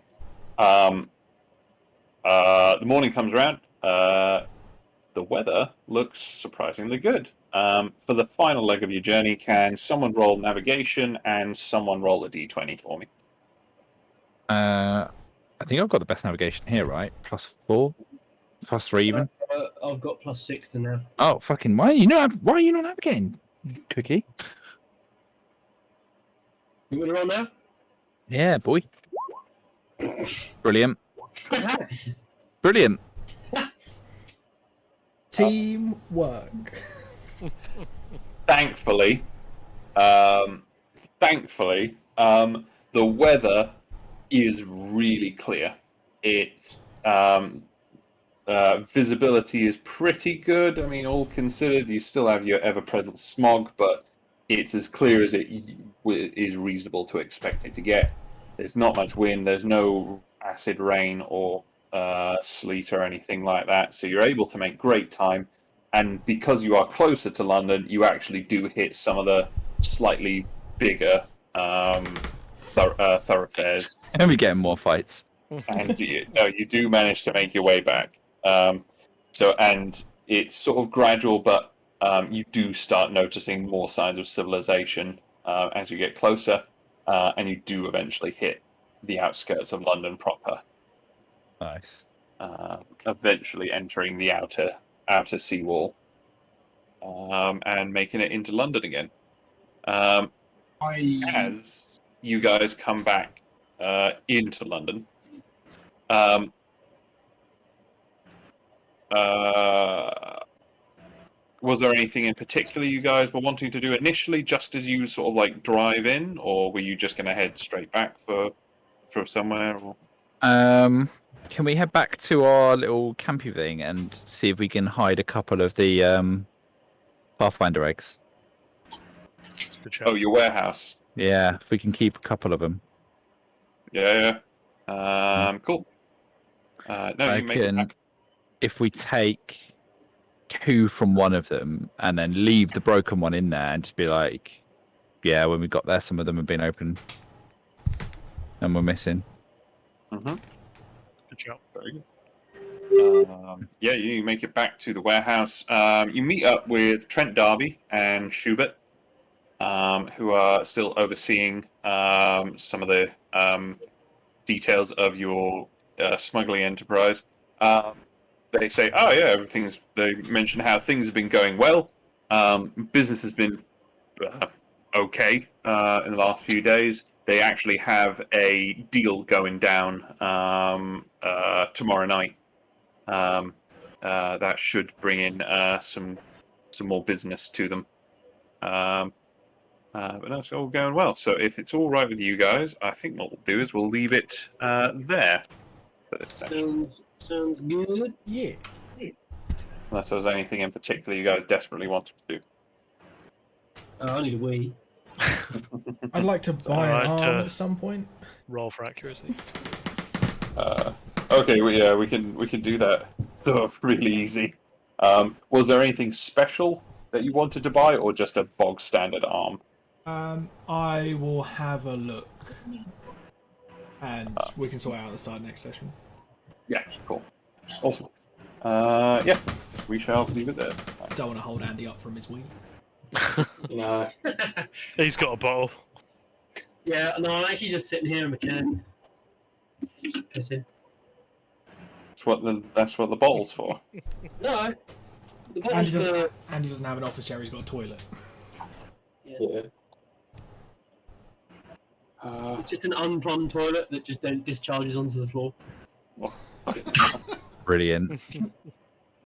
The morning comes around. The weather looks surprisingly good. For the final leg of your journey, can someone roll navigation and someone roll a d20 for me? I think I've got the best navigation here, right? +4, +3 even. I've got +6 to nav. Oh fucking! Why are you not navigating, Cookie? You want to roll nav? Yeah, boy. Brilliant. Brilliant. Teamwork. Thankfully, the weather is really clear. It's visibility is pretty good. I mean, all considered, you still have your ever-present smog, but it's as clear as it is reasonable to expect it to get. There's not much wind. There's no acid rain or sleet or anything like that. So you're able to make great time. And because you are closer to London, you actually do hit some of the slightly bigger thoroughfares. And we getting more fights. And you do manage to make your way back. And it's sort of gradual, but you do start noticing more signs of civilization as you get closer, and you do eventually hit the outskirts of London proper. Nice. Eventually entering the outer seawall, and making it into London again. As you guys come back into London, was there anything in particular you guys were wanting to do initially, just as you sort of like drive in, or were you just going to head straight back for somewhere? Or? Can we head back to our little campy thing and see if we can hide a couple of the Pathfinder eggs? Good shout. Oh, your warehouse. Yeah, if we can keep a couple of them. Yeah. Cool. No, I you make it reckon back. if we take 2 from one of them and then leave the broken one in there and just be like, yeah, when we got there, some of them have been open and we're missing. Mm-hmm. Good job. Very good. Yeah, you make it back to the warehouse. You meet up with Trent Darby and Schubert, who are still overseeing some of the details of your smuggling enterprise. They say, "Oh yeah, everything's." They mention how things have been going well. Business has been okay in the last few days. They actually have a deal going down tomorrow night. That should bring in some more business to them. But no, it's all going well. So if it's all right with you guys, I think what we'll do is we'll leave it there for this session. Sounds good. Yeah. Unless there's anything in particular you guys desperately wanted to do. Oh, I need a wee. I'd like to buy an Alright, arm at some point. Roll for accuracy. Okay, we can do that sort of really easy. Was there anything special that you wanted to buy, or just a bog standard arm? I will have a look, and we can sort it out at the start of next session. Yeah, cool. Awesome. Yeah, we shall leave it there. Don't want to hold Andy up from his Wii. No. He's got a bottle. Yeah, no, I'm actually just sitting here in the can. Pissing. That's what the bottle's for. No. The Andy bottle's doesn't have an office chair. He's got a toilet. Yeah. It's just an unplumbed toilet that just then discharges onto the floor. Brilliant.